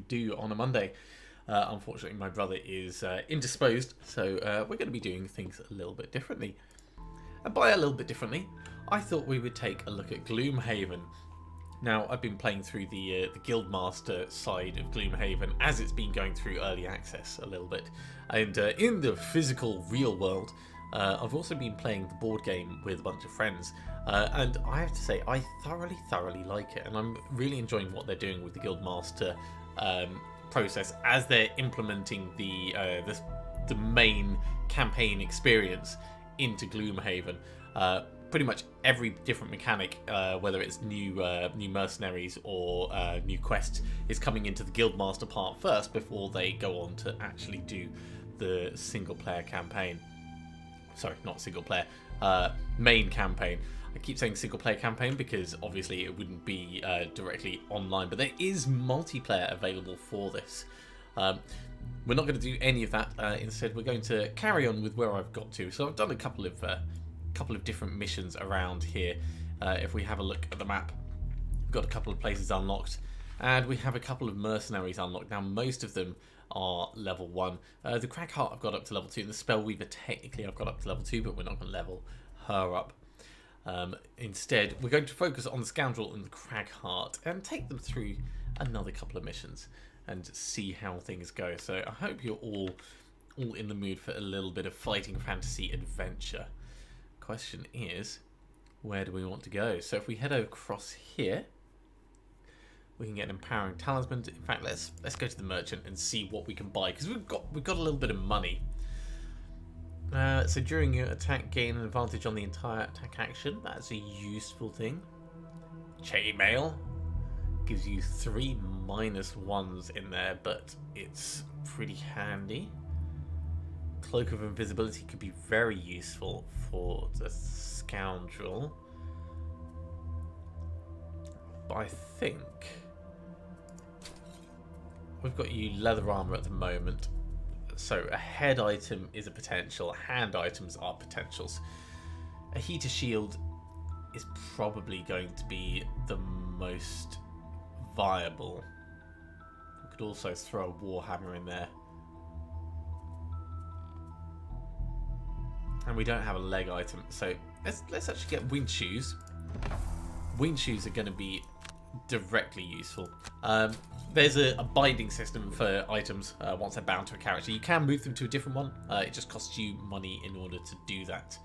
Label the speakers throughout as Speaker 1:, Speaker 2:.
Speaker 1: to do on a Monday. Unfortunately, my brother is indisposed, so we're going to be doing things a little bit differently. And by a little bit differently, I thought we would take a look at Gloomhaven. Now, I've been playing through the Guildmaster side of Gloomhaven as it's been going through early access a little bit. And in the physical, real world, I've also been playing the board game with a bunch of friends. And I have to say, I thoroughly like it. And I'm really enjoying what they're doing with the Guildmaster process as they're implementing the main campaign experience into Gloomhaven. Pretty much every different mechanic, whether it's new mercenaries or new quests, is coming into the Guildmaster part first before they go on to actually do the single-player campaign. Sorry, not single-player, main campaign. I keep saying single-player campaign because obviously it wouldn't be directly online, but there is multiplayer available for this. We're not going to do any of that. Instead, we're going to carry on with where I've got to. So I've done a couple of different missions around here. If we have a look at the map, we've got a couple of places unlocked, and we have a couple of mercenaries unlocked. Now, most of them are level 1. The Cragheart I've got up to level 2, and the Spellweaver technically I've got up to level 2, but we're not going to level her up. Instead, we're going to focus on the Scoundrel and the Cragheart and take them through another couple of missions and see how things go. So I hope you're all in the mood for a little bit of fighting fantasy adventure. Question is, where do we want to go? So if we head across here, we can get an empowering talisman. In fact, let's go to the merchant and see what we can buy, because we've got a little bit of money. So during your attack, gain an advantage on the entire attack action. That's a useful thing. Chainmail gives you 3 -1s in there, but it's pretty handy. Cloak of Invisibility could be very useful for the Scoundrel. But I think we've got you leather armor at the moment. So a head item is a potential, hand items are potentials. A heater shield is probably going to be the most viable. We could also throw a warhammer in there. And we don't have a leg item, so let's actually get wind shoes. Wind shoes are going to be directly useful. There's a binding system for items once they're bound to a character. You can move them to a different one. It just costs you money in order to do that.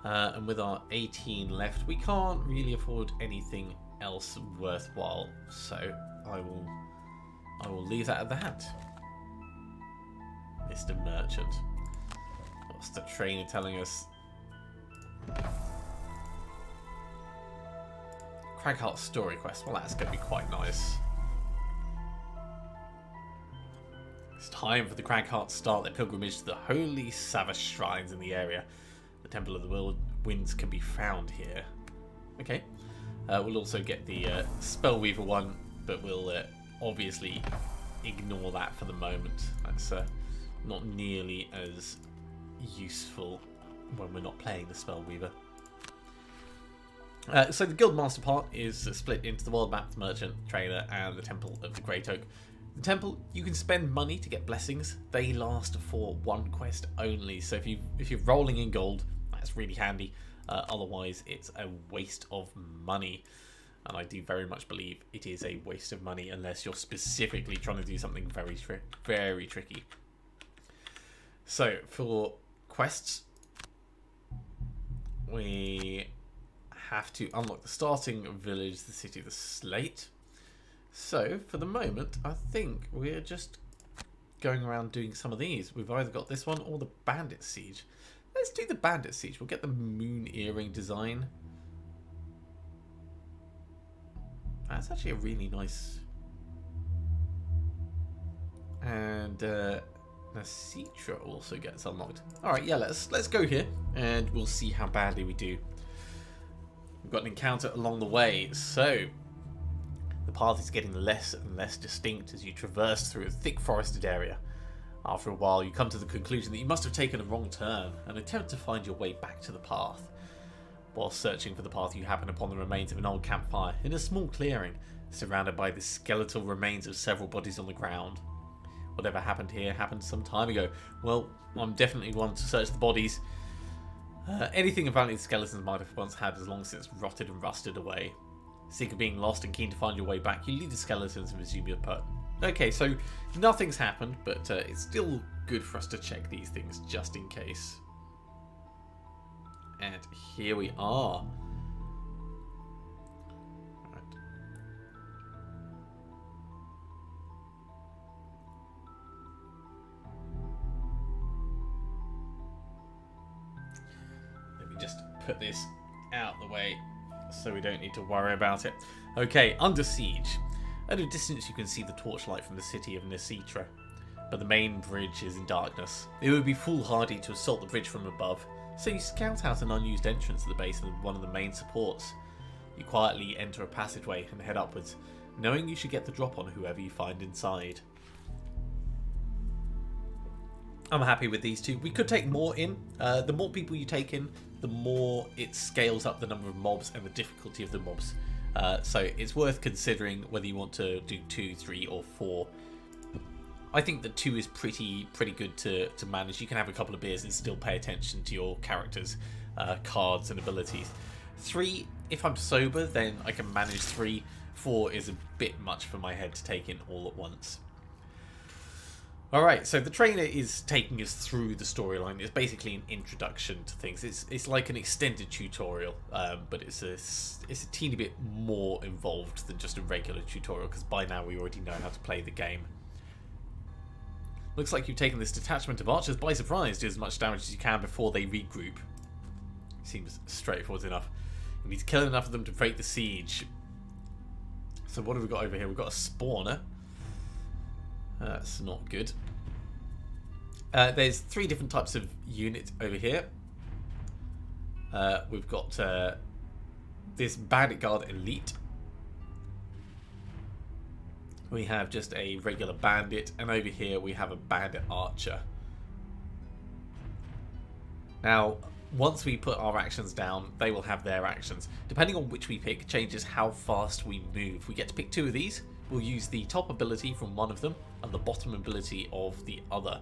Speaker 1: And with our 18 left, we can't really afford anything else worthwhile. So I will leave that at that. Mr. Merchant. What's the trainer telling us? Cragheart story quest. Well, that's going to be quite nice. It's time for the Cragheart to start their pilgrimage to the holy Savage shrines in the area. The Temple of the Winds can be found here. Okay. We'll also get the Spellweaver one, but we'll obviously ignore that for the moment. That's not nearly as useful when we're not playing the Spellweaver. So the Guildmaster part is split into the World Map, the Merchant, Trainer, and the Temple of the Great Oak. The Temple, you can spend money to get blessings. They last for 1 quest only, so if you're rolling in gold, that's really handy. Otherwise, it's a waste of money, and I do very much believe it is a waste of money unless you're specifically trying to do something very tricky. So for quests, we have to unlock the starting village, the City of the Slate. So for the moment, I think we're just going around doing some of these. We've either got this one or the Bandit Siege. Let's do the Bandit Siege. We'll get the moon earring design. That's actually a really nice. And Nasitra also gets unlocked. Alright, yeah, let's go here and we'll see how badly we do. We've got an encounter along the way, so the path is getting less and less distinct as you traverse through a thick forested area. After a while, you come to the conclusion that you must have taken a wrong turn and attempt to find your way back to the path. While searching for the path, you happen upon the remains of an old campfire in a small clearing. surrounded by the skeletal remains of several bodies on the ground. Whatever happened here happened some time ago. Well, I'm definitely one to search the bodies. Anything of value the skeletons might have once had, as long as it's rotted and rusted away. Sick of being lost and keen to find your way back, you leave the skeletons and resume your putt. Okay, so nothing's happened, but it's still good for us to check these things just in case. And here we are. Right. Let me just put this out of the way so we don't need to worry about it. Okay, under siege. At a distance you can see the torchlight from the city of Nisitra, but the main bridge is in darkness. It would be foolhardy to assault the bridge from above, so you scout out an unused entrance at the base of one of the main supports. You quietly enter a passageway and head upwards, knowing you should get the drop on whoever you find inside. I'm happy with these two. We could take more in. The more people you take in, the more it scales up the number of mobs and the difficulty of the mobs. So it's worth considering whether you want to do 2, 3 or 4. I think that 2 is pretty good to manage. You can have a couple of beers and still pay attention to your character's cards and abilities. 3, if I'm sober, then I can manage 3. 4 is a bit much for my head to take in all at once. Alright, so the trainer is taking us through the storyline. It's basically an introduction to things. It's like an extended tutorial, but it's a teeny bit more involved than just a regular tutorial, because by now we already know how to play the game. Looks like you've taken this detachment of archers by surprise. Do as much damage as you can before they regroup. Seems straightforward enough. You need to kill enough of them to break the siege. So what have we got over here? We've got a spawner. That's not good. There's 3 different types of units over here. We've got this bandit guard elite. We have just a regular bandit, and over here we have a bandit archer. Now, once we put our actions down, they will have their actions. Depending on which we pick, changes how fast we move. We get to pick 2 of these. We'll use the top ability from one of them and the bottom ability of the other.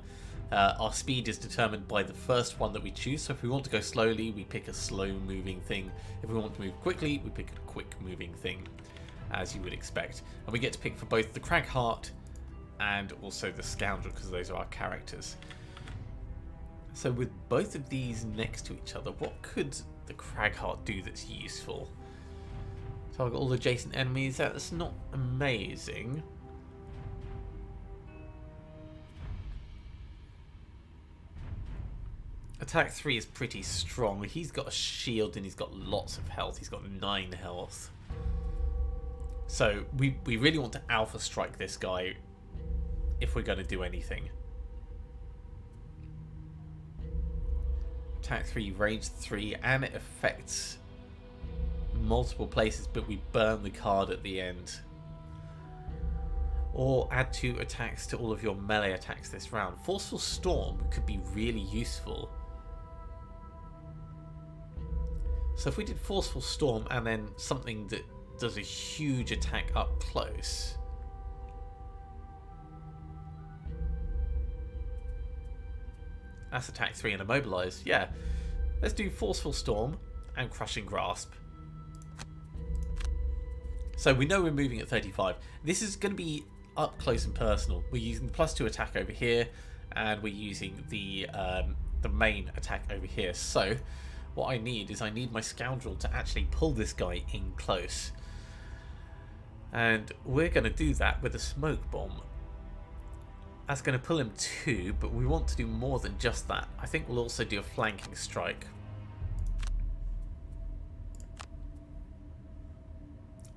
Speaker 1: Our speed is determined by the first one that we choose. So if we want to go slowly, we pick a slow moving thing. If we want to move quickly, we pick a quick moving thing, as you would expect. And we get to pick for both the Cragheart and also the Scoundrel, because those are our characters. So with both of these next to each other, what could the Cragheart do that's useful? Target all adjacent enemies. That's not amazing. Attack 3 is pretty strong. He's got a shield and he's got lots of health. He's got 9 health. So we really want to alpha strike this guy if we're going to do anything. Attack 3, range 3, and it affects multiple places, but we burn the card at the end. Or add 2 attacks to all of your melee attacks this round. Forceful Storm could be really useful. So if we did Forceful Storm and then something that does a huge attack up close. That's attack 3 and immobilize. Yeah. Let's do Forceful Storm and Crushing Grasp. So we know we're moving at 35. This is going to be up close and personal. We're using the +2 attack over here, and we're using the main attack over here. So what I need is my Scoundrel to actually pull this guy in close. And we're going to do that with a Smoke Bomb. That's going to pull him 2, but we want to do more than just that. I think we'll also do a Flanking Strike.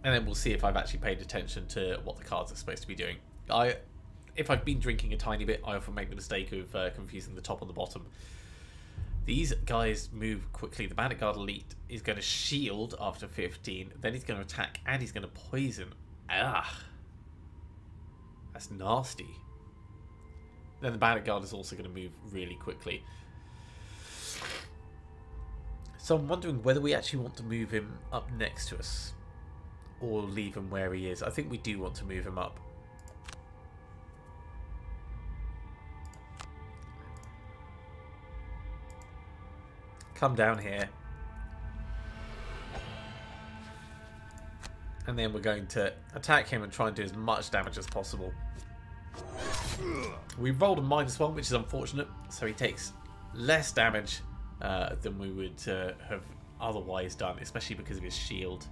Speaker 1: And then we'll see if I've actually paid attention to what the cards are supposed to be doing. If I've been drinking a tiny bit, I often make the mistake of confusing the top and the bottom. These guys move quickly. The Bandit Guard Elite is going to shield after 15. Then he's going to attack and he's going to poison. Ah, that's nasty. Then the Bandit Guard is also going to move really quickly. So I'm wondering whether we actually want to move him up next to us, or leave him where he is. I think we do want to move him up. Come down here. And then we're going to attack him and try and do as much damage as possible. We rolled a -1, which is unfortunate. So he takes less damage than we would have otherwise done, especially because of his shield.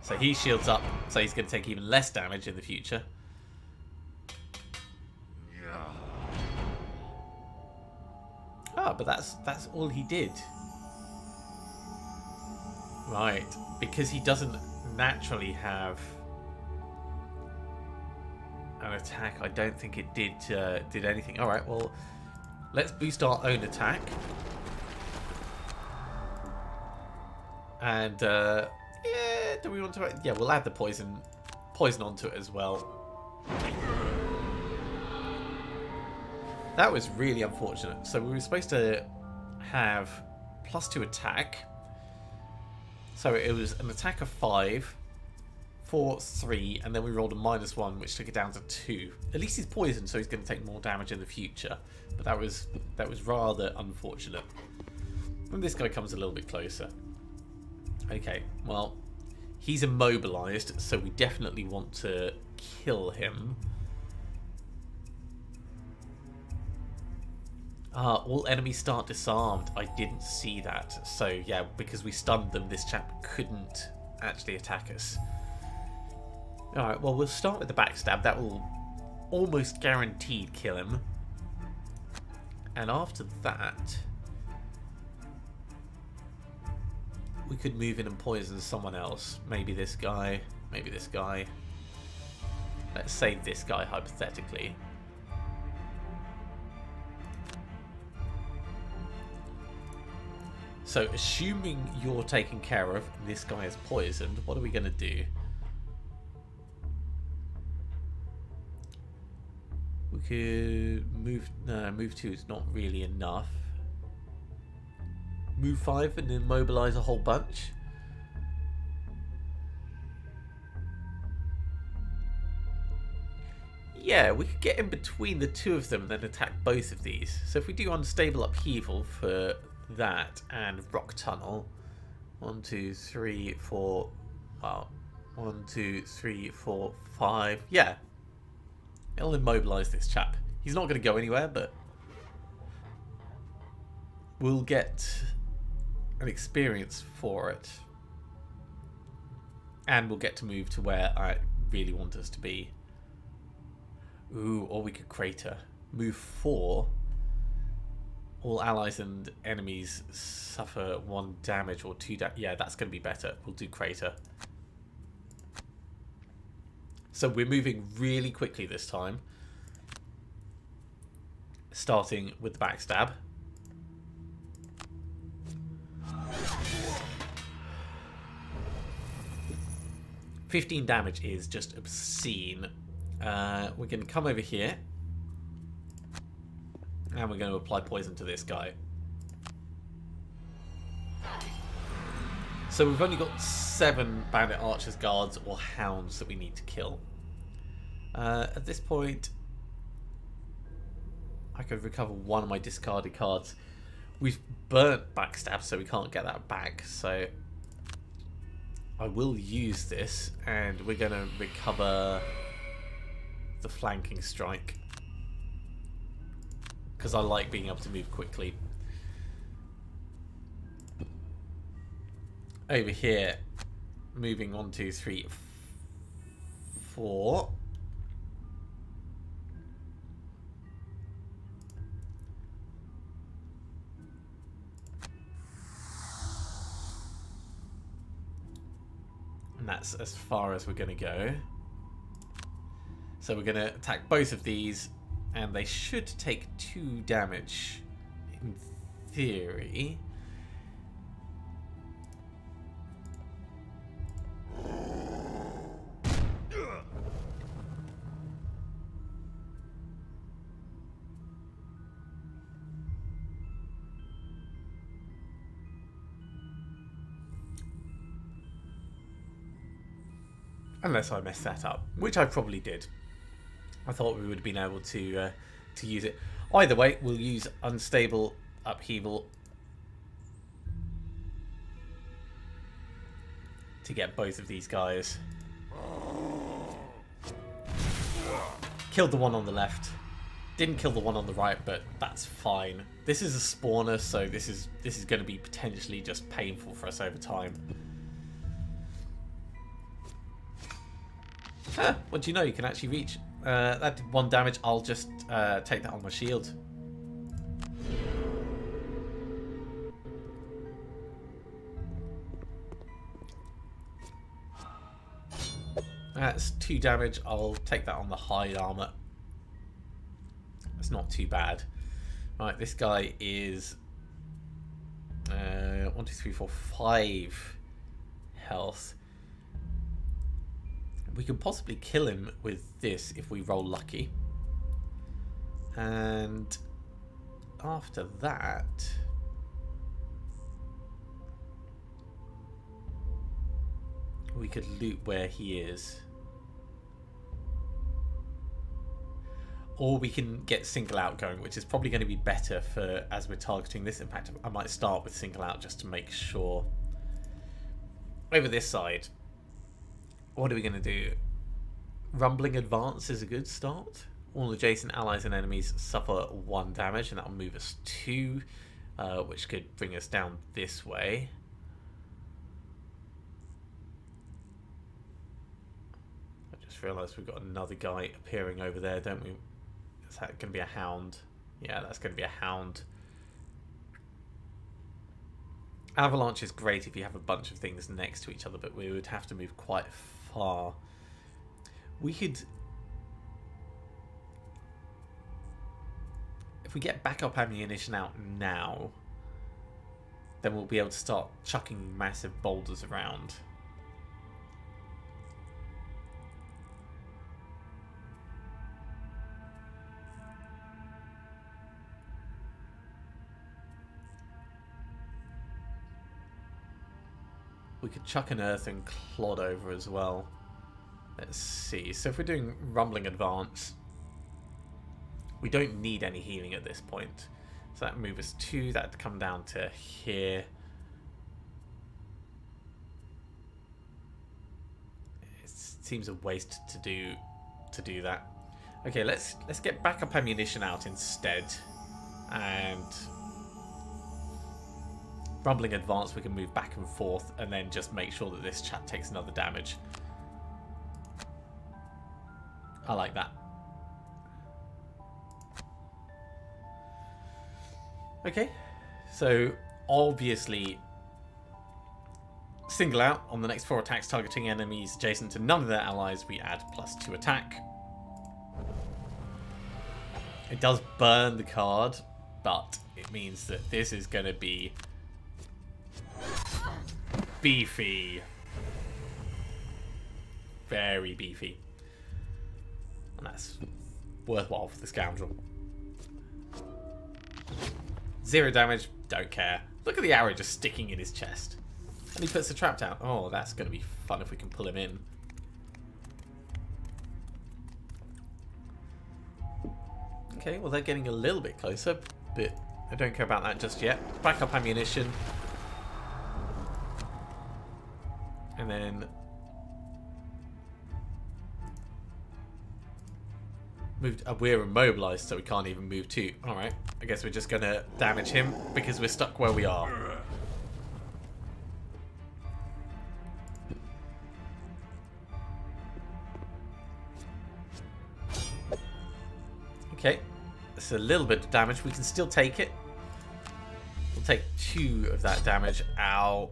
Speaker 1: So he shields up, so he's going to take even less damage in the future. Ah, but that's all he did. Right, because he doesn't naturally have an attack, I don't think it did anything. All right, well, let's boost our own attack, and yeah, do we want to? Yeah, we'll add the poison onto it as well. That was really unfortunate. So we were supposed to have +2 attack. So it was an attack of 5, 4, 3, and then we rolled a -1, which took it down to 2. At least he's poisoned, so he's going to take more damage in the future. But that was rather unfortunate. And this guy comes a little bit closer. Okay, well, he's immobilized, so we definitely want to kill him. All enemies start disarmed. I didn't see that. So yeah, because we stunned them, this chap couldn't actually attack us. Alright, well, we'll start with the backstab. That will almost guaranteed kill him. And after that, we could move in and poison someone else. Maybe this guy. Maybe this guy. Let's say this guy, hypothetically. So, assuming you're taken care of, and this guy is poisoned, what are we going to do? We could move... No, move 2 is not really enough. Move 5 and immobilize a whole bunch. Yeah, we could get in between the two of them and then attack both of these. So if we do unstable upheaval for that and rock tunnel, 1, 2, 3, 4, well, 1, 2, 3, 4, 5, yeah, it'll immobilize this chap. He's not going to go anywhere, but we'll get an experience for it, and we'll get to move to where I really want us to be. Ooh, or we could crater. Move 4. All allies and enemies suffer 1 damage or 2 damage. Yeah, that's going to be better. We'll do crater. So we're moving really quickly this time. Starting with the backstab. $15 damage is just obscene. We're going to come over here. And we're going to apply poison to this guy. So we've only got 7 bandit archers, guards, or hounds that we need to kill. At this point, I could recover 1 of my discarded cards. We've burnt backstab, so we can't get that back. So I will use this, and we're going to recover the flanking strike. Because I like being able to move quickly. Over here, moving 1, 2, 3, 4. And that's as far as we're going to go. So we're going to attack both of these. And they should take 2 damage, in theory. Unless I messed that up, which I probably did. I thought we would have been able to use it. Either way, we'll use unstable upheaval to get both of these guys. Killed the one on the left. Didn't kill the one on the right, but that's fine. This is a spawner, so this is going to be potentially just painful for us over time. What do you know? You can actually reach. That did 1 damage. I'll just take that on my shield. That's 2 damage. I'll take that on the hide armor. It's not too bad. Right, this guy is 1, 2, 3, 4, 5 health. We could possibly kill him with this if we roll lucky. And after that, we could loot where he is. Or we can get single out going, which is probably going to be better for as we're targeting this. In fact, I might start with single out just to make sure. Over this side, what are we going to do? Rumbling Advance is a good start. All adjacent allies and enemies suffer 1 damage, and that will move us 2, which could bring us down this way. I just realised we've got another guy appearing over there, don't we? Is that going to be a hound? Yeah, that's going to be a hound. Avalanche is great if you have a bunch of things next to each other, but we would have to move quite far. We could... If we get backup ammunition out now, then we'll be able to start chucking massive boulders around. We could chuck an earth and clod over as well. Let's see. So if we're doing Rumbling Advance, we don't need any healing at this point. So that move us 2. That'd come down to here. It seems a waste to do that. Okay, let's get backup ammunition out instead. And Rumbling Advance, we can move back and forth and then just make sure that this chap takes another damage. I like that. Okay, so obviously single out on the next 4 attacks targeting enemies adjacent to none of their allies, we add +2 attack. It does burn the card, but it means that this is going to be beefy. Very beefy. And that's worthwhile for the scoundrel. 0 damage, don't care. Look at the arrow just sticking in his chest. And he puts the trap down. Oh, that's going to be fun if we can pull him in. Okay, well they're getting a little bit closer, but I don't care about that just yet. Backup ammunition. And then we're immobilized, so we can't even move 2. Alright, I guess we're just going to damage him because we're stuck where we are. Okay, it's a little bit of damage. We can still take it. We'll take 2 of that damage. Ow.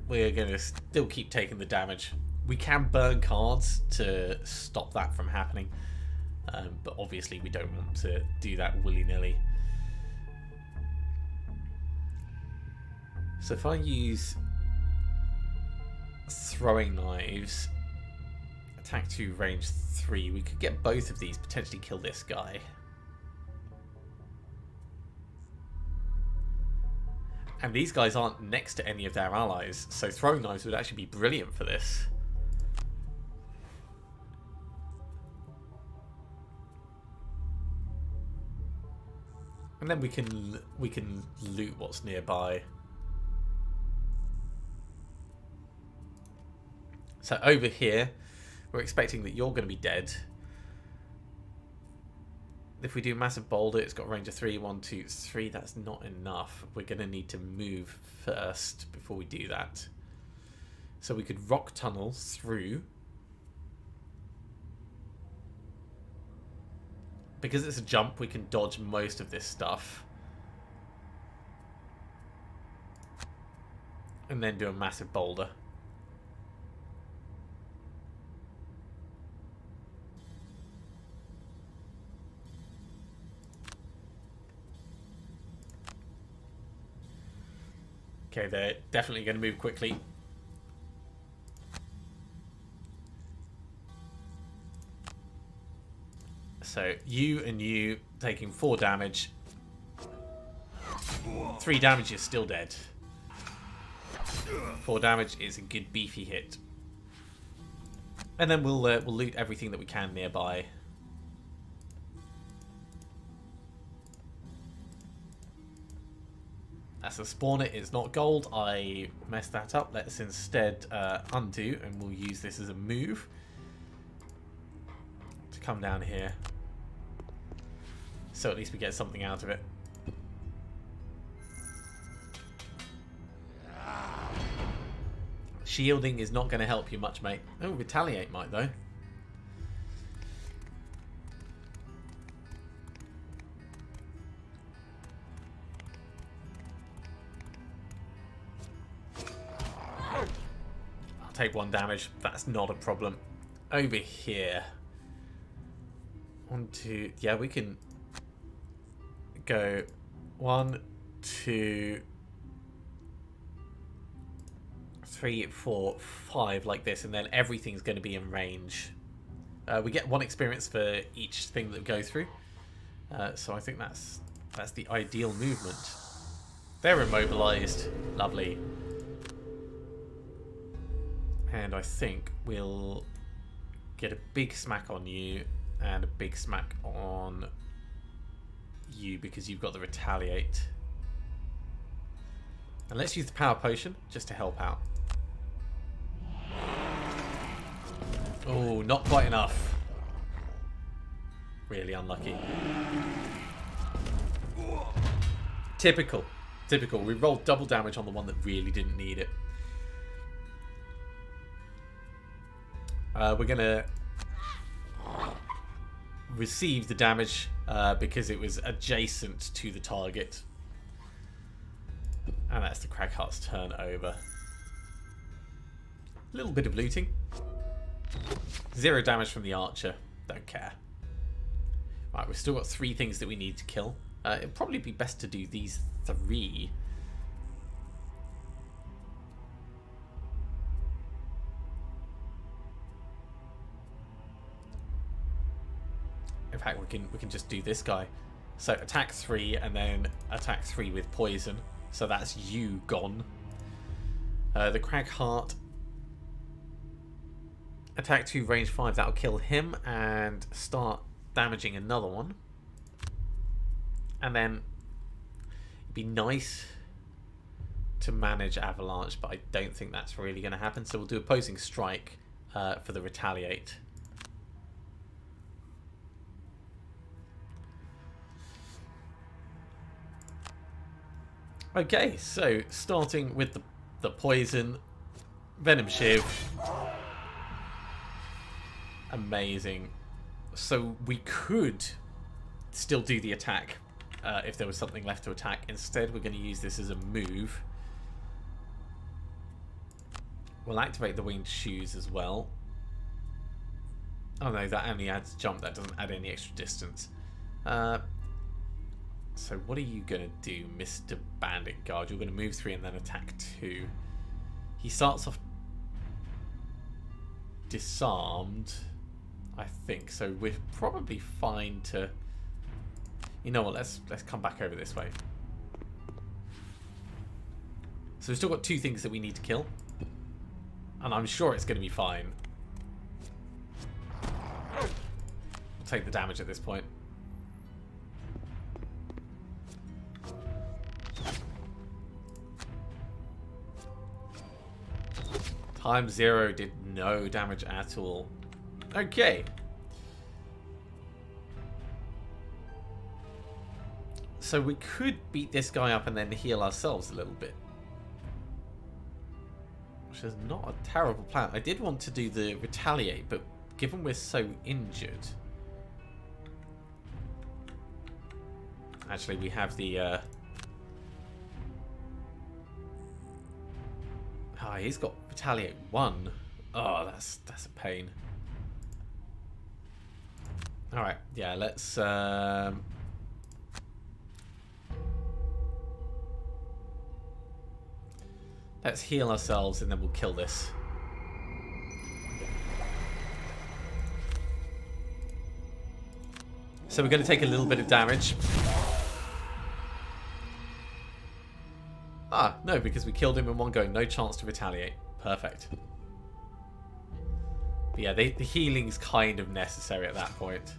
Speaker 1: We're going to still keep taking the damage. We can burn cards to stop that from happening. But obviously we don't want to do that willy-nilly. So if I use throwing knives, attack 2, range 3, we could get both of these, potentially kill this guy. And these guys aren't next to any of their allies, so throwing knives would actually be brilliant for this. And then we can loot what's nearby. So over here, we're expecting that you're going to be dead. If we do massive boulder, it's got a range of 3, 1, 2, 3. That's not enough. We're going to need to move first before we do that. So we could rock tunnel through. Because it's a jump, we can dodge most of this stuff. And then do a massive boulder. Okay, they're definitely going to move quickly. So, you and you taking 4 damage. 3 damage, you're still dead. 4 damage is a good beefy hit. And then we'll loot everything that we can nearby. That's a spawner, it's not gold. I messed that up. Let's instead undo, and we'll use this as a move to come down here. So at least we get something out of it. Shielding is not going to help you much, mate. Oh, retaliate might, though. I'll take 1 damage. That's not a problem. Over here. 1, 2... Yeah, we can go 1, 2... 3, 4, 5 like this, and then everything's going to be in range. We get 1 experience for each thing that we go through, so I think that's the ideal movement. They're immobilized, lovely, and I think we'll get a big smack on you and a big smack on you because you've got the retaliate. And let's use the power potion just to help out. Oh, not quite enough. Really unlucky. Typical. Typical. We rolled double damage on the one that really didn't need it. We're going to receive the damage because it was adjacent to the target. And that's the Cragheart's turn over. A little bit of looting. 0 damage from the archer. Don't care. Right, we've still got 3 things that we need to kill. It'd probably be best to do these 3. In fact, we can just do this guy. So attack 3 and then attack 3 with poison. So that's you gone. The Cragheart. Attack 2, range 5, that'll kill him and start damaging another one. And then it'd be nice to manage Avalanche, but I don't think that's really going to happen. So we'll do opposing strike for the retaliate. Okay, so starting with the poison, Venom Shiv. Amazing. So we could still do the attack if there was something left to attack. Instead, we're going to use this as a move. We'll activate the winged shoes as well. Oh no, that only adds jump. That doesn't add any extra distance. So what are you going to do, Mr. Bandit Guard? You're going to move 3 and then attack 2. He starts off disarmed, I think. So we're probably fine to... You know what, let's come back over this way. So we've still got 2 things that we need to kill. And I'm sure it's going to be fine. We'll take the damage at this point. Time 0 did no damage at all. Okay. So we could beat this guy up and then heal ourselves a little bit. Which is not a terrible plan. I did want to do the retaliate, but given we're so injured... Actually, we have the... Oh, he's got retaliate 1. Oh, that's a pain. Alright, yeah, let's... Let's heal ourselves and then we'll kill this. So we're going to take a little bit of damage. Ah, no, because we killed him in one go. No chance to retaliate. Perfect. But yeah, the healing's kind of necessary at that point.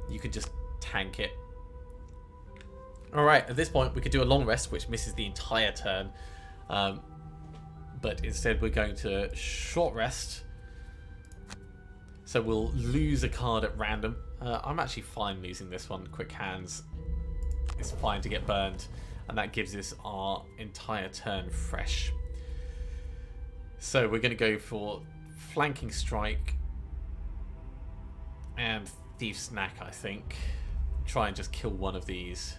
Speaker 1: You could just tank it. Alright, at this point we could do a long rest, which misses the entire turn. But instead we're going to short rest. So we'll lose a card at random. I'm actually fine losing this one. Quick hands. It's fine to get burned. And that gives us our entire turn fresh. So we're going to go for Flanking Strike and Thief Snack, I think. Try and just kill one of these.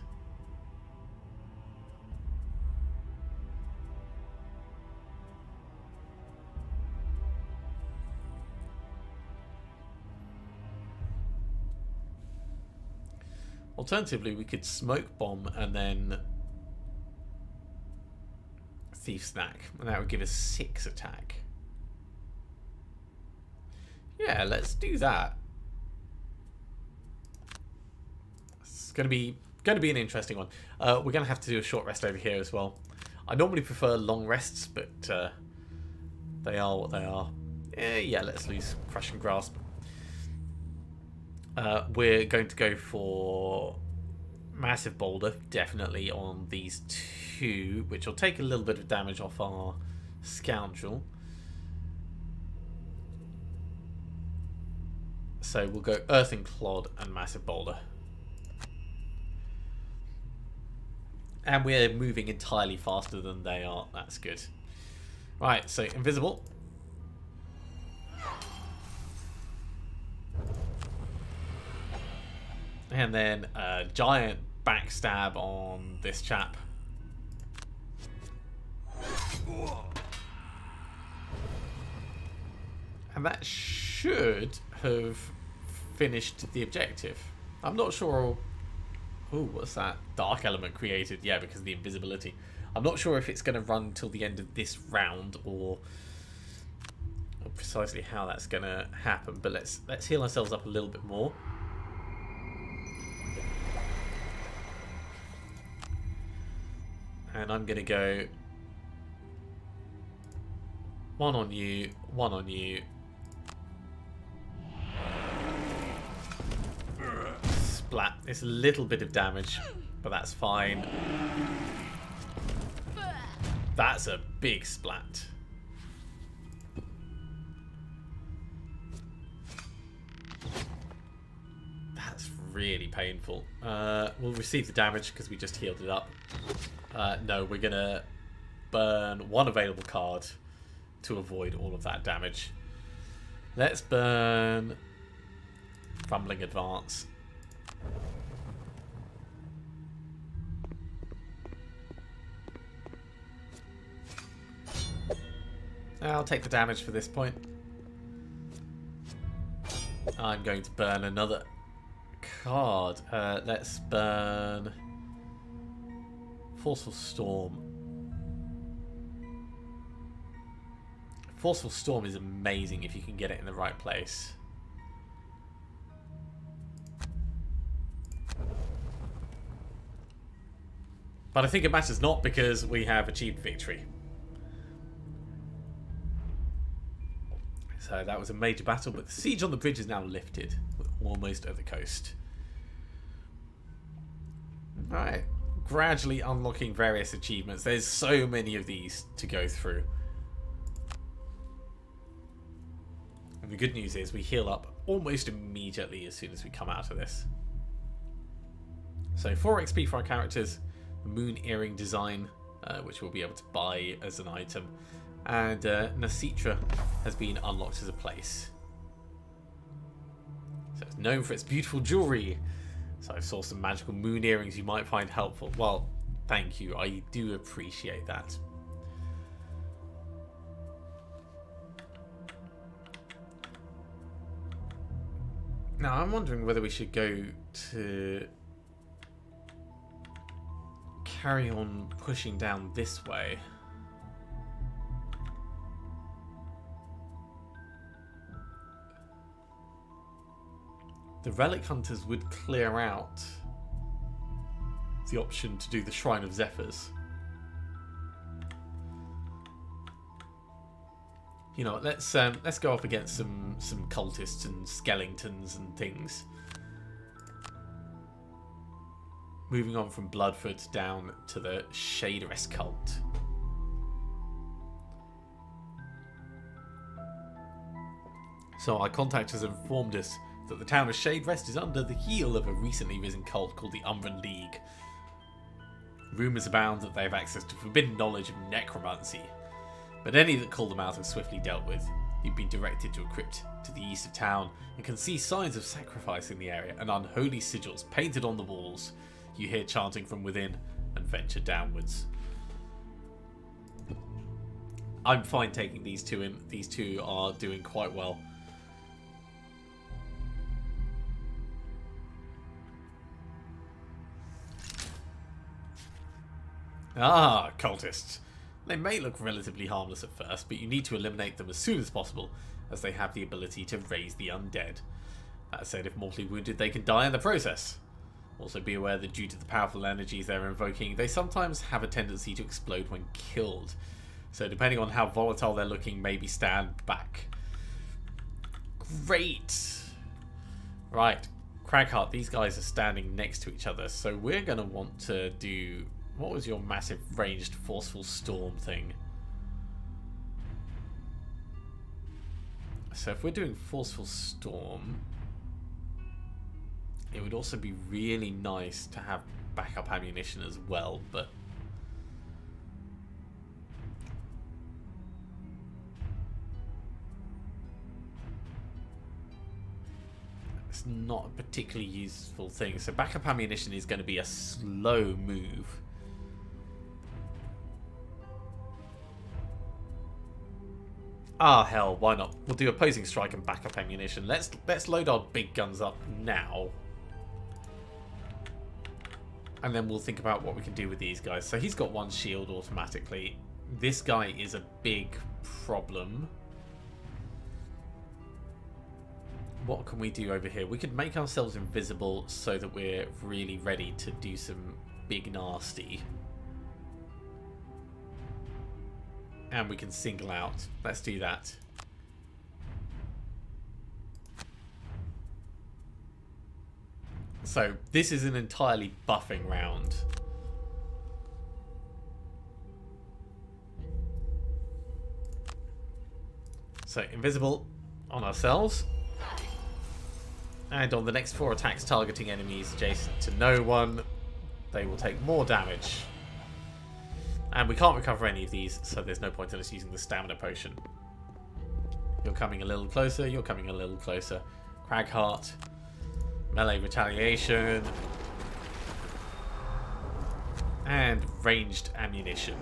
Speaker 1: Alternatively, we could Smoke Bomb and then Thief Snack, and that would give us 6 attack. Yeah, let's do that. It's going to be an interesting one. We're going to have to do a short rest over here as well. I normally prefer long rests, but they are what they are. Yeah, let's lose Crushing Grasp. We're going to go for Massive Boulder, definitely on these 2, which will take a little bit of damage off our Scoundrel. So we'll go Earthing Clod and Massive Boulder. And we're moving entirely faster than they are. That's good. Right, so Invisible. And then a giant backstab on this chap. And that should have finished the objective. I'm not sure... Oh, what's that? Dark element created. Yeah, because of the invisibility. I'm not sure if it's going to run till the end of this round or precisely how that's going to happen. But let's heal ourselves up a little bit more. And I'm going to go 1 on you, 1 on you. Splat. It's a little bit of damage, but that's fine. That's a big splat. That's really painful. We'll receive the damage because we just healed it up. No, we're going to burn 1 available card to avoid all of that damage. Let's burn Fumbling Advance. I'll take the damage for this point. I'm going to burn another card. Let's burn Forceful Storm. Forceful Storm is amazing if you can get it in the right place. But I think it matters not because we have achieved victory. So that was a major battle, but the siege on the bridge is now lifted. We're almost at the coast. Alright. Gradually unlocking various achievements. There's so many of these to go through. And the good news is we heal up almost immediately as soon as we come out of this. So 4 XP for our characters, the moon earring design, which we'll be able to buy as an item, and Nasitra has been unlocked as a place. So it's known for its beautiful jewellery. So I saw some magical moon earrings you might find helpful. Well, thank you, I do appreciate that. Now I'm wondering whether we should go to carry on pushing down this way. The relic hunters would clear out the option to do the Shrine of Zephyrs. You know, let's go up against some cultists and skeletons and things. Moving on from Bloodfoot down to the Shaderess cult. So our contact has informed us that the town of Shaderess is under the heel of a recently risen cult called the Umbran League. Rumours abound that they have access to forbidden knowledge of necromancy, but any that call them out are swiftly dealt with. You've been directed to a crypt to the east of town and can see signs of sacrifice in the area and unholy sigils painted on the walls. You hear chanting from within and venture downwards. I'm fine taking these two in. These two are doing quite well. Ah, cultists. They may look relatively harmless at first, but you need to eliminate them as soon as possible, as they have the ability to raise the undead. That said, if mortally wounded, they can die in the process. Also be aware that due to the powerful energies they're invoking, they sometimes have a tendency to explode when killed. So depending on how volatile they're looking, maybe stand back. Great! Right, Cragheart, these guys are standing next to each other, so we're going to want to do... What was your massive ranged forceful storm thing? So if we're doing forceful storm, it would also be really nice to have backup ammunition as well, but it's not a particularly useful thing. So backup ammunition is going to be a slow move. Ah, hell, why not? We'll do opposing strike and backup ammunition. Let's load our big guns up now. And then we'll think about what we can do with these guys. So he's got one shield automatically. This guy is a big problem. What can we do over here? We could make ourselves invisible so that we're really ready to do some big nasty. And we can single out. Let's do that. So this is an entirely buffing round. So invisible on ourselves. And on the next 4 attacks targeting enemies adjacent to no one, they will take more damage. And we can't recover any of these, so there's no point in us using the stamina potion. You're coming a little closer, you're coming a little closer. Cragheart. Melee retaliation. And ranged ammunition.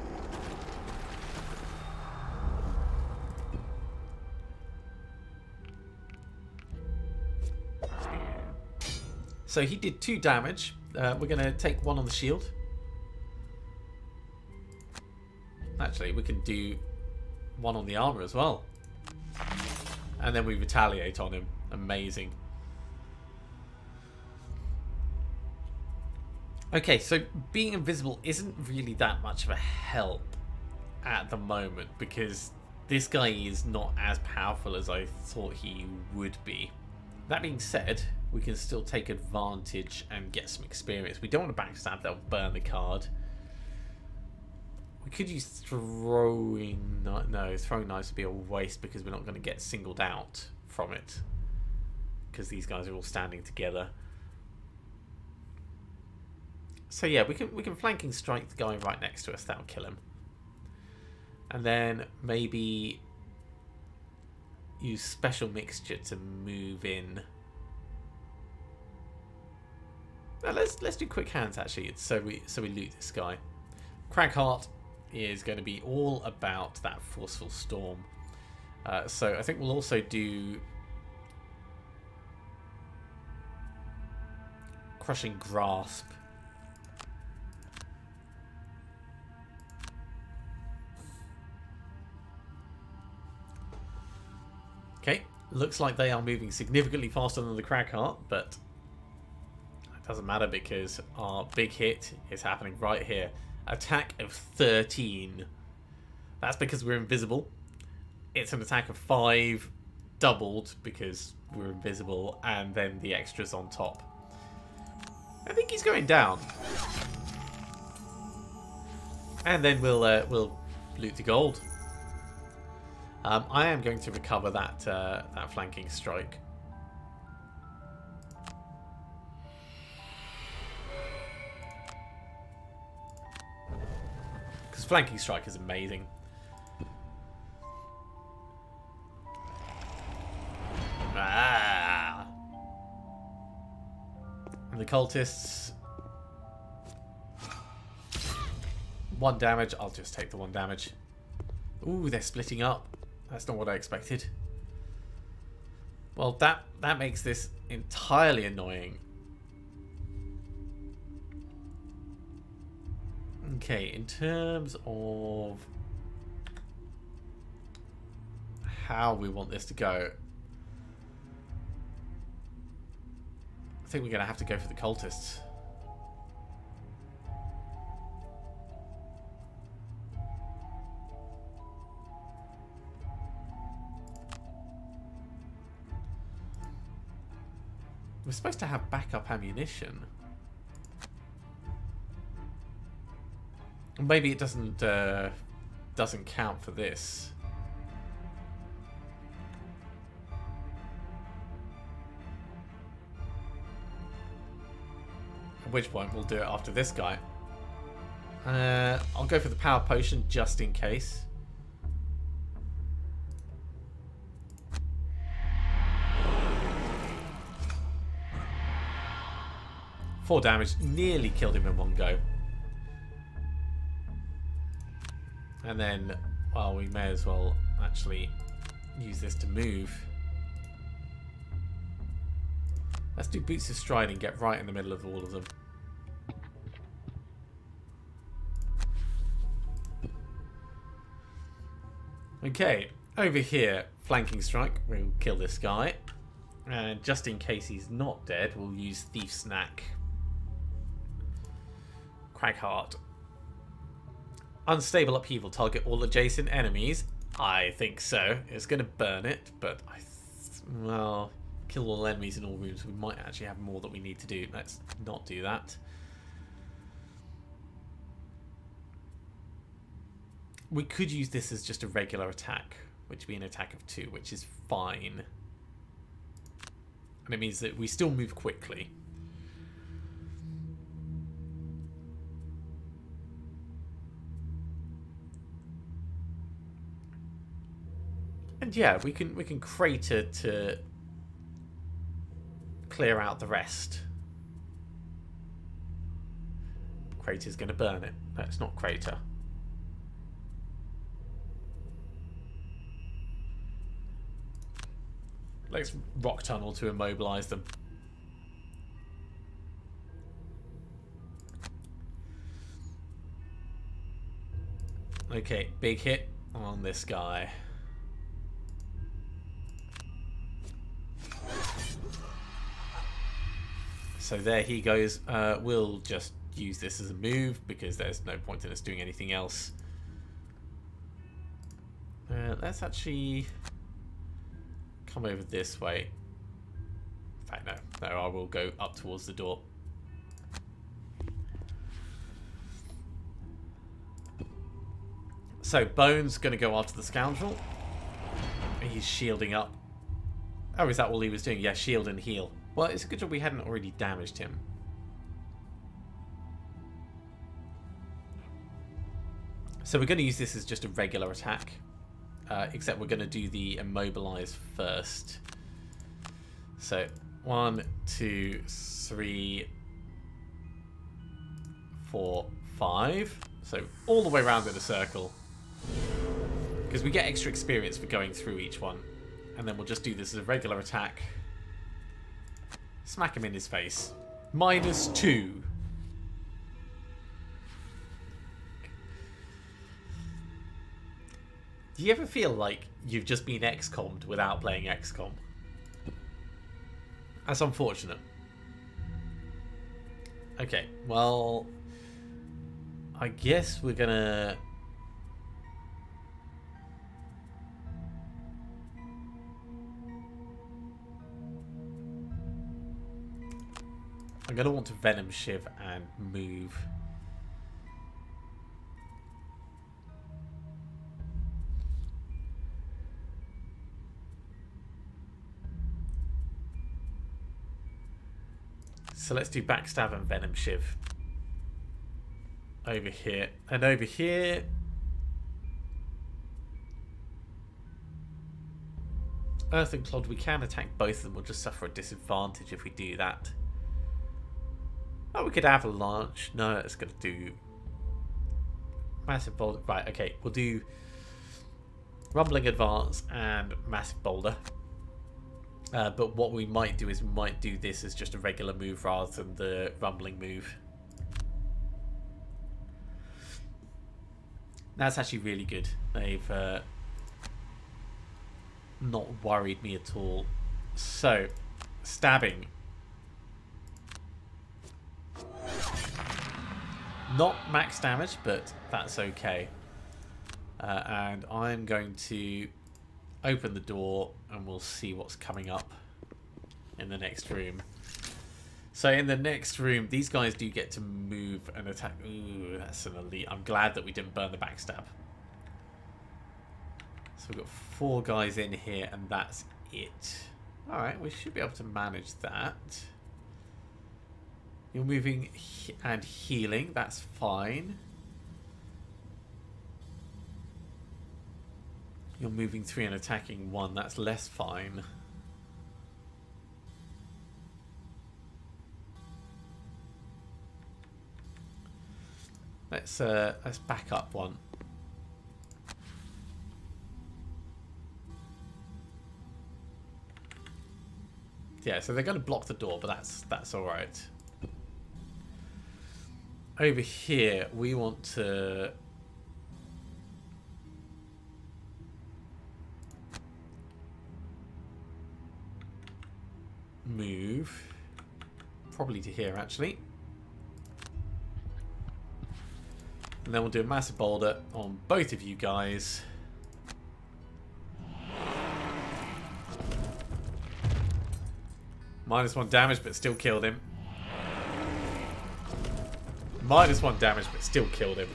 Speaker 1: So he did 2 damage. We're going to take 1 on the shield. Actually, we can do 1 on the armor as well. And then we retaliate on him. Amazing. Okay, so being invisible isn't really that much of a help at the moment, because this guy is not as powerful as I thought he would be. That being said, we can still take advantage and get some experience. We don't want to backstab, that'll burn the card. We could use throwing... No, throwing knives would be a waste because we're not going to get singled out from it, because these guys are all standing together. So yeah, we can flanking strike the guy right next to us. That'll kill him. And then maybe use special mixture to move in. No, let's do quick hands actually. It's so we loot this guy. Cragheart is going to be all about that forceful storm. So I think we'll also do crushing grasp. Okay, looks like they are moving significantly faster than the Cragheart, but it doesn't matter because our big hit is happening right here. Attack of 13. That's because we're invisible. It's an attack of 5, doubled because we're invisible, and then the extras on top. I think he's going down. And then we'll loot the gold. I am going to recover that flanking strike. Because flanking strike is amazing. Ah! And the cultists. 1 damage. I'll just take the 1 damage. Ooh, they're splitting up. That's not what I expected. Well, that makes this entirely annoying. Okay, in terms of how we want this to go, I think we're going to have to go for the cultists. We're supposed to have backup ammunition. Maybe it doesn't count for this. At which point we'll do it after this guy. I'll go for the power potion just in case. Four damage, nearly killed him in one go. And then, well, we may as well actually use this to move. Let's do Boots of Stride and get right in the middle of all of them. Okay, over here, flanking strike. We'll kill this guy. And just in case he's not dead, we'll use Thief Snack. Cragheart. Unstable upheaval. Target all adjacent enemies. I think so. It's going to burn it, but well, kill all enemies in all rooms. We might actually have more that we need to do. Let's not do that. We could use this as just a regular attack, which would be an attack of 2, which is fine. And it means that we still move quickly. And yeah, we can crater to clear out the rest. Crater's going to burn it. No, it's not crater. Let's rock tunnel to immobilize them. Okay, big hit on this guy. So there he goes. We'll just use this as a move because there's no point in us doing anything else. Let's actually come over this way. In fact, no, I will go up towards the door. So Bone's going to go after the scoundrel. He's shielding up. Oh, is that all he was doing? Yeah, shield and heal. Well, it's a good job we hadn't already damaged him. So we're going to use this as just a regular attack. Except we're going to do the immobilize first. So 1, 2, 3, 4, 5. So all the way around in a circle. Because we get extra experience for going through each one. And then we'll just do this as a regular attack. Smack him in his face. -2. Do you ever feel like you've just been XCOM'd without playing XCOM? That's unfortunate. Okay, well, I guess we're gonna... I'm gonna want to Venom Shiv and move. So let's do Backstab and Venom Shiv. Over here. And over here... Earth and Clod, we can attack both of them. We'll just suffer a disadvantage if we do that. Oh, we could Avalanche. No, it's going to do... Massive Boulder. Right, okay. We'll do Rumbling Advance and Massive Boulder. But what we might do is we might do this as just a regular move rather than the rumbling move. That's actually really good. They've not worried me at all. So, stabbing. Not max damage, but that's okay. And I'm going to open the door and we'll see what's coming up in the next room. So in the next room, these guys do get to move and attack. Ooh, that's an elite. I'm glad that we didn't burn the backstab. So we've got 4 guys in here and that's it. Alright, we should be able to manage that. You're moving and healing, that's fine. You're moving 3 and attacking 1. That's less fine. Let's back up 1. Yeah, so they're going to block the door, but that's all right. Over here, we want to move probably to here actually, and then we'll do a massive boulder on both of you guys. -1 damage but still killed him. -1 damage but still killed him.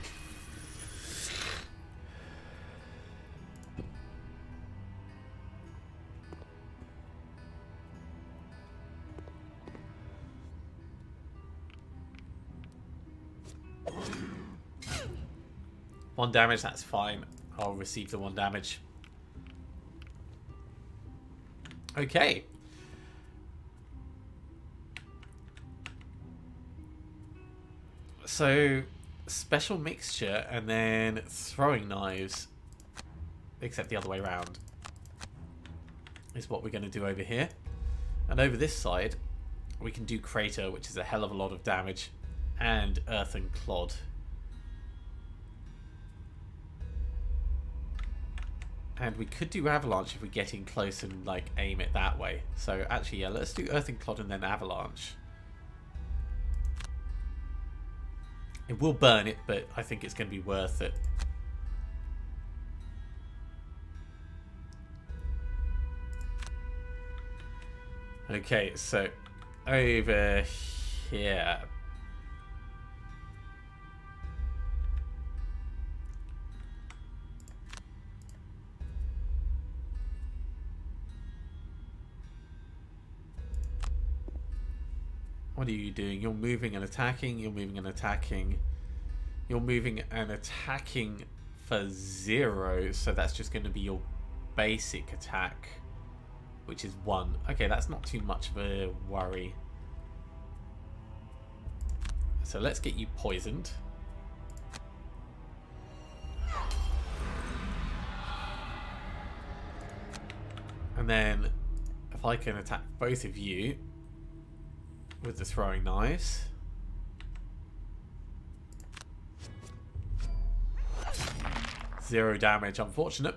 Speaker 1: One damage, that's fine. I'll receive the 1 damage. Okay. So, special mixture and then throwing knives, except the other way around, is what we're going to do over here. And over this side, we can do Crater, which is a hell of a lot of damage, and Earth and Clod. And we could do Avalanche if we get in close and like aim it that way. So actually, yeah, let's do Earth and Clod and then Avalanche. It will burn it, but I think it's going to be worth it. Okay, so over here. What are you doing? You're moving and attacking. You're moving and attacking. You're moving and attacking for 0. So that's just going to be your basic attack, which is 1. Okay, that's not too much of a worry. So let's get you poisoned. And then if I can attack both of you with the throwing knives. Zero damage, unfortunate.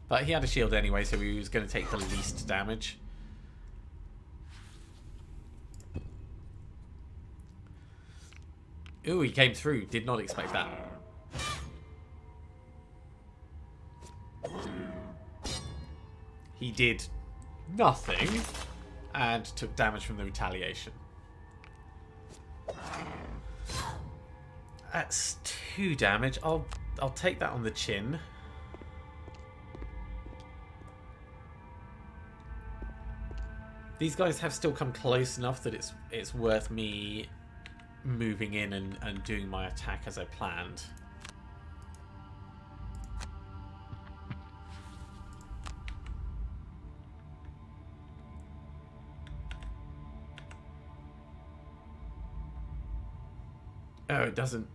Speaker 1: But he had a shield anyway, so he was going to take the least damage. Ooh, he came through. Did not expect that. He did nothing and took damage from the retaliation. That's 2 damage. I'll take that on the chin. These guys have still come close enough that it's worth me moving in and doing my attack as I planned. Oh, it doesn't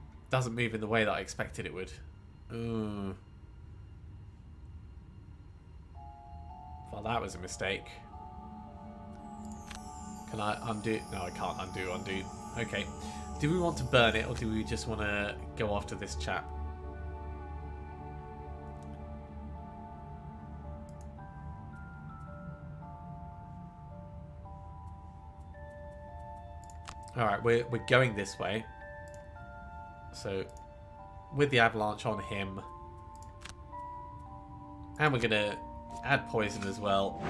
Speaker 1: move in the way that I expected it would. Ooh. Well, that was a mistake. Can I undo? No, I can't undo. Okay. Do we want to burn it, or do we just want to go after this chap? Alright, we're going this way. So, with the avalanche on him. And we're going to add poison as well.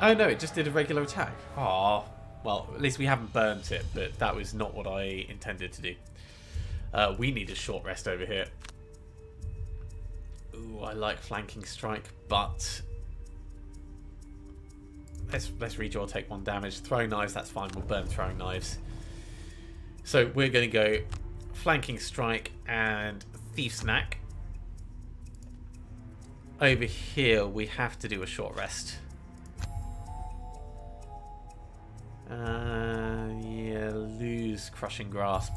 Speaker 1: Oh no, it just did a regular attack. Aww. Well, at least we haven't burnt it, but that was not what I intended to do. We need a short rest over here. Ooh, I like flanking strike, but let's redraw, take 1 damage. Throwing knives, that's fine. We'll burn throwing knives. So we're going to go flanking strike and thief snack. Over here, we have to do a short rest. Yeah, lose crushing grasp.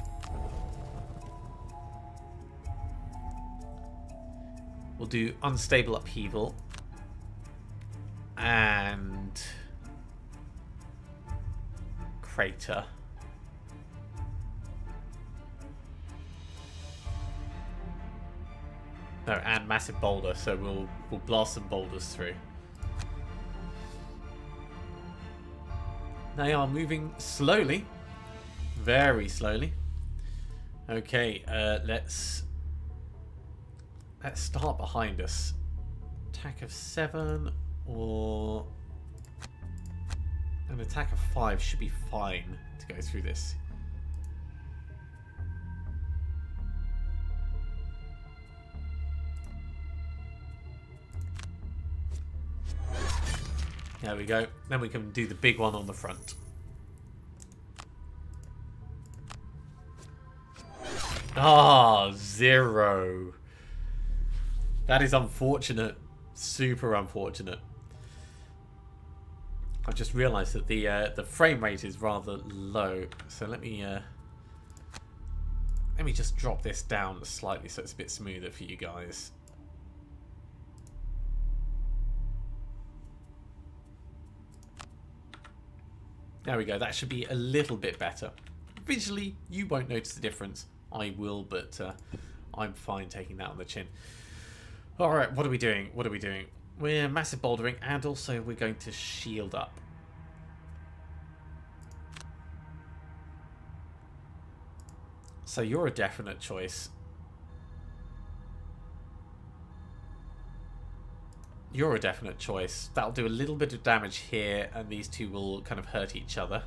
Speaker 1: We'll do unstable upheaval and crater. No, and massive boulder. So we'll blast some boulders through. They are moving slowly, very slowly. Okay, let's start behind us. Attack of 7 or an attack of 5 should be fine to go through this. There we go. Then we can do the big one on the front. Ah, 0. That is unfortunate. Super unfortunate. I've just realised that the frame rate is rather low. So let me just drop this down slightly so it's a bit smoother for you guys. There we go. That should be a little bit better. Visually, you won't notice the difference. I will, but I'm fine taking that on the chin. Alright, what are we doing? What are we doing? We're massive bouldering, and also we're going to shield up. So you're a definite choice. You're a definite choice. That'll do a little bit of damage here, and these two will kind of hurt each other.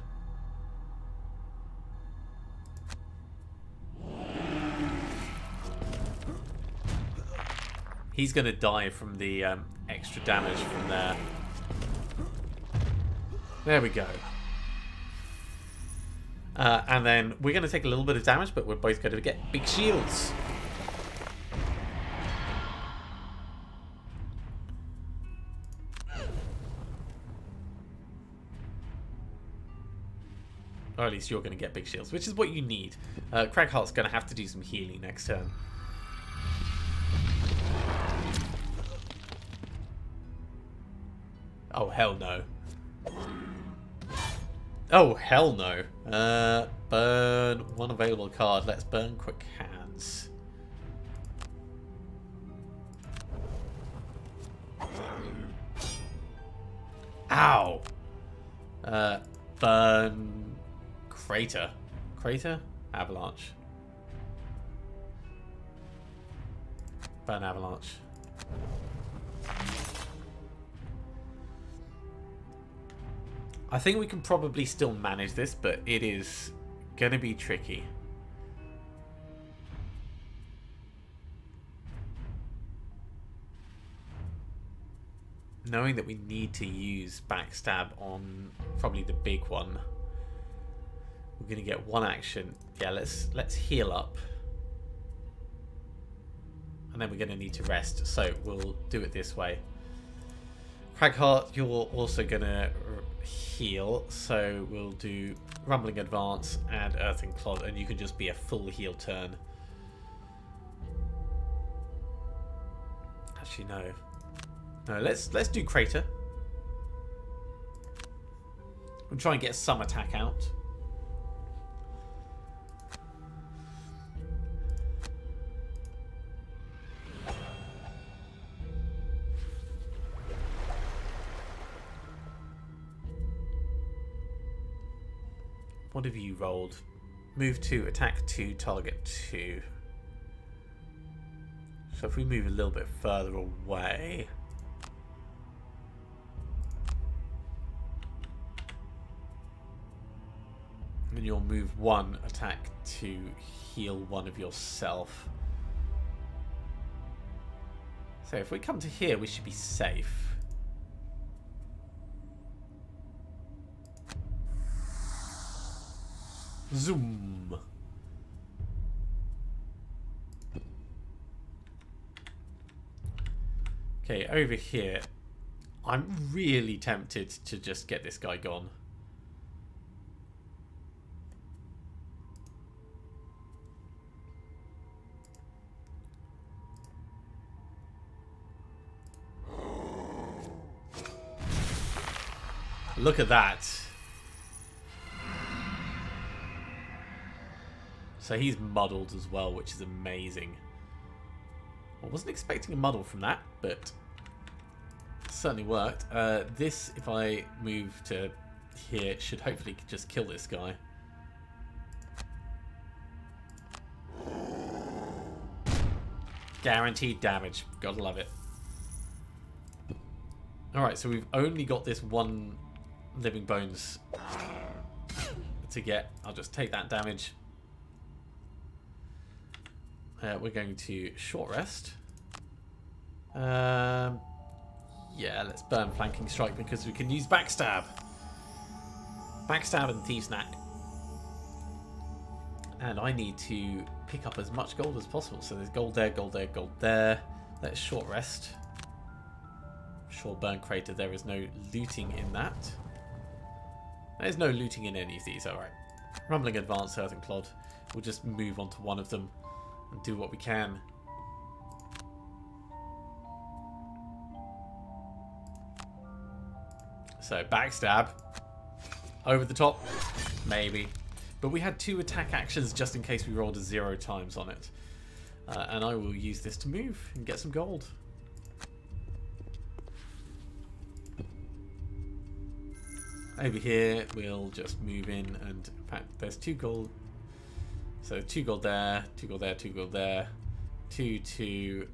Speaker 1: He's going to die from the extra damage from there. There we go. And then we're going to take a little bit of damage, but we're both going to get big shields. Or at least you're going to get big shields, which is what you need. Cragheart's going to have to do some healing next turn. Oh, hell no. Oh, hell no. Burn one available card. Let's burn Quick Hands. Ow. Burn Crater. Crater? Avalanche. Burn Avalanche. I think we can probably still manage this, but it is going to be tricky. Knowing that we need to use Backstab on probably the big one. We're going to get one action. Yeah, let's heal up. And then we're going to need to rest, so we'll do it this way. Cragheart, you're also going to heal, so we'll do Rumbling Advance and Earthing Clod, and you can just be a full heal turn. Actually, no. No, let's do Crater. We'll try and get some attack out. What have you rolled? Move 2, attack 2, target 2. So if we move a little bit further away... and you'll move 1 attack to heal one of yourself. So if we come to here, we should be safe. Zoom. Okay, over here, I'm really tempted to just get this guy gone. Look at that. So he's muddled as well, which is amazing. I wasn't expecting a muddle from that, but it certainly worked. This, if I move to here, should hopefully just kill this guy. Guaranteed damage. Gotta love it. Alright, so we've only got this one Living Bones to get. I'll just take that damage. We're going to short rest. Yeah, let's burn Flanking Strike because we can use Backstab. Backstab and Thieves' Knack. And I need to pick up as much gold as possible. So there's gold there, gold there, gold there. Let's short rest. Sure, burn Crater. There is no looting in that. There's no looting in any of these. Alright. Rumbling Advance, Earthing Clod. We'll just move on to one of them and do what we can. So, Backstab. Over the top. Maybe. But we had 2 attack actions just in case we rolled a 0 times on it. And I will use this to move and get some gold. Over here, we'll just move in, and in fact, there's 2 gold. So 2 gold there, 2 gold there, 2 gold there, 2, 2.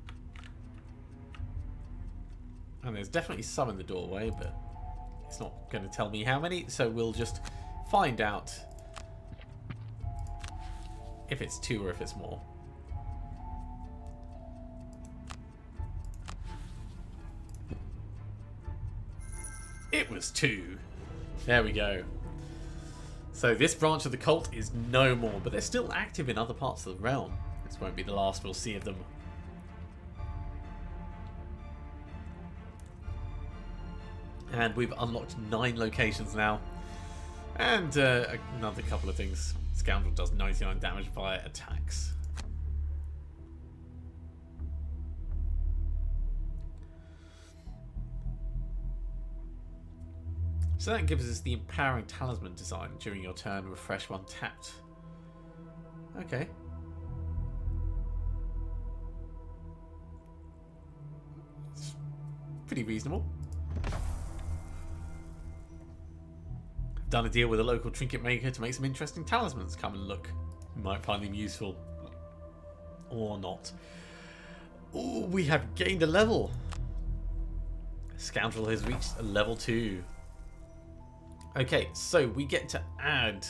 Speaker 1: And there's definitely some in the doorway, but it's not going to tell me how many, so we'll just find out if it's 2 or if it's more. It was 2. There we go. So this branch of the cult is no more, but they're still active in other parts of the realm. This won't be the last we'll see of them. And we've unlocked 9 locations now. And another couple of things. Scoundrel does 99 damage via attacks. So that gives us the empowering talisman design. During your turn, refresh one tapped. Okay. It's pretty reasonable. Done a deal with a local trinket maker to make some interesting talismans. Come and look. You might find them useful. Or not. Ooh, we have gained a level. Scoundrel has reached a level 2. Okay, so we get to add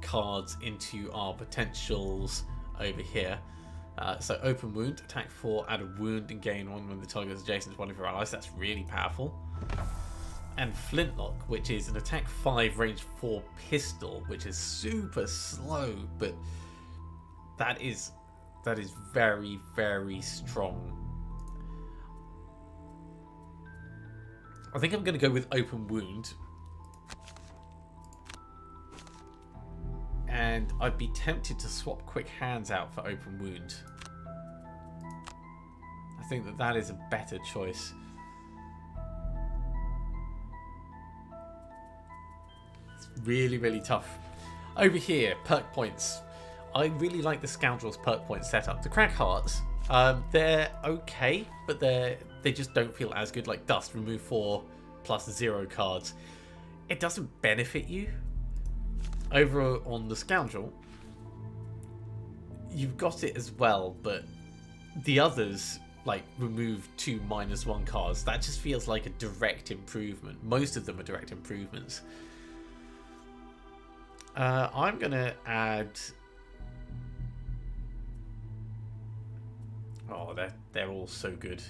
Speaker 1: cards into our potentials over here. So open wound, attack 4, add a wound and gain 1 when the target is adjacent to one of your allies. That's really powerful. And flintlock, which is an attack 5, range 4 pistol, which is super slow, but that is very, very strong. I think I'm going to go with open wound. And I'd be tempted to swap quick hands out for open wound. I think that is a better choice. It's really, really tough. Over here, perk points. I really like the Scoundrel's perk point setup. The Crack Hearts, they're okay, but they just don't feel as good. Like Dust, remove 4 plus 0 cards. It doesn't benefit you. Over on the Scoundrel, you've got it as well, but the others, like remove 2 -1 cards. That just feels like a direct improvement. Most of them are direct improvements. I'm going to add... Oh, they're all so good.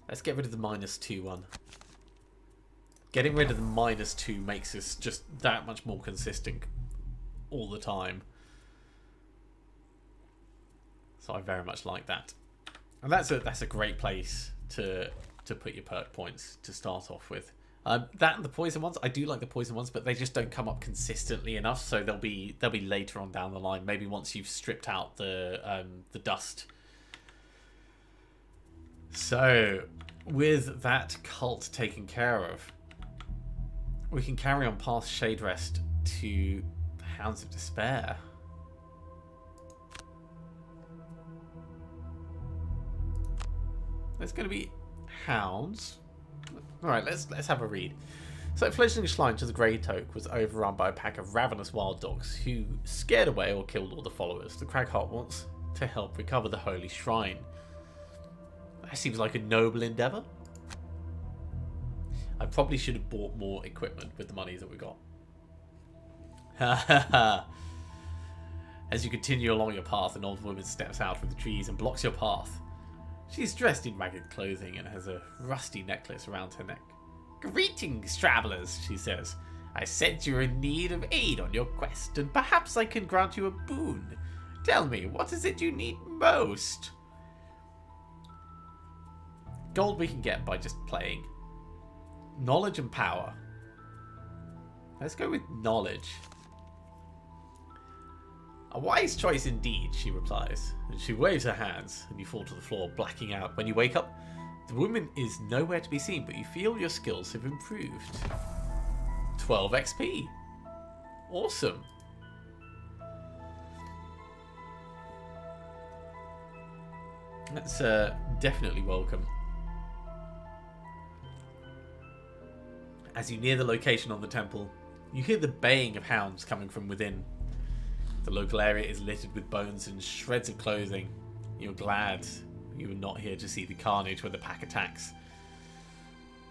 Speaker 1: Let's get rid of the -2 one. Getting rid of the -2 makes us just that much more consistent all the time. So I very much like that. And that's a great place to put your perk points to start off with. That and the poison ones, I do like the poison ones, but they just don't come up consistently enough. So they'll be later on down the line. Maybe once you've stripped out the dust. So, with that cult taken care of, we can carry on past Shade Rest to the Hounds of Despair. There's going to be hounds. Alright, let's have a read. So, fledgling Shrine to the Grey Toke was overrun by a pack of ravenous wild dogs who scared away or killed all the followers. The Cragheart wants to help recover the Holy Shrine. That seems like a noble endeavour. I probably should have bought more equipment with the money that we got. Ha ha ha. As you continue along your path, an old woman steps out from the trees and blocks your path. She's dressed in ragged clothing and has a rusty necklace around her neck. "Greetings, travellers," she says. "I sense you're in need of aid on your quest, and perhaps I can grant you a boon. Tell me, what is it you need most?" Gold we can get by just playing. Knowledge and power. Let's go with knowledge. "A wise choice indeed," she replies, and she waves her hands, and you fall to the floor, blacking out. When you wake up, the woman is nowhere to be seen, but you feel your skills have improved. 12 XP. Awesome. That's definitely welcome. As you near the location on the temple, you hear the baying of hounds coming from within. The local area is littered with bones and shreds of clothing. You're glad you were not here to see the carnage when the pack attacks.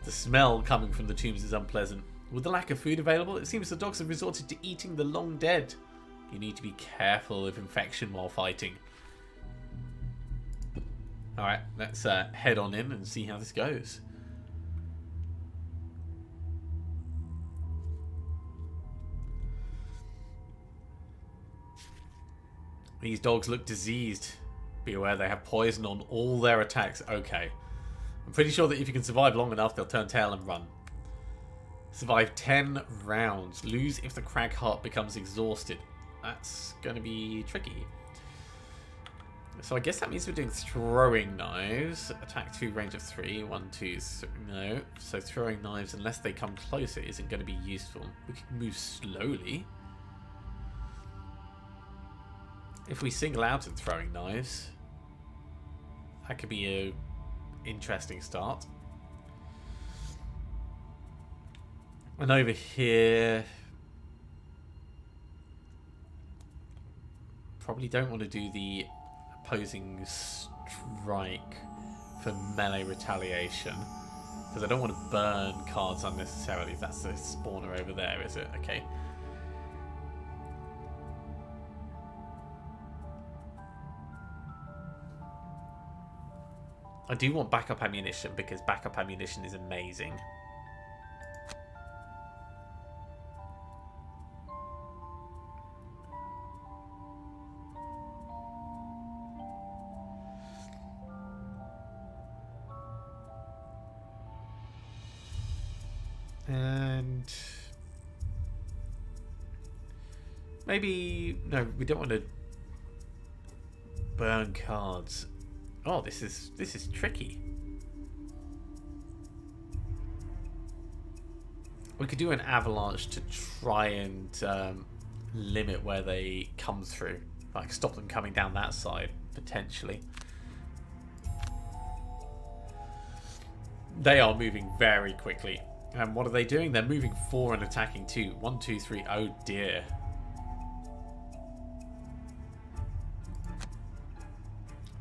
Speaker 1: The smell coming from the tombs is unpleasant. With the lack of food available, it seems the dogs have resorted to eating the long dead. You need to be careful of infection while fighting. Alright, let's head on in and see how this goes. These dogs look diseased. Be aware they have poison on all their attacks. Okay. I'm pretty sure that if you can survive long enough, they'll turn tail and run. Survive 10 rounds. Lose if the crag heart becomes exhausted. That's going to be tricky. So I guess that means we're doing throwing knives. Attack 2, range of 3. 1, 2, 3. No. So throwing knives, unless they come closer, isn't going to be useful. We can move slowly. If we single out in throwing knives, that could be a interesting start. And over here, probably don't want to do the opposing strike for melee retaliation, because I don't want to burn cards unnecessarily. That's the spawner over there, is it? Okay. I do want backup ammunition, because backup ammunition is amazing. And maybe no, we don't want to burn cards. Oh, this is tricky. We could do an avalanche to try and limit where they come through, like stop them coming down that side potentially. They are moving very quickly. And what are they doing? They're moving 4 and attacking 2. 1, 2, 3. Oh dear.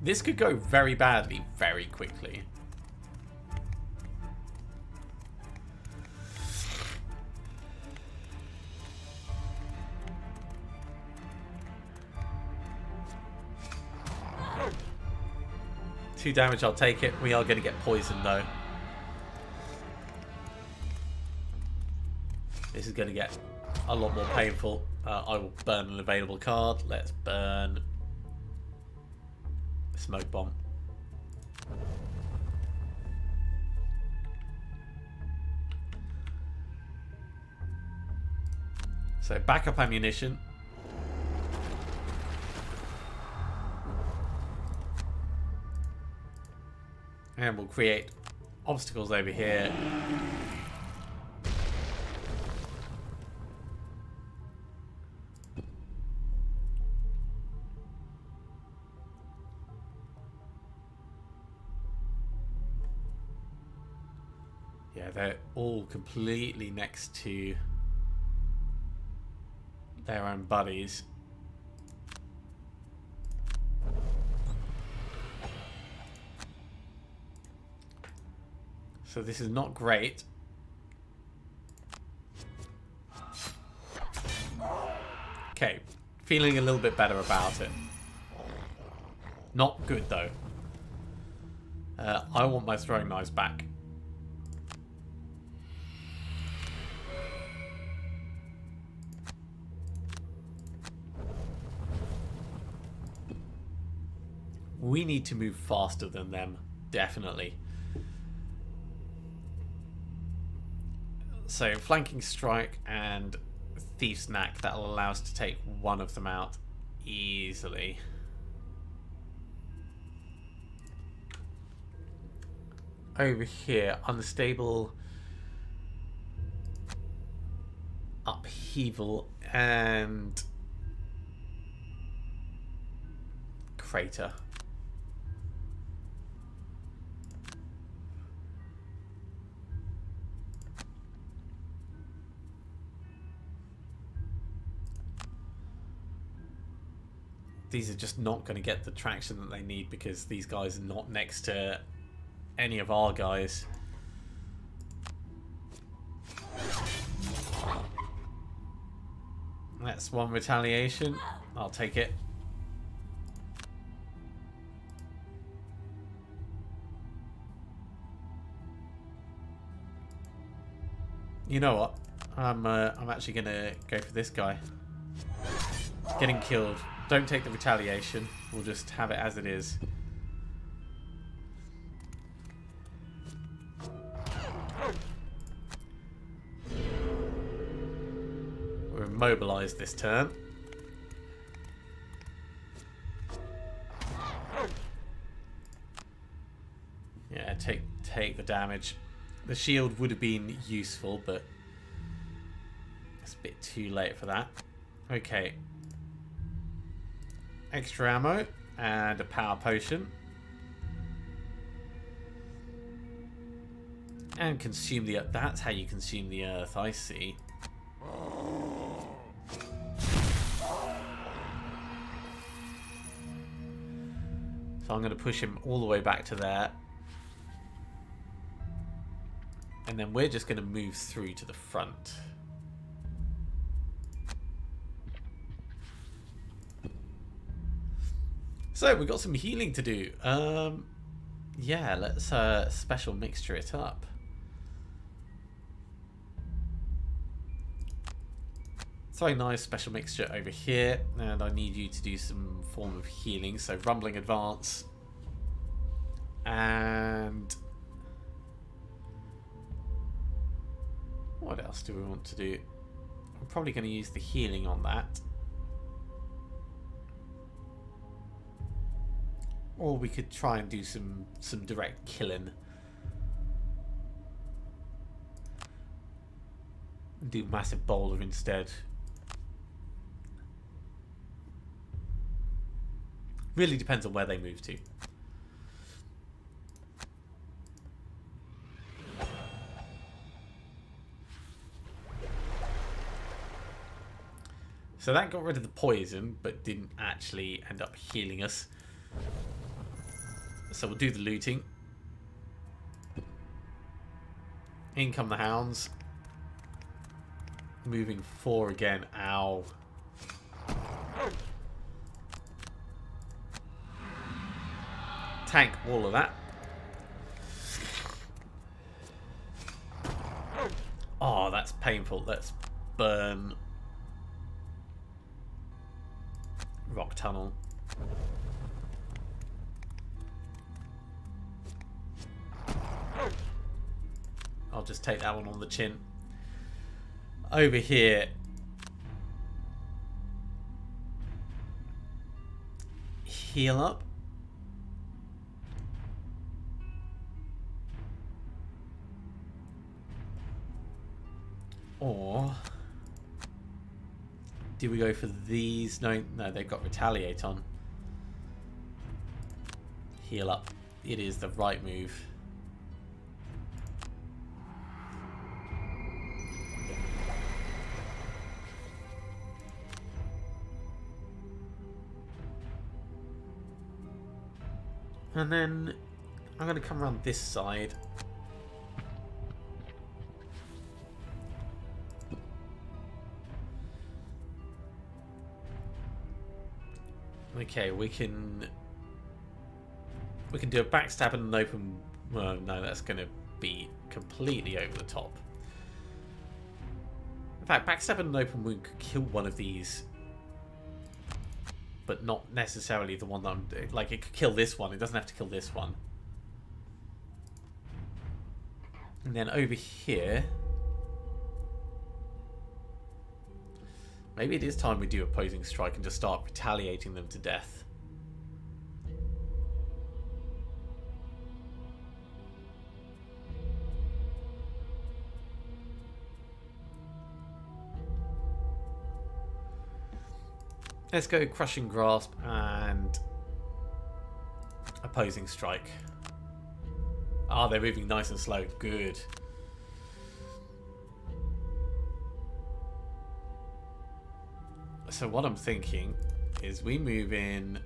Speaker 1: This could go very badly very quickly. Two damage, I'll take it. We are going to get poisoned though. This is going to get a lot more painful. I will burn an available card. Let's burn smoke bomb. So backup ammunition. And we'll create obstacles over here. Yeah, they're all completely next to their own buddies. So this is not great. Okay, feeling a little bit better about it. Not good though. I want my throwing knives back. We need to move faster than them, definitely. So flanking strike and thief's knack, that'll allow us to take one of them out easily. Over here, unstable, upheaval, and crater. These are just not going to get the traction that they need because these guys are not next to any of our guys. That's one retaliation. I'll take it. You know what? I'm actually gonna go for this guy. Getting killed. Don't take the retaliation. We'll just have it as it is. We're immobilized this turn. Yeah, take the damage. The shield would have been useful, but it's a bit too late for that. Okay. Extra ammo and a power potion. And consume the... That's how you consume the earth, I see. So I'm going to push him all the way back to there. And then we're just going to move through to the front. So we've got some healing to do. Yeah, let's special mixture it up. Cyanide special mixture over here, and I need you to do some form of healing. So rumbling advance, and what else do we want to do? I'm probably going to use the healing on that. Or we could try and do some direct killing. Do massive boulder instead. Really depends on where they move to. So that got rid of the poison, but didn't actually end up healing us. So we'll do the looting. In come the hounds. Moving 4 again. Ow. Tank all of that. Oh, that's painful. Let's burn rock tunnel. I'll just take that one on the chin. Over here, heal up. Or do we go for these? No, they've got retaliate on. Heal up. It is the right move. And then I'm going to come around this side. Okay, we can do a backstab and an open. Well, no, that's going to be completely over the top. In fact, backstab and an open wound could kill one of these, but not necessarily the one that I'm doing. Like, it could kill this one. It doesn't have to kill this one. And then over here, maybe it is time we do opposing strike and just start retaliating them to death. Let's go crushing grasp and opposing strike. Ah, they're moving nice and slow. Good. So what I'm thinking is we move in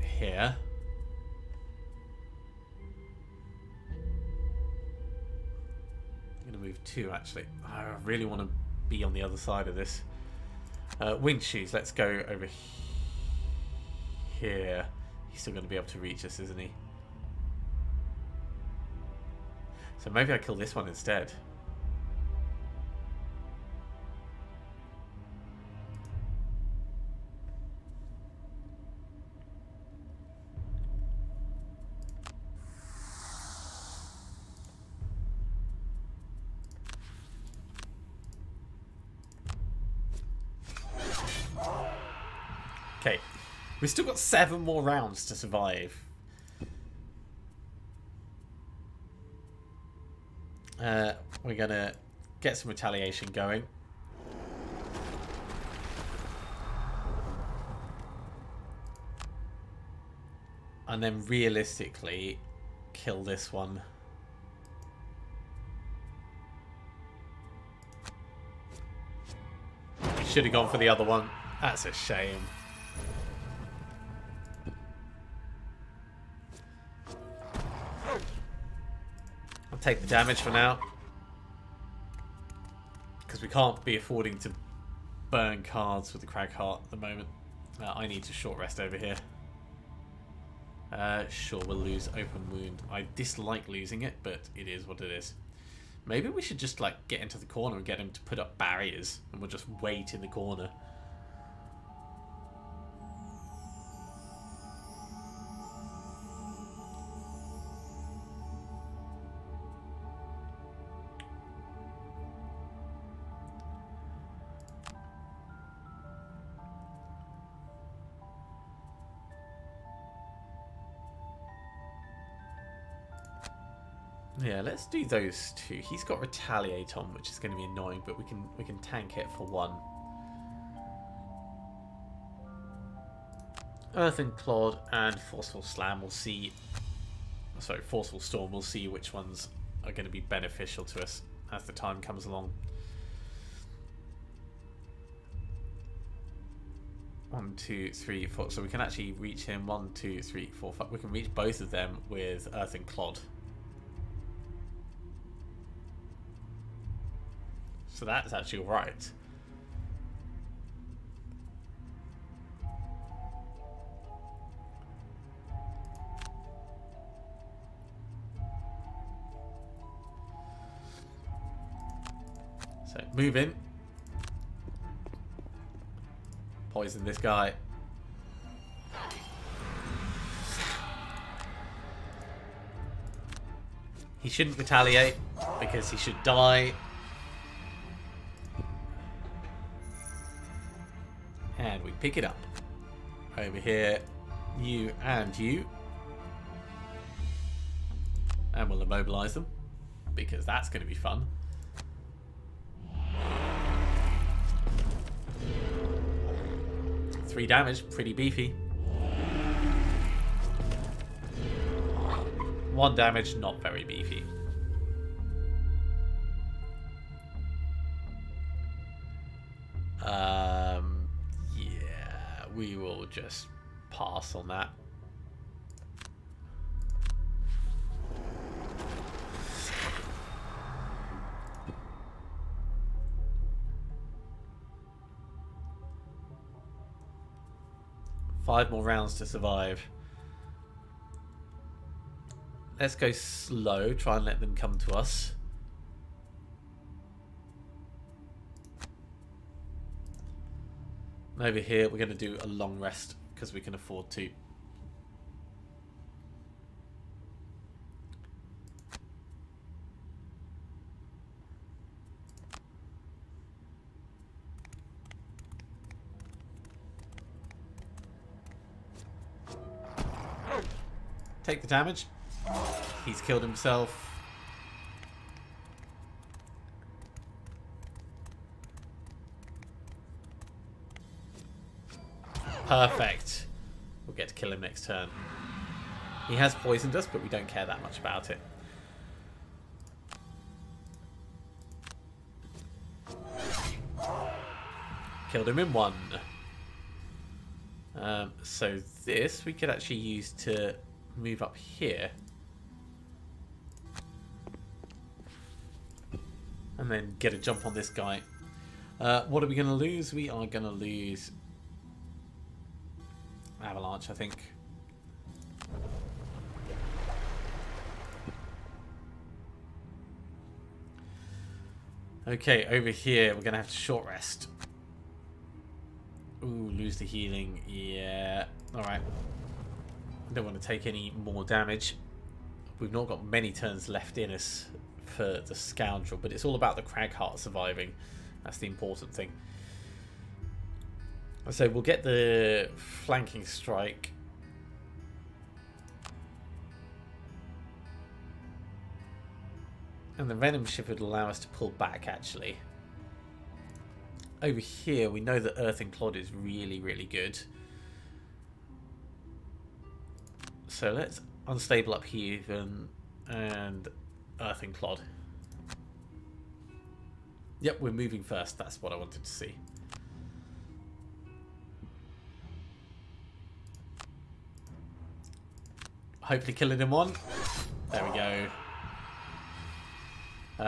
Speaker 1: here. I'm going to move 2 actually. I really want to be on the other side of this. Wing shoes, let's go over here. He's still going to be able to reach us, isn't he? So maybe I kill this one instead. Okay, we've still got 7 more rounds to survive. We're gonna get some retaliation going. And then realistically kill this one. Should have gone for the other one. That's a shame. I'll take the damage for now. Because we can't be affording to burn cards with the Crag Heart at the moment. I need to short rest over here. Sure, we'll lose Open Wound. I dislike losing it, but it is what it is. Maybe we should just like get into the corner and get him to put up barriers, and we'll just wait in the corner. Yeah, let's do those two. He's got Retaliate on, which is going to be annoying, but we can tank it for 1. Earthen Clod and Forceful Slam. We'll see. Sorry, Forceful Storm. We'll see which ones are going to be beneficial to us as the time comes along. 1, 2, 3, 4. So we can actually reach him. 1, 2, 3, 4, 5. We can reach both of them with Earthen Clod. So that's actually alright. So move in. Poison this guy. He shouldn't retaliate because he should die. And we pick it up. Over here, you and you. And we'll immobilize them, because that's going to be fun. Three damage, pretty beefy. 1 damage, not very beefy. Yeah, we will just pass on that. Five more rounds to survive. Let's go slow, try and let them come to us. Over here, we're going to do a long rest because we can afford to. Take the damage. He's killed himself. Perfect. We'll get to kill him next turn. He has poisoned us, but we don't care that much about it. Killed him in 1. So this we could actually use to move up here. And then get a jump on this guy. What are we going to lose? We are going to lose Avalanche, I think. Okay, over here we're going to have to short rest. Ooh, lose the healing. Yeah. Alright. Don't want to take any more damage. We've not got many turns left in us for the Scoundrel, but it's all about the Cragheart surviving. That's the important thing. So we'll get the flanking strike. And the Venom Shift would allow us to pull back, actually. Over here, we know that Earthing Clod is really, really good. So let's Unstable Upheaven and Earthing Clod. Yep, we're moving first. That's what I wanted to see. Hopefully killing him one. There we go.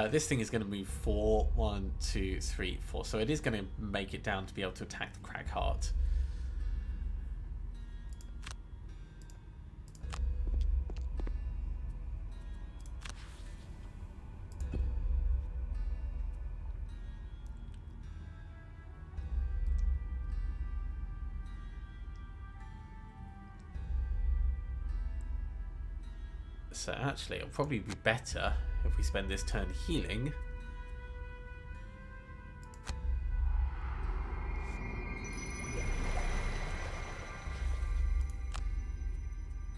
Speaker 1: This thing is going to move 4. 1, 2, 3, 4. So it is going to make it down to be able to attack the Cragheart. So actually, it'll probably be better if we spend this turn healing.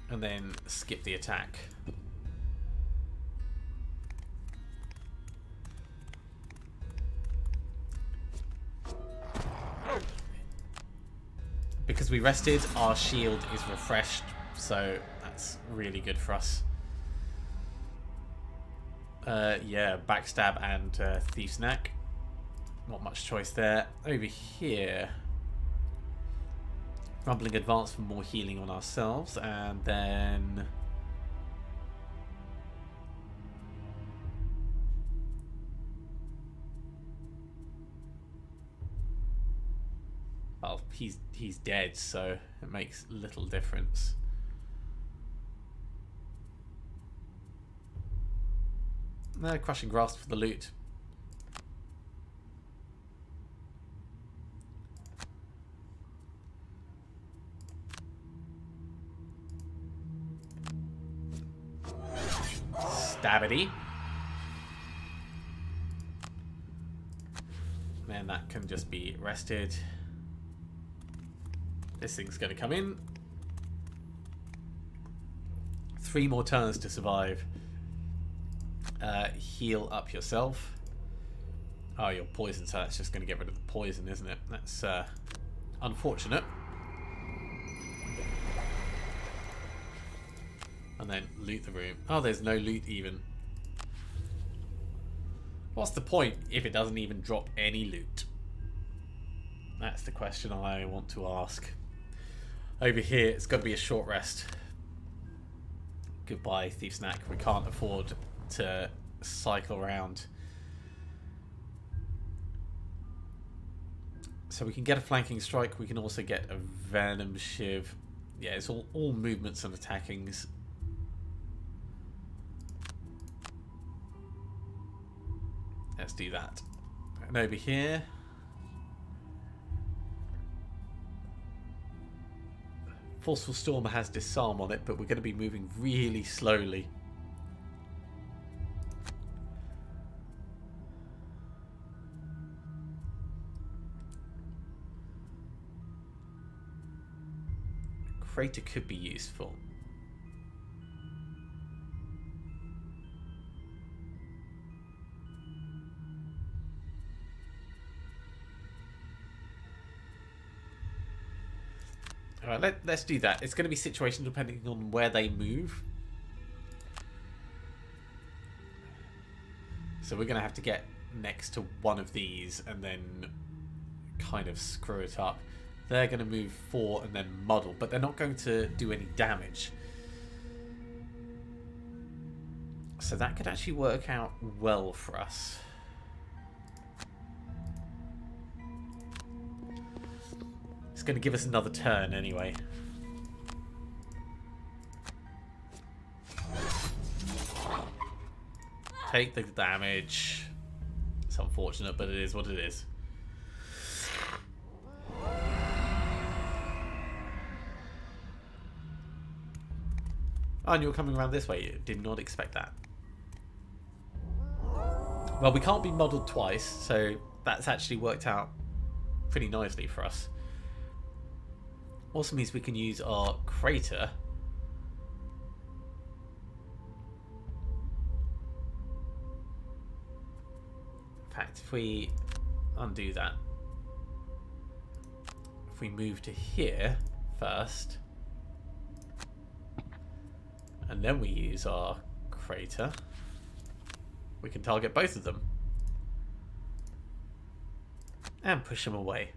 Speaker 1: And then skip the attack. Because we rested, our shield is refreshed, so that's really good for us. Yeah, backstab and thief's knack. Not much choice there. Over here, rumbling advance for more healing on ourselves, and then well, he's dead, so it makes little difference. Crushing Grasp for the loot. Stabbity. Man, that can just be rested. This thing's going to come in. 3 more turns to survive. Heal up yourself. Oh, you're poisoned, so that's just going to get rid of the poison, isn't it? That's unfortunate. And then loot the room. Oh, there's no loot even. What's the point if it doesn't even drop any loot? That's the question I want to ask. Over here, it's got to be a short rest. Goodbye, Thief's Knack. We can't afford to cycle around. So we can get a flanking strike. We can also get a Venom Shiv. Yeah, it's all movements and attackings. Let's do that. And over here, Forceful Storm has disarm on it, but we're going to be moving really slowly. Crater could be useful. Alright, let's do that. It's going to be situational depending on where they move. So we're going to have to get next to one of these and then kind of screw it up. They're going to move 4 and then muddle, but they're not going to do any damage. So that could actually work out well for us. It's going to give us another turn anyway. Take the damage. It's unfortunate, but it is what it is. Oh, and you're coming around this way. You did not expect that. Well, we can't be modelled twice, so that's actually worked out pretty nicely for us. Also means we can use our crater. In fact, if we undo that, if we move to here first, and then we use our crater, we can target both of them and push them away.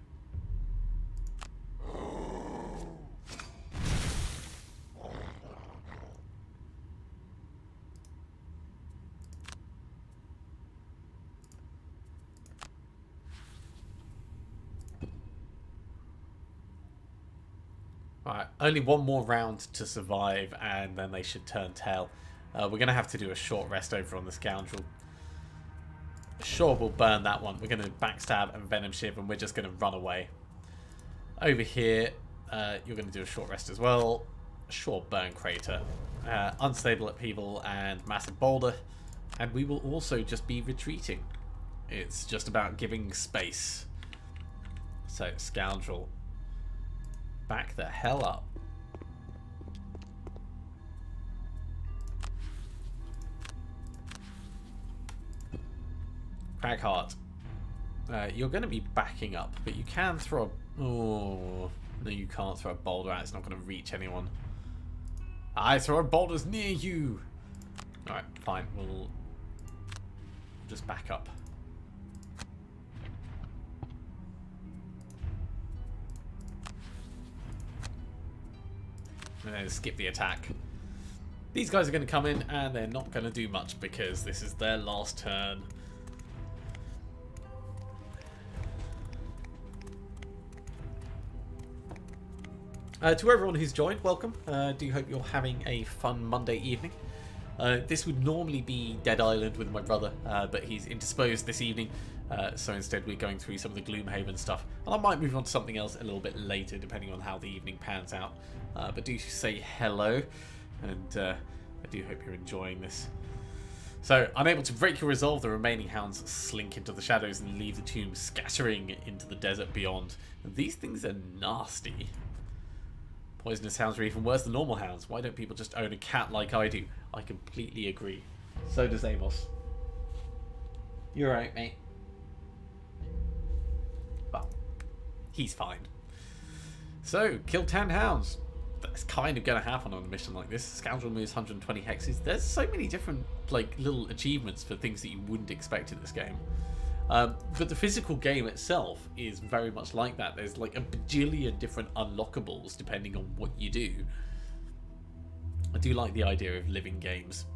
Speaker 1: Right, only one more round to survive and then they should turn tail. We're going to have to do a short rest over on the Scoundrel. Sure, we'll burn that one. We're going to backstab and Venom Shiv and we're just going to run away. Over here, you're going to do a short rest as well. Short burn Crater. Unstable Upheaval and Massive Boulder. And we will also just be retreating. It's just about giving space. So, Scoundrel. Back the hell up. Cragheart. You're going to be backing up, but you can throw a... Oh, no, you can't throw a boulder out. It's not going to reach anyone. I throw boulders near you. Alright, fine. We'll just back up. And then skip the attack. These guys are going to come in and they're not going to do much because this is their last turn. To everyone who's joined, welcome. Do hope you're having a fun Monday evening. This would normally be Dead Island with my brother, but he's indisposed this evening. So instead we're going through some of the Gloomhaven stuff. And I might move on to something else a little bit later, depending on how the evening pans out. But do say hello, and I do hope you're enjoying this. So, unable to break your resolve, the remaining hounds slink into the shadows and leave the tomb scattering into the desert beyond. And these things are nasty. Poisonous hounds are even worse than normal hounds. Why don't people just own a cat like I do? I completely agree. So does Amos. You're right, mate. Well, he's fine. So, kill 10 hounds. That's kind of going to happen on a mission like this. Scoundrel moves 120 hexes. There's so many different like little achievements for things that you wouldn't expect in this game. But the physical game itself is very much like that. There's like a bajillion different unlockables depending on what you do. I do like the idea of living games.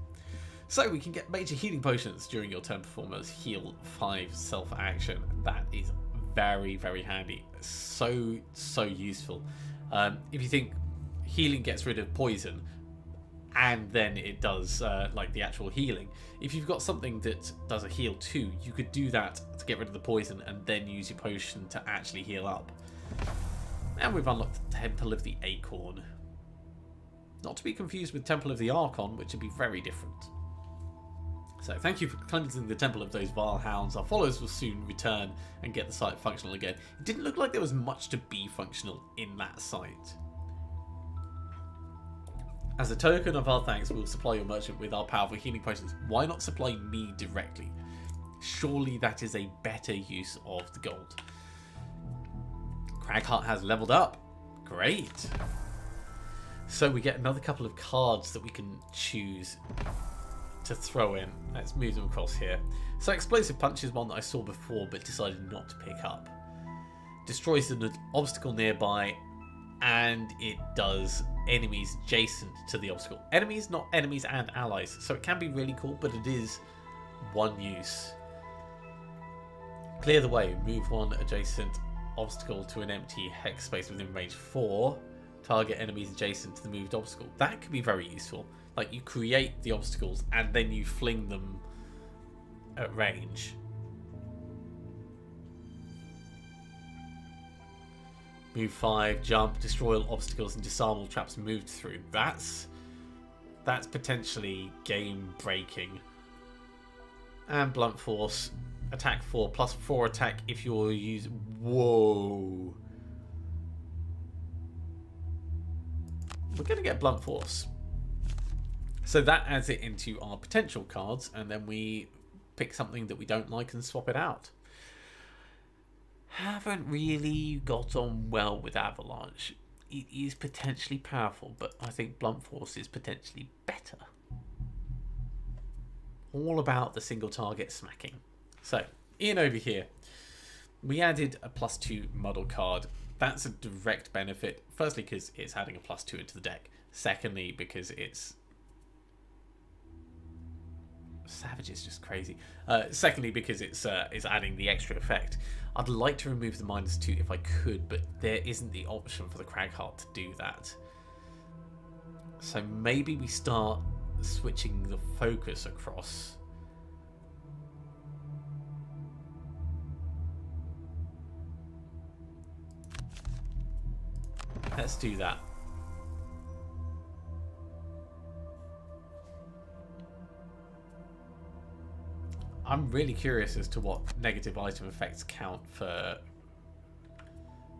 Speaker 1: So we can get major healing potions during your turn performers. Heal 5 self-action. That is very, very handy. So useful. If you think healing gets rid of poison and then it does like the actual healing, if you've got something that does a heal too, you could do that to get rid of the poison and then use your potion to actually heal up. And we've unlocked the Temple of the Acorn, not to be confused with Temple of the Archon, which would be very different. So thank you for cleansing the temple of those vile hounds. Our followers will soon return and get the site functional again. It didn't look like there was much to be functional in that site. As a token of our thanks, we'll supply your merchant with our powerful healing potions. Why not supply me directly? Surely that is a better use of the gold. Cragheart has leveled up. Great. So we get another couple of cards that we can choose to throw in. Let's move them across here. So Explosive Punch is one that I saw before but decided not to pick up. Destroys an obstacle nearby, and it does enemies adjacent to the obstacle. Enemies, not enemies and allies. So it can be really cool, but it is one use. Clear the way. Move one adjacent obstacle to an empty hex space within range 4. Target enemies adjacent to the moved obstacle. That could be very useful. Like, you create the obstacles and then you fling them at range. Move 5, jump, destroy all obstacles and disarm all traps moved through. That's potentially game breaking. And blunt force, attack 4 plus 4 attack if you're using. Whoa. We're going to get blunt force. So that adds it into our potential cards, and then we pick something that we don't like and swap it out. Haven't really got on well with Avalanche. It is potentially powerful, but I think blunt force is potentially better. All about the single target smacking. So, in over here, we added a +2 model card. That's a direct benefit. Firstly, because it's adding a +2 into the deck. Secondly, because it's... Savage is just crazy. Secondly, because it's adding the extra effect. I'd like to remove the -2 if I could, but there isn't the option for the Cragheart to do that. So maybe we start switching the focus across. Let's do that. I'm really curious as to what negative item effects count for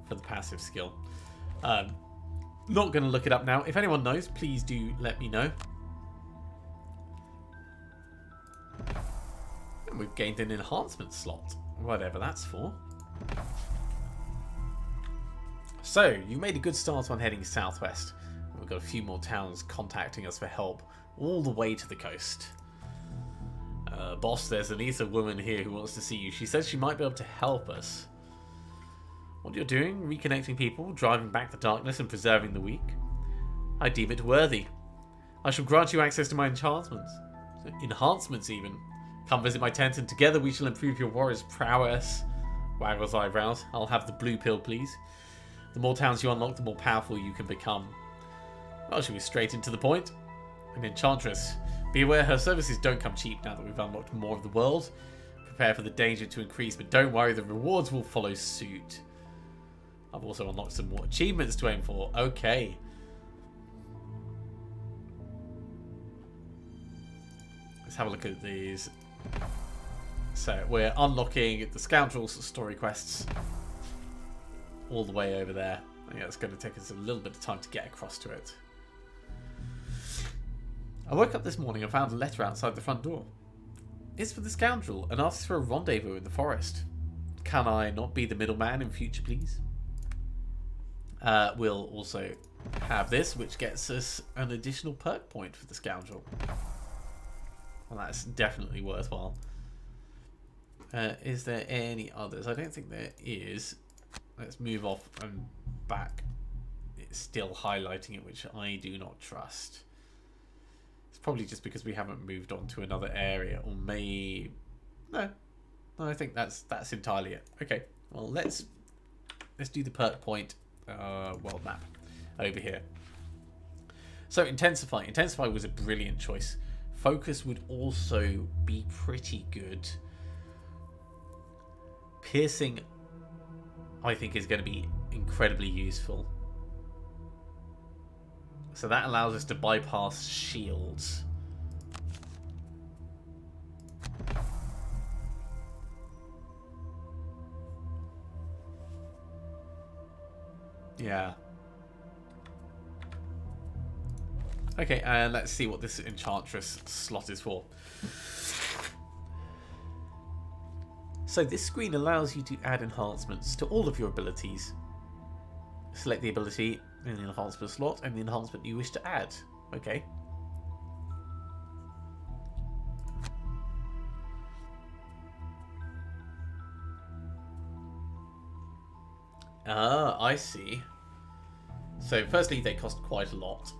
Speaker 1: the passive skill. Not going to look it up now. If anyone knows, please do let me know. And we've gained an enhancement slot, whatever that's for. So, you made a good start on heading southwest. We've got a few more towns contacting us for help all the way to the coast. Boss, there's an Ether woman here who wants to see you. She says she might be able to help us. What you're doing? Reconnecting people, driving back the darkness and preserving the weak? I deem it worthy. I shall grant you access to my enchantments. Enhancements, even. Come visit my tent and together we shall improve your warrior's prowess. Waggles eyebrows. I'll have the blue pill, please. The more towns you unlock, the more powerful you can become. Well, shall we straight into the point? An enchantress. Be aware her services don't come cheap now that we've unlocked more of the world. Prepare for the danger to increase, but don't worry, the rewards will follow suit. I've also unlocked some more achievements to aim for. Okay. Let's have a look at these. So we're unlocking the Scoundrels story quests all the way over there. I think it's going to take us a little bit of time to get across to it. I woke up this morning and found a letter outside the front door. It's for the scoundrel and asks for a rendezvous in the forest. Can I not be the middleman in future, please? We'll also have this, which gets us an additional perk point for the scoundrel. Well, that's definitely worthwhile. Is there any others? I don't think there is. Let's move off and back. It's still highlighting it, which I do not trust. Probably just because we haven't moved on to another area, or maybe no, I think that's entirely it. Okay, well let's do the perk point world map over here. So intensify was a brilliant choice. Focus would also be pretty good. Piercing, I think, is going to be incredibly useful. So that allows us to bypass shields. Yeah. Okay, and let's see what this Enchantress slot is for. So this screen allows you to add enhancements to all of your abilities. Select the ability in the enhancement slot and the enhancement you wish to add. Okay. Ah, I see. So firstly, they cost quite a lot.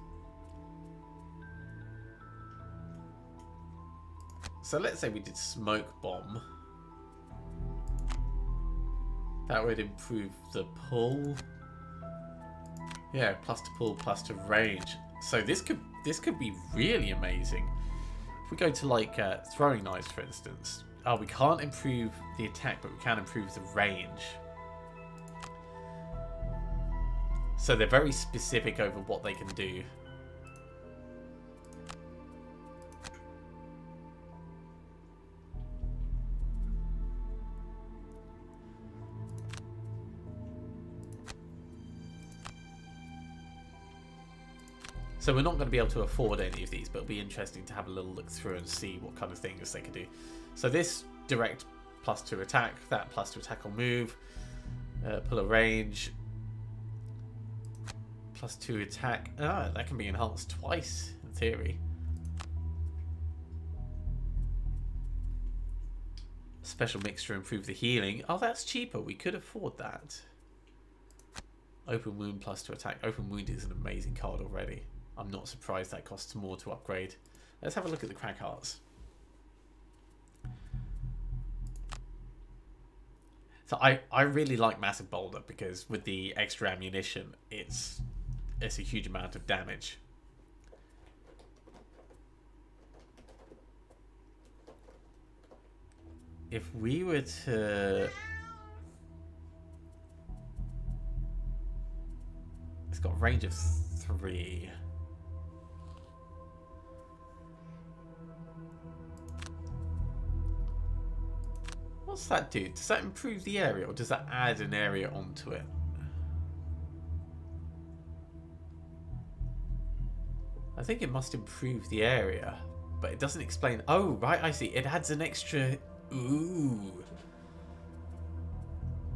Speaker 1: So let's say we did Smoke Bomb. That would improve the pull. Yeah, plus to pull, plus to range. So this could be really amazing. If we go to like throwing knives, for instance. Oh, we can't improve the attack, but we can improve the range. So they're very specific over what they can do. So we're not going to be able to afford any of these, but it'll be interesting to have a little look through and see what kind of things they can do. So this direct +2 attack, that +2 attack or move, pull a range, +2 attack. Ah, that can be enhanced twice in theory. Special mixture improve the healing. Oh, that's cheaper. We could afford that. Open wound +2 attack. Open wound is an amazing card already. I'm not surprised that costs more to upgrade. Let's have a look at the crack hearts. So I really like Massive Boulder because with the extra ammunition, it's a huge amount of damage. If we were to... It's got a range of 3. What's that do? Does that improve the area or does that add an area onto it? I think it must improve the area, but it doesn't explain. Oh, right, I see. It adds an extra... Ooh.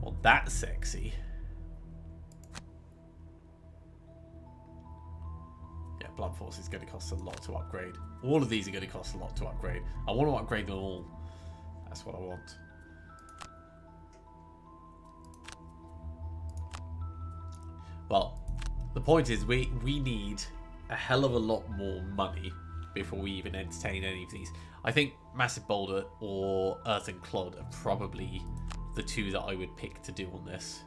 Speaker 1: Well, that's sexy. Yeah, Blunt Force is going to cost a lot to upgrade. All of these are going to cost a lot to upgrade. I want to upgrade them all. That's what I want. Well, the point is we need a hell of a lot more money before we even entertain any of these. I think Massive Boulder or Earth and Clod are probably the two that I would pick to do on this.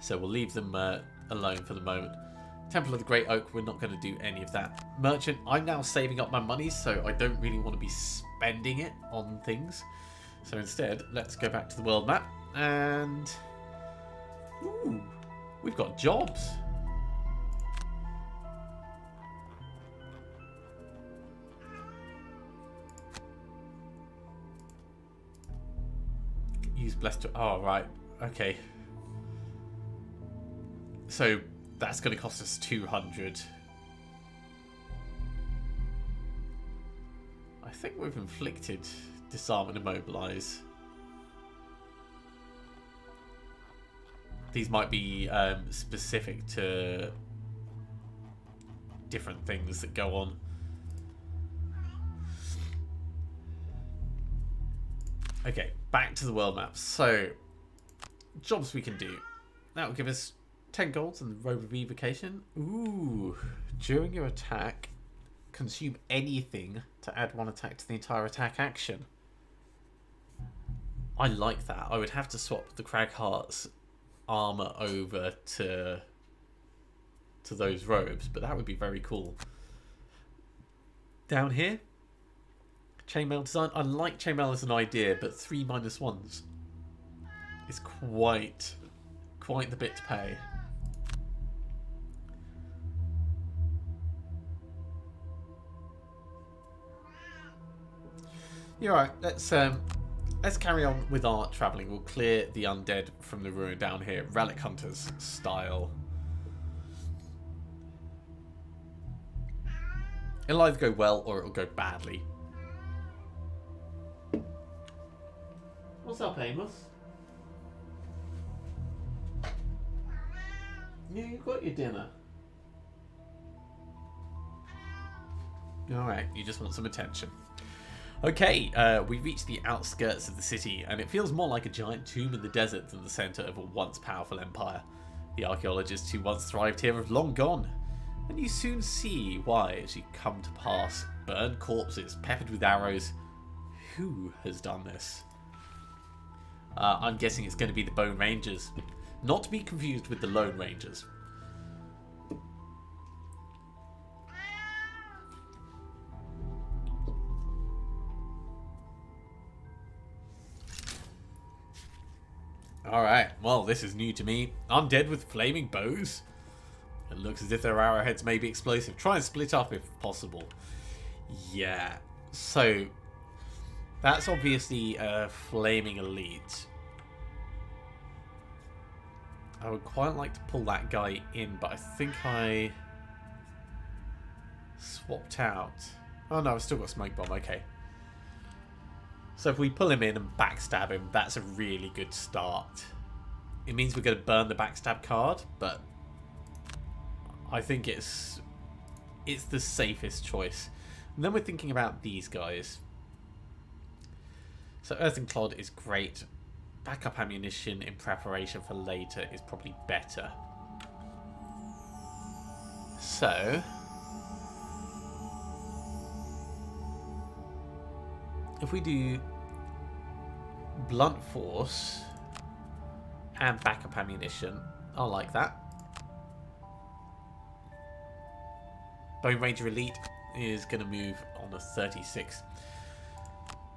Speaker 1: So we'll leave them alone for the moment. Temple of the Great Oak, we're not going to do any of that. Merchant, I'm now saving up my money, so I don't really want to be spending it on things. So instead, let's go back to the world map and... Ooh, we've got jobs. Use blessed to... Oh, right. Okay. So... That's going to cost us 200. I think we've inflicted disarm and immobilize. These might be specific to different things that go on. Okay, back to the world map. So, jobs we can do. That will give us 10 golds and the Robe of Evocation. Ooh. During your attack, consume anything to add 1 attack to the entire attack action. I like that. I would have to swap the Cragheart's armor over to those robes, but that would be very cool. Down here, chainmail design. I like chainmail as an idea, but 3 -1s is quite the bit to pay. You're right. Let's carry on with our travelling. We'll clear the undead from the ruin down here, relic hunters style. It'll either go well or it'll go badly. What's up, Amos? Yeah, you got your dinner. Alright, you just want some attention. Okay, we reached the outskirts of the city, and it feels more like a giant tomb in the desert than the centre of a once powerful empire. The archaeologists who once thrived here have long gone, and you soon see why as you come to pass burned corpses peppered with arrows. Who has done this? I'm guessing it's going to be the Bone Rangers. Not to be confused with the Lone Rangers. Alright, well, this is new to me. Undead with flaming bows. It looks as if their arrowheads may be explosive. Try and split up if possible. Yeah, so that's obviously a flaming elite. I would quite like to pull that guy in, but I think I swapped out. Oh no, I've still got smoke bomb, okay. So if we pull him in and backstab him, that's a really good start. It means we're going to burn the backstab card, but I think it's the safest choice. And then we're thinking about these guys. So Earth and Clod is great. Backup ammunition in preparation for later is probably better. So if we do blunt force and backup ammunition, I like that. Bone Ranger Elite is going to move on a 36.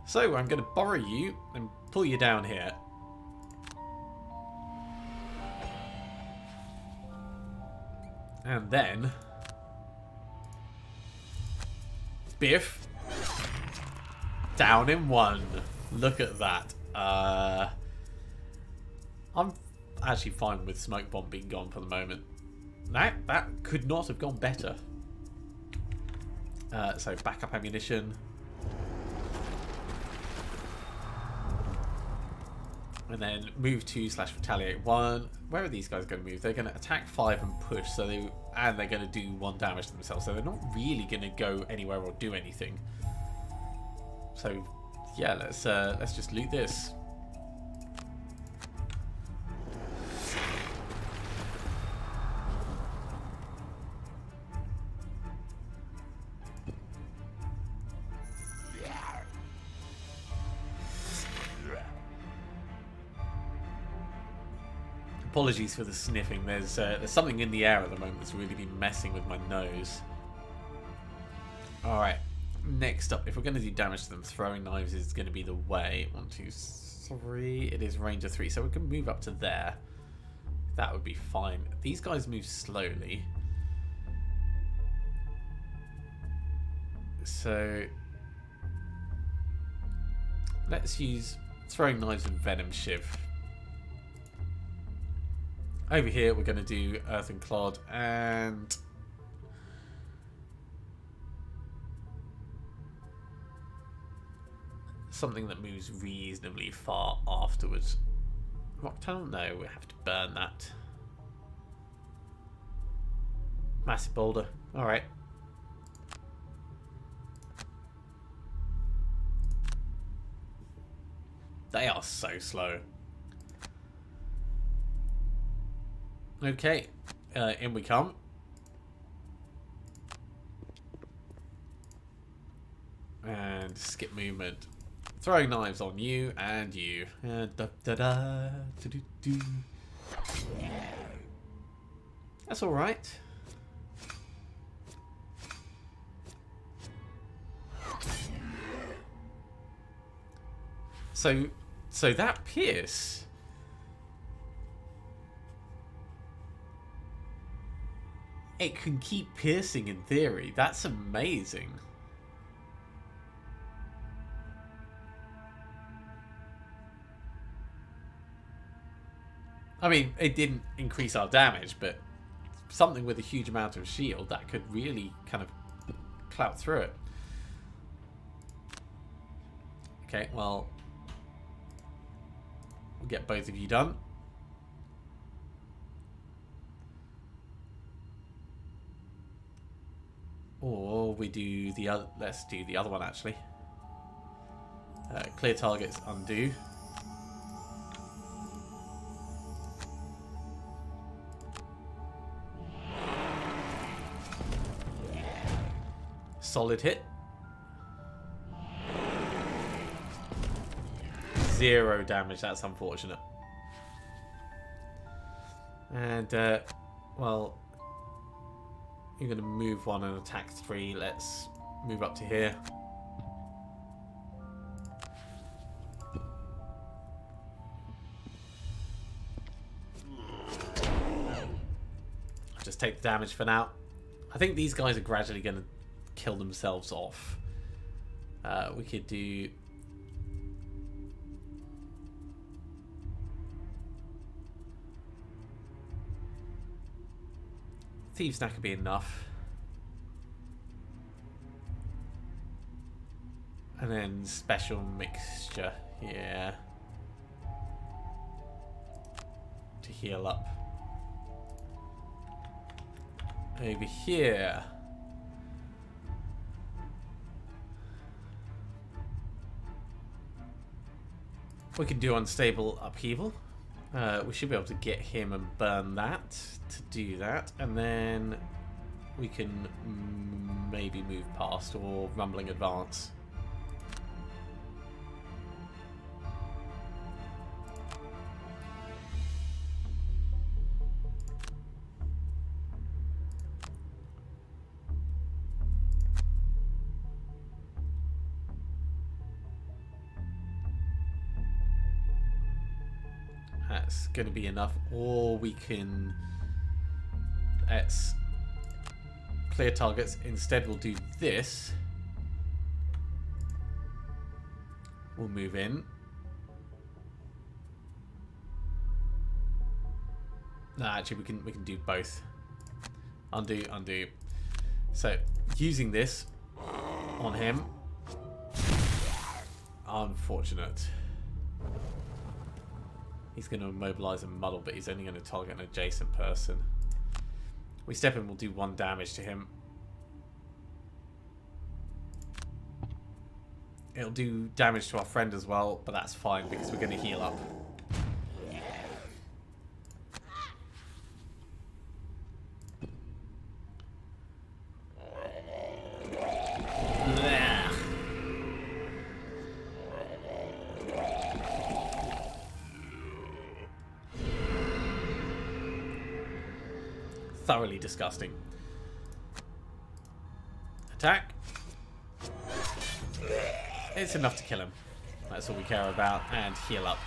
Speaker 1: So I'm going to borrow you and pull you down here. And then biff. Down in one. Look at that. I'm actually fine with smoke bomb being gone for the moment. That could not have gone better. So backup ammunition. And then move 2/retaliate 1. Where are these guys going to move? They're going to attack 5 and push. So they're going to do 1 damage to themselves. So they're not really going to go anywhere or do anything. So yeah, let's just loot this. Apologies for the sniffing. There's something in the air at the moment that's really been messing with my nose. Alright, next up, if we're going to do damage to them, throwing knives is going to be the way. 1, 2, 3. It is Ranger 3, so we can move up to there. That would be fine. These guys move slowly. So let's use throwing knives and venom shiv. Over here, we're going to do Earth and Clod and something that moves reasonably far afterwards. Rock tunnel? No, we have to burn that. Massive boulder. Alright. They are so slow. Okay, in we come. And skip movement. Throwing knives on you and you. Da, da, da, da, do, do. That's alright. So that pierce. It can keep piercing in theory. That's amazing. I mean, it didn't increase our damage, but something with a huge amount of shield that could really kind of clout through it. Okay, well, we'll get both of you done. Or we do the other. Let's do the other one actually. Clear targets, undo. Solid hit. 0 damage. That's unfortunate. And well. You're going to move 1 and attack 3. Let's move up to here. take the damage for now. I think these guys are gradually going to kill themselves off. We could do... Thieves' Knack could be enough. And then Special Mixture, yeah. To heal up. Over here. We can do Unstable Upheaval. We should be able to get him and burn that to do that. And then we can maybe move past or Rumbling Advance. That's going to be enough, or we can let's clear targets. Instead we'll do this. We'll move in. No, actually we can do both. Undo, undo. So using this on him. Unfortunate. He's going to immobilize and muddle, but he's only going to target an adjacent person. We step in, we'll do 1 damage to him. It'll do damage to our friend as well, but that's fine because we're going to heal up. Thoroughly disgusting. Attack. It's enough to kill him. That's all we care about. And heal up.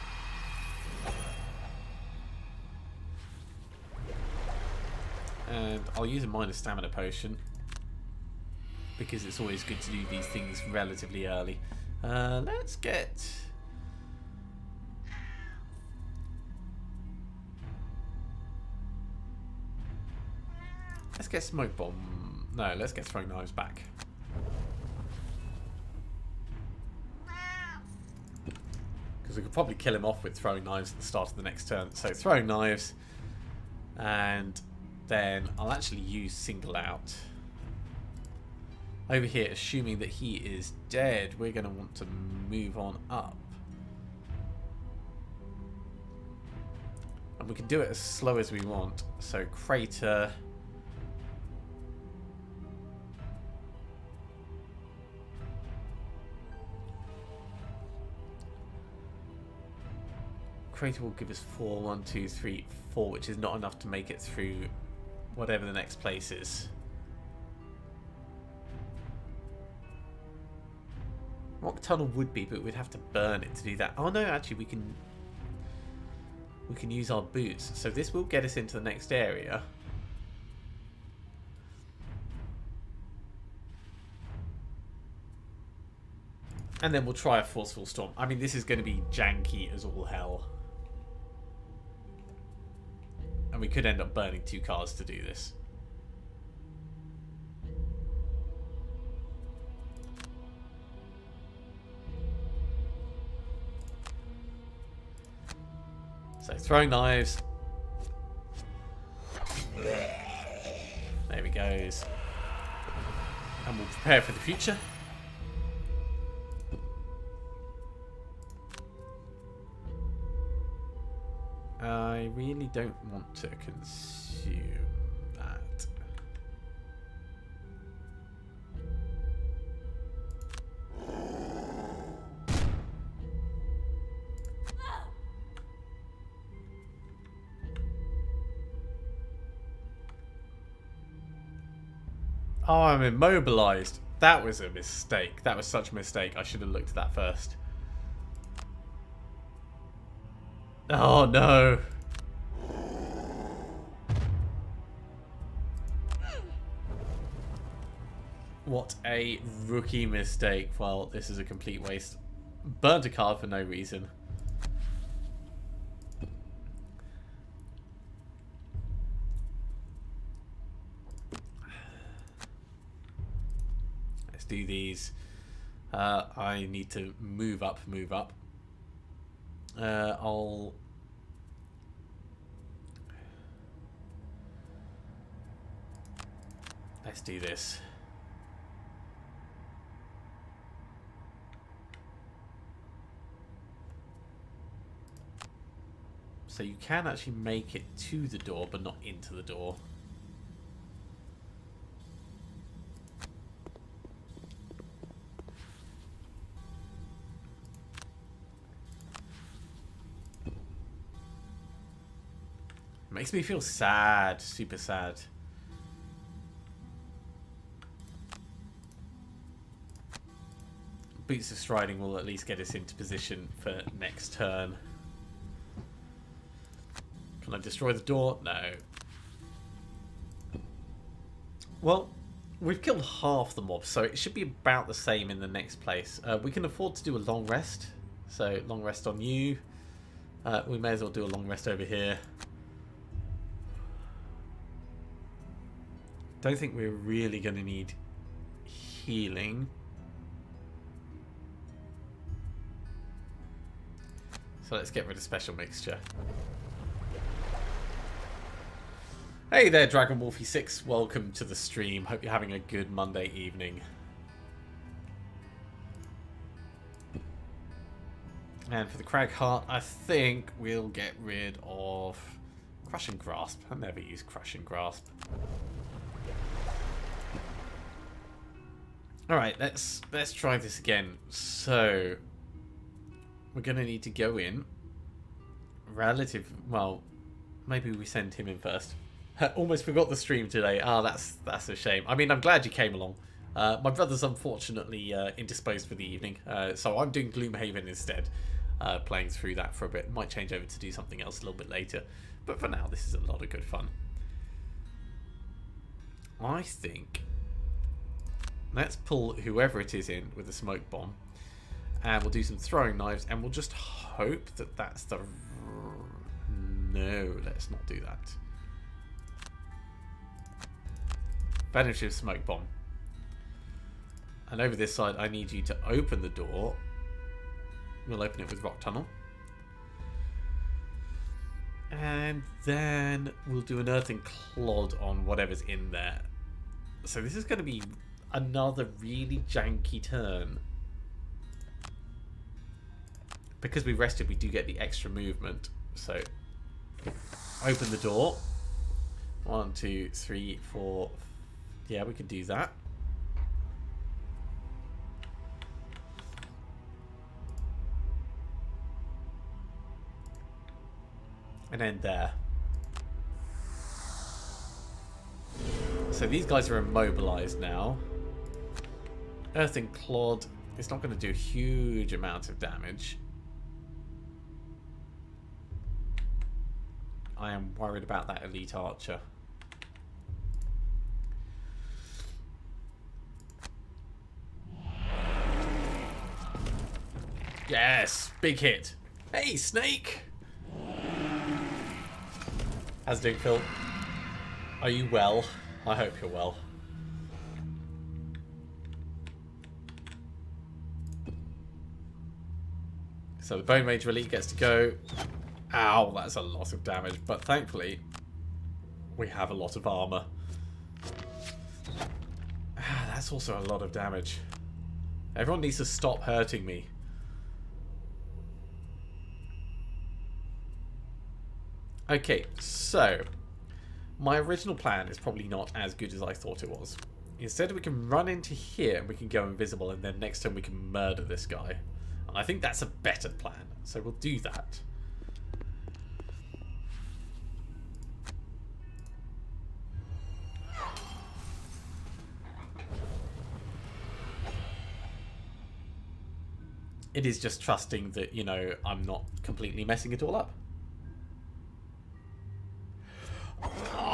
Speaker 1: And I'll use a minor stamina potion, because it's always good to do these things relatively early. Let's get... Let's get Smoke Bomb. No, let's get Throwing Knives back. Because we could probably kill him off with Throwing Knives at the start of the next turn. So Throwing Knives. And then I'll actually use Single Out. Over here, assuming that he is dead, we're going to want to move on up. And we can do it as slow as we want. So Crater... Crater will give us 4, 1, 2, 3, 4, which is not enough to make it through whatever the next place is. Rock Tunnel would be, but we'd have to burn it to do that. Oh no, actually we can use our boots. So this will get us into the next area. And then we'll try a Forceful Storm. I mean, this is going to be janky as all hell. And we could end up burning 2 cards to do this. So Throwing Knives. There he goes. And we'll prepare for the future. I really don't want to consume that. Oh, I'm immobilized. That was a mistake. That was such a mistake. I should have looked at that first. Oh no. What a rookie mistake. Well, this is a complete waste. Burnt a card for no reason. Let's do these. I need to move up. Let's do this. So you can actually make it to the door, but not into the door. Makes me feel sad, super sad. Boots of Striding will at least get us into position for next turn. Can I destroy the door? No. Well, we've killed half the mob, so it should be about the same in the next place. We can afford to do a long rest. So, long rest on you. We may as well do a long rest over here. Don't think we're really going to need healing. So let's get rid of Special Mixture. Hey there, Dragon Wolfie 6. Welcome to the stream. Hope you're having a good Monday evening. And for the Crag Heart, I think we'll get rid of Crush and Grasp. I never use Crush and Grasp. Alright, let's try this again. So we're gonna need to go in well, maybe we send him in first. Almost forgot the stream today. Ah, that's a shame. I mean, I'm glad you came along. My brother's unfortunately indisposed for the evening, so I'm doing Gloomhaven instead, playing through that for a bit. Might change over to do something else a little bit later, but for now, this is a lot of good fun. I think let's pull whoever it is in with a smoke bomb, and we'll do some throwing knives, and we'll just hope that that's the... No, let's not do that. Banishing smoke bomb. And over this side, I need you to open the door. We'll open it with rock tunnel. And then we'll do an earthen clod on whatever's in there. So this is going to be another really janky turn. Because we rested, we do get the extra movement. So open the door. 1, 2, 3, 4. Yeah, we can do that. And then there. So these guys are immobilized now. Earthen Clod is not going to do a huge amount of damage. I am worried about that elite archer. Yes, big hit. Hey, Snake. How's it doing, Phil? Are you well? I hope you're well. So the Bone Mage Elite gets to go. Ow, that's a lot of damage, but thankfully we have a lot of armor. That's also a lot of damage. Everyone needs to stop hurting me. Okay, so my original plan is probably not as good as I thought it was. Instead, we can run into here and we can go invisible, and then next turn we can murder this guy. And I think that's a better plan, so we'll do that. It is just trusting that, you know, I'm not completely messing it all up.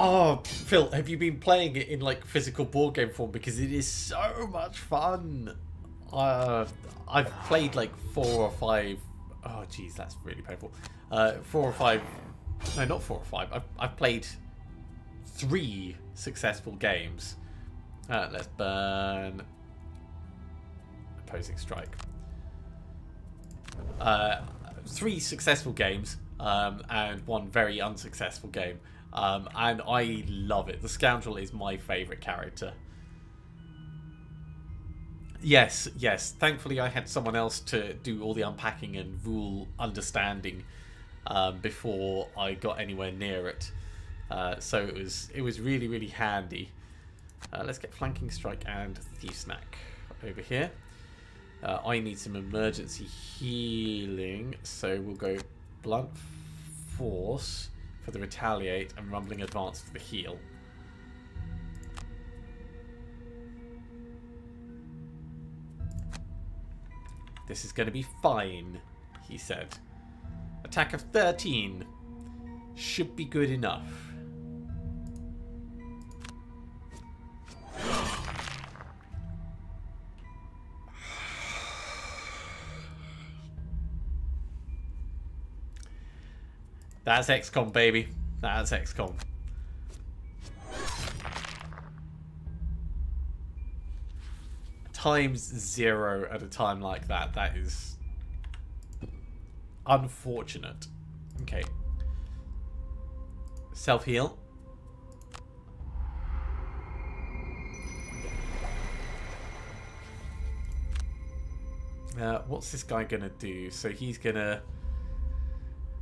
Speaker 1: Oh, Phil, have you been playing it in like physical board game form? Because it is so much fun. I've played like 4 or 5. Oh, geez, that's really painful. 4 or 5. No, not 4 or 5. I've played 3 successful games. Let's burn opposing strike. 3 successful games and 1 very unsuccessful game. And I love it. The Scoundrel is my favourite character. Yes. Thankfully, I had someone else to do all the unpacking and rule understanding before I got anywhere near it. So it was really, really handy. Let's get Flanking Strike and Thief Snack over here. I need some emergency healing, so we'll go Blunt Force for the Retaliate and Rumbling Advance for the heal. This is going to be fine, he said. Attack of 13 should be good enough. That's XCOM, baby. That's XCOM. Times 0 at a time like that. That is unfortunate. Okay. Self-heal. What's this guy going to do? So he's going to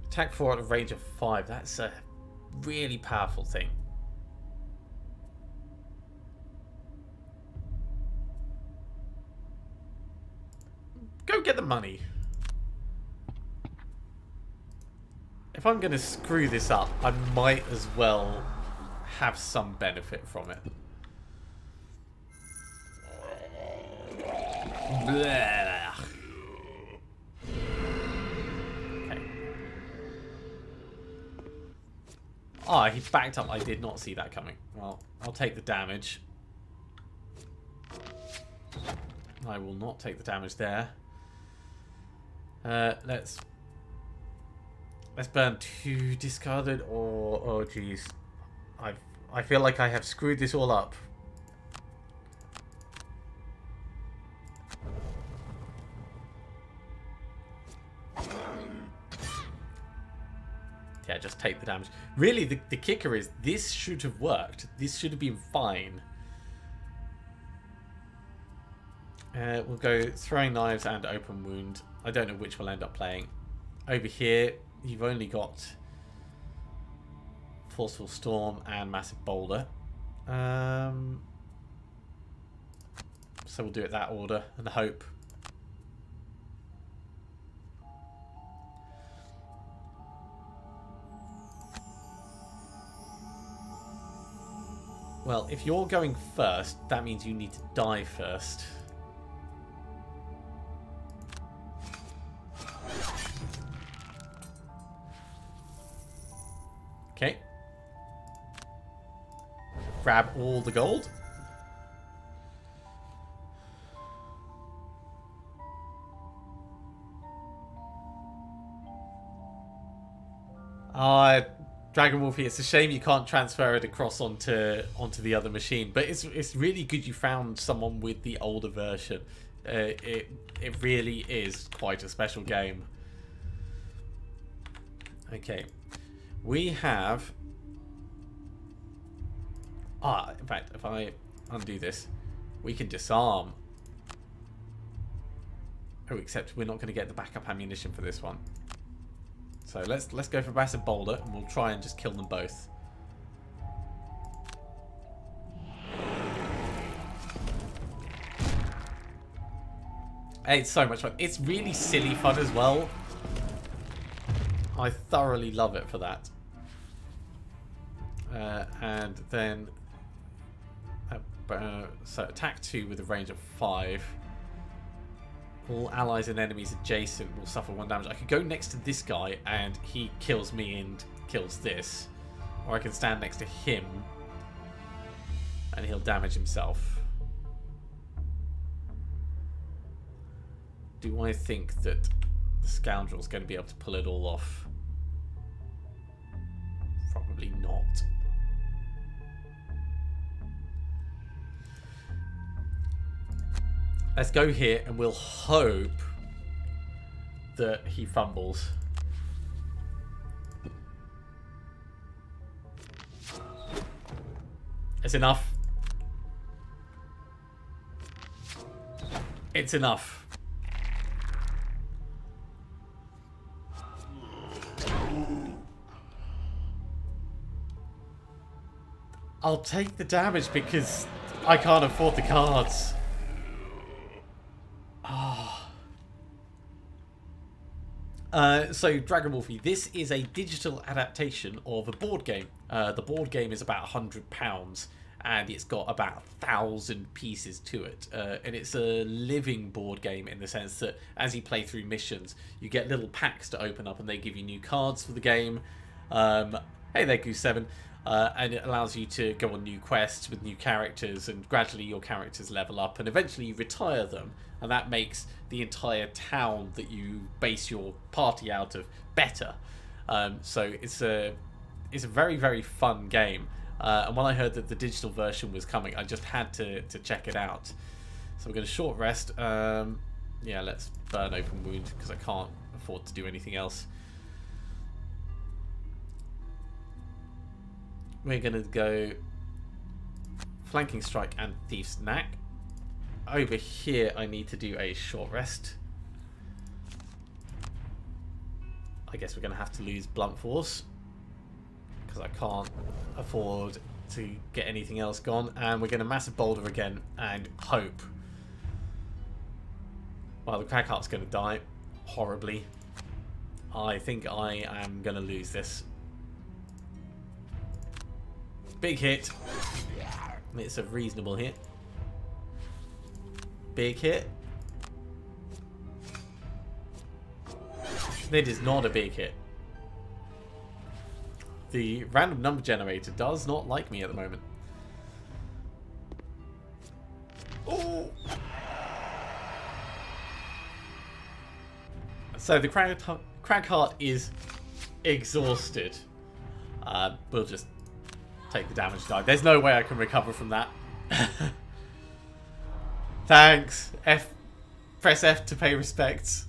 Speaker 1: attack 4 at a range of 5. That's a really powerful thing. Go get the money. If I'm going to screw this up, I might as well have some benefit from it. Blah. Okay. Ah, he backed up. I did not see that coming. Well, I'll take the damage. I will not take the damage there. Let's burn 2 discarded. Or oh geez, I feel like I have screwed this all up. Yeah, just take the damage. Really, the kicker is this should have worked. This should have been fine. We'll go Throwing Knives and Open Wound. I don't know which we'll end up playing. Over here, you've only got Forceful Storm and Massive Boulder. So we'll do it that order and hope. Well, if you're going first, that means you need to die first. Okay. Grab all the gold. Dragon Wolfie, it's a shame you can't transfer it across onto the other machine, but it's really good you found someone with the older version. It really is quite a special game. Okay. We have... in fact, if I undo this, we can disarm. Oh, except we're not going to get the backup ammunition for this one. So let's go for Massive Boulder, and we'll try and just kill them both. It's so much fun. It's really silly fun as well. I thoroughly love it for that. And then... so attack 2 with a range of 5. All allies and enemies adjacent will suffer 1 damage. I could go next to this guy and he kills me and kills this. Or I can stand next to him and he'll damage himself. Do I think that the scoundrel's going to be able to pull it all off? Probably not. Let's go here and we'll hope that he fumbles. It's enough. It's enough. I'll take the damage because I can't afford the cards. So Dragon Wolfie, this is a digital adaptation of a board game. The board game is about £100 and it's got about 1,000 pieces to it. And it's a living board game in the sense that as you play through missions, you get little packs to open up and they give you new cards for the game. Hey there, Goose7. And it allows you to go on new quests with new characters, and gradually your characters level up and eventually you retire them, and that makes the entire town that you base your party out of better. So it's a very, very fun game, and when I heard that the digital version was coming, I just had to check it out. So we're going to short rest. Yeah, let's burn open wound because I can't afford to do anything else. We're going to go flanking strike and thief's knack. Over here I need to do a short rest. I guess we're going to have to lose blunt force because I can't afford to get anything else gone, and we're going to massive boulder again and hope. Well, the Crackheart's going to die horribly. I think I am going to lose this. Big hit. It's a reasonable hit. Big hit. It is not a big hit. The random number generator does not like me at the moment. Oh! So the Crackheart is exhausted. We'll just take the damage die. There's no way I can recover from that. Thanks. Press F to pay respects.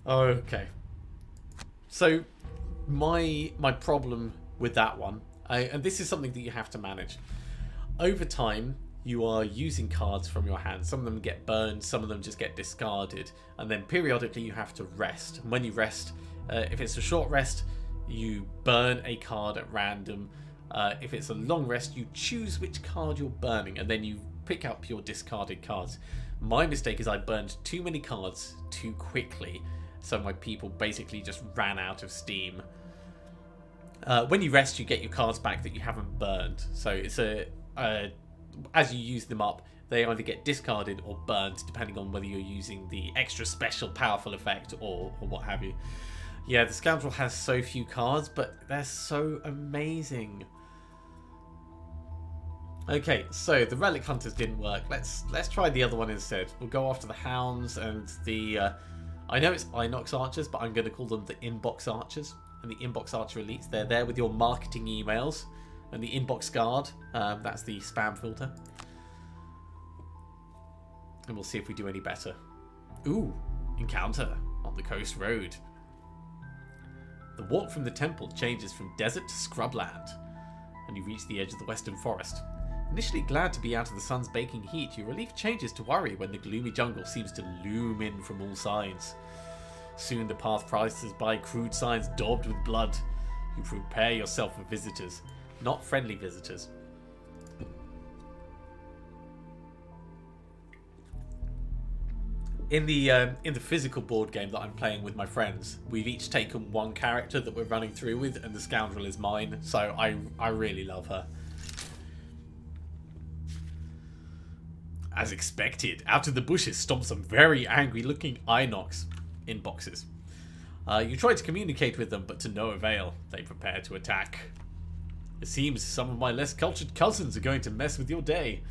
Speaker 1: Okay. So my problem with that one, and this is something that you have to manage. Over time, you are using cards from your hand. Some of them get burned, some of them just get discarded, and then periodically you have to rest. And when you rest, if it's a short rest, you burn a card at random. If it's a long rest, you choose which card you're burning, and then you pick up your discarded cards. My mistake is I burned too many cards too quickly, so my people basically just ran out of steam. When you rest, you get your cards back that you haven't burned. So it's as you use them up, they either get discarded or burned, depending on whether you're using the extra special powerful effect or what have you. Yeah, the Scoundrel has so few cards, but they're so amazing. Okay, so the Relic Hunters didn't work. Let's try the other one instead. We'll go after the Hounds and the... I know it's Inox Archers, but I'm going to call them the Inbox Archers. And the Inbox Archer Elites, they're there with your marketing emails. And the Inbox Guard, that's the spam filter. And we'll see if we do any better. Ooh, encounter on the coast road. The walk from the temple changes from desert to scrubland, and you reach the edge of the western forest. Initially glad to be out of the sun's baking heat, your relief changes to worry when the gloomy jungle seems to loom in from all sides. Soon the path passes by crude signs daubed with blood. You prepare yourself for visitors, not friendly visitors. In the physical board game that I'm playing with my friends, we've each taken one character that we're running through with, and the Scoundrel is mine, so I really love her. As expected, out of the bushes stomp some very angry looking Inox inboxes. You try to communicate with them, but to no avail. They prepare to attack. It seems some of my less cultured cousins are going to mess with your day.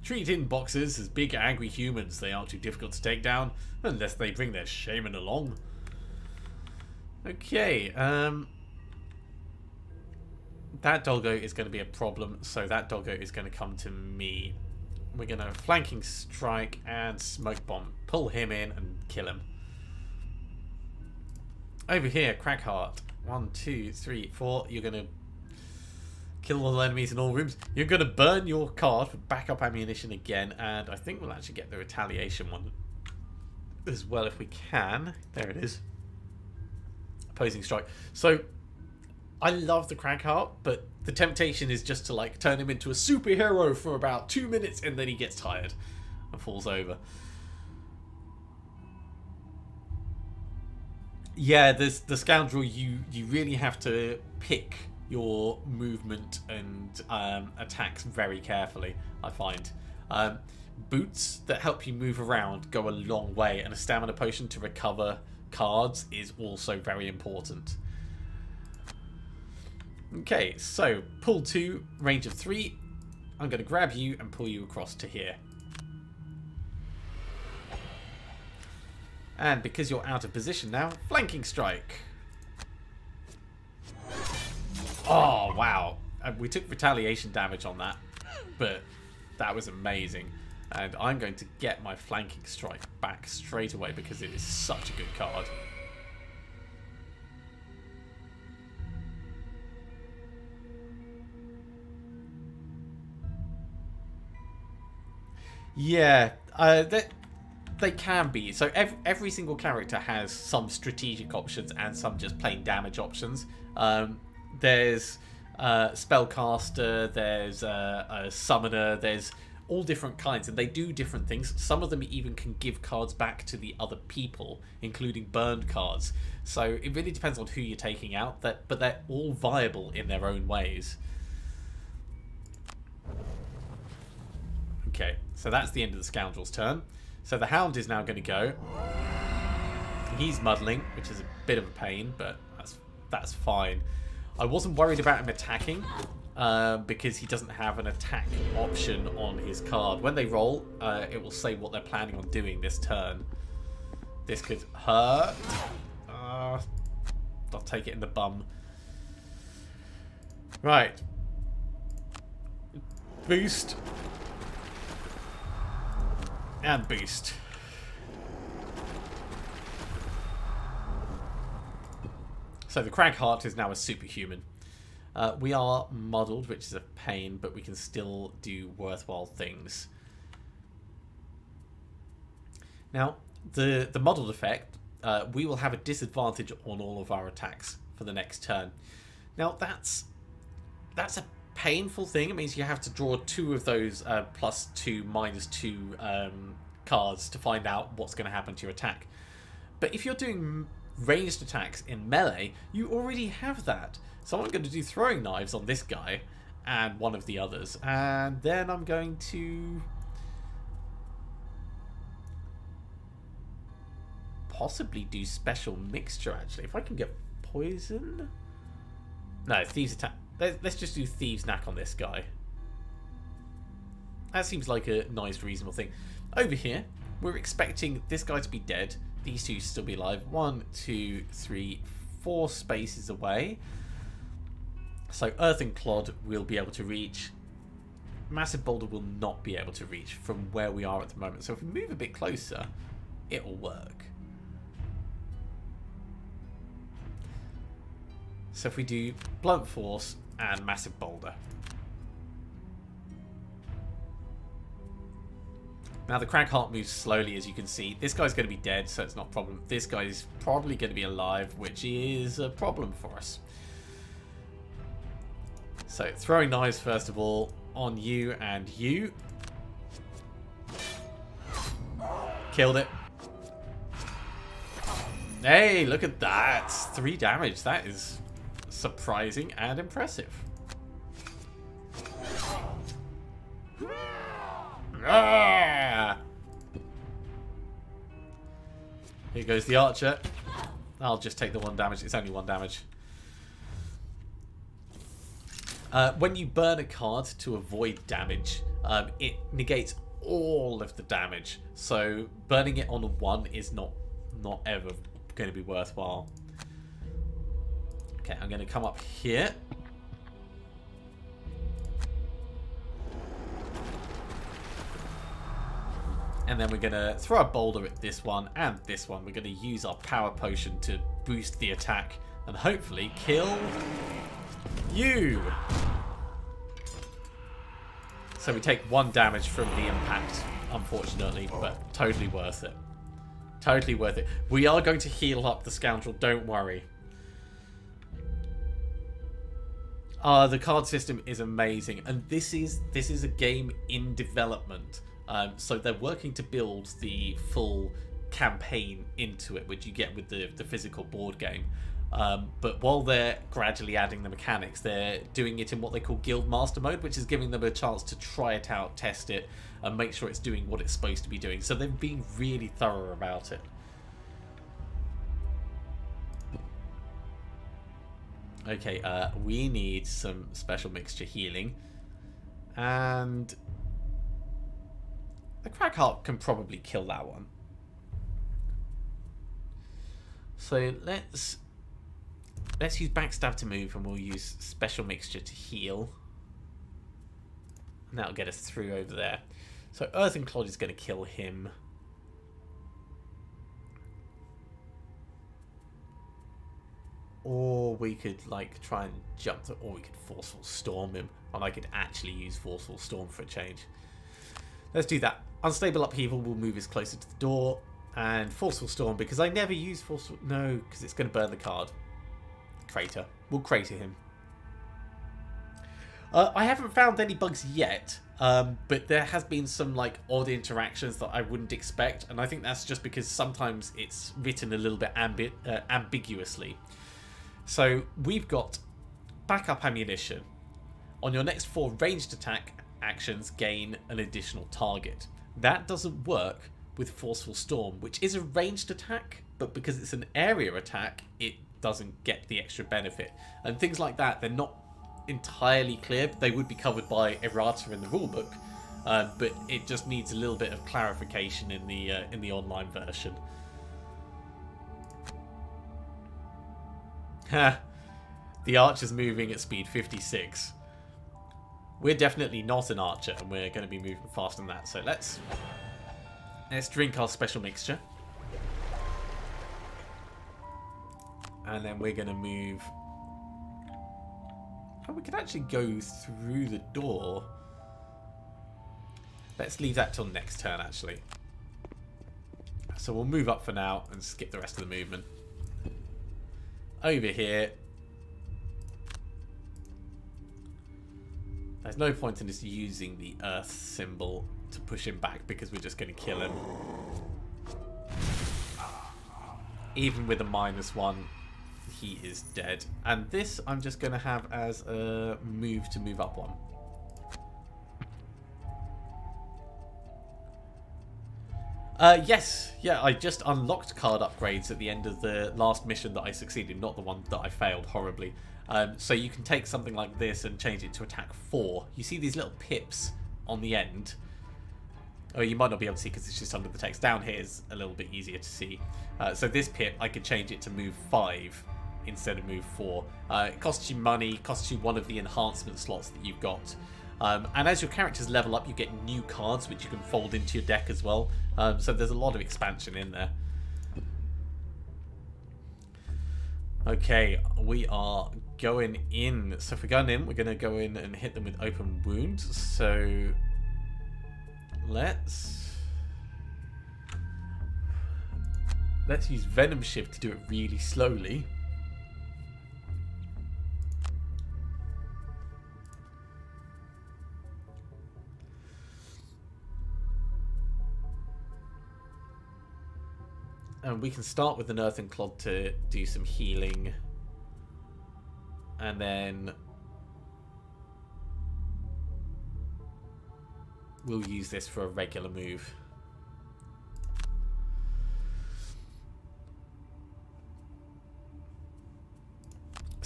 Speaker 1: Treat inboxes as big angry humans. They aren't too difficult to take down, unless they bring their shaman along. Okay, that doggo is going to be a problem, so that doggo is going to come to me. We're going to flanking strike and smoke bomb. Pull him in and kill him. Over here, Crackheart. 1, 2, 3, 4. You're going to kill all the enemies in all rooms. You're going to burn your card for backup ammunition again, and I think we'll actually get the retaliation one as well if we can. There it is. Opposing strike. So I love the Crackheart, but the temptation is just to like turn him into a superhero for about 2 minutes, and then he gets tired and falls over. Yeah, there's the Scoundrel. You really have to pick your movement and attacks very carefully, I find. Boots that help you move around go a long way, and a stamina potion to recover cards is also very important. Okay, so pull 2, range of 3. I'm going to grab you and pull you across to here. And because you're out of position now, flanking strike. Oh, wow. We took retaliation damage on that, but that was amazing. And I'm going to get my flanking strike back straight away because it is such a good card. Yeah, they can be. So every single character has some strategic options and some just plain damage options. There's spellcaster, there's a summoner, there's all different kinds, and they do different things. Some of them even can give cards back to the other people, including burned cards. So it really depends on who you're taking out, but they're all viable in their own ways. Okay, so that's the end of the Scoundrel's turn. So the Hound is now going to go. He's muddling, which is a bit of a pain, but that's fine. I wasn't worried about him attacking because he doesn't have an attack option on his card. When they roll, it will say what they're planning on doing this turn. This could hurt. I'll take it in the bum. Right. Boost. And boost. So the Cragheart is now a superhuman. We are muddled, which is a pain, but we can still do worthwhile things. Now, the muddled effect, we will have a disadvantage on all of our attacks for the next turn. Now, that's a painful thing. It means you have to draw 2 of those +2, -2 cards to find out what's going to happen to your attack. But if you're doing ranged attacks in melee, you already have that. So I'm going to do throwing knives on this guy and one of the others, and then I'm going to possibly do special mixture. Actually, if I can get poison. No, thieves attack. Let's just do thieves knack on this guy. That seems like a nice, reasonable thing. Over here, we're expecting this guy to be dead. These two to still be alive. 1, 2, 3, 4 spaces away. So Earth and Clod will be able to reach. Massive Boulder will not be able to reach from where we are at the moment. So if we move a bit closer, it will work. So if we do Blunt Force and Massive Boulder. Now the Cragheart moves slowly, as you can see. This guy's going to be dead, so it's not a problem. This guy is probably going to be alive, which is a problem for us. So throwing knives first of all on you and you. Killed it. Hey, look at that. 3 damage. That is surprising and impressive. Ah! Here goes the archer. I'll just take the 1 damage. It's only 1 damage. When you burn a card to avoid damage, it negates all of the damage. So burning it on a 1 is not ever going to be worthwhile. Okay, I'm going to come up here. And then we're going to throw a boulder at this one and this one. We're going to use our power potion to boost the attack and hopefully kill you. So we take 1 damage from the impact, unfortunately, but totally worth it. Totally worth it. We are going to heal up the scoundrel, don't worry. The card system is amazing, and this is a game in development. So they're working to build the full campaign into it, which you get with the physical board game. But while they're gradually adding the mechanics, they're doing it in what they call Guild Master mode, which is giving them a chance to try it out, test it, and make sure it's doing what it's supposed to be doing. So they've been really thorough about it. Okay, we need some special mixture healing. And the Crack Heart can probably kill that one. So let's use Backstab to move, and we'll use Special Mixture to heal. And that'll get us through over there. So Earthen Clod is going to kill him. Or we could like try and jump to, or we could Forceful Storm him. And I could actually use Forceful Storm for a change. Let's do that. Unstable Upheaval will move us closer to the door. And Forceful Storm, because I never use Forceful... No, because it's going to burn the card. Crater. We'll crater him. I haven't found any bugs yet, but there has been some like odd interactions that I wouldn't expect, and I think that's just because sometimes it's written a little bit ambiguously. So we've got backup ammunition. On your next 4 ranged attack actions, gain an additional target. That doesn't work with Forceful Storm, which is a ranged attack, but because it's an area attack, it doesn't get the extra benefit. And things like that, they're not entirely clear. They would be covered by errata in the rulebook, but it just needs a little bit of clarification in the online version. The archer's moving at speed 56. We're definitely not an archer, and we're going to be moving faster than that. So let's drink our special mixture. And then we're going to move... Oh, we could actually go through the door. Let's leave that till next turn, actually. So we'll move up for now and skip the rest of the movement. Over here. There's no point in us using the earth symbol to push him back because we're just going to kill him. Even with a -1, he is dead. And this I'm just going to have as a move to move up one. Yes, yeah, I just unlocked card upgrades at the end of the last mission that I succeeded, not the one that I failed horribly. So you can take something like this and change it to attack 4. You see these little pips on the end. Oh, you might not be able to see because it's just under the text. Down here is a little bit easier to see. So this pip, I could change it to move 5 instead of move 4. It costs you money, costs you one of the enhancement slots that you've got. And as your characters level up, you get new cards which you can fold into your deck as well. So there's a lot of expansion in there. Okay, we are going in. So if we're going in, we're going to go in and hit them with open wounds. So let's use Venom Shiv to do it really slowly. And we can start with an Earthen Clod to do some healing. And then we'll use this for a regular move.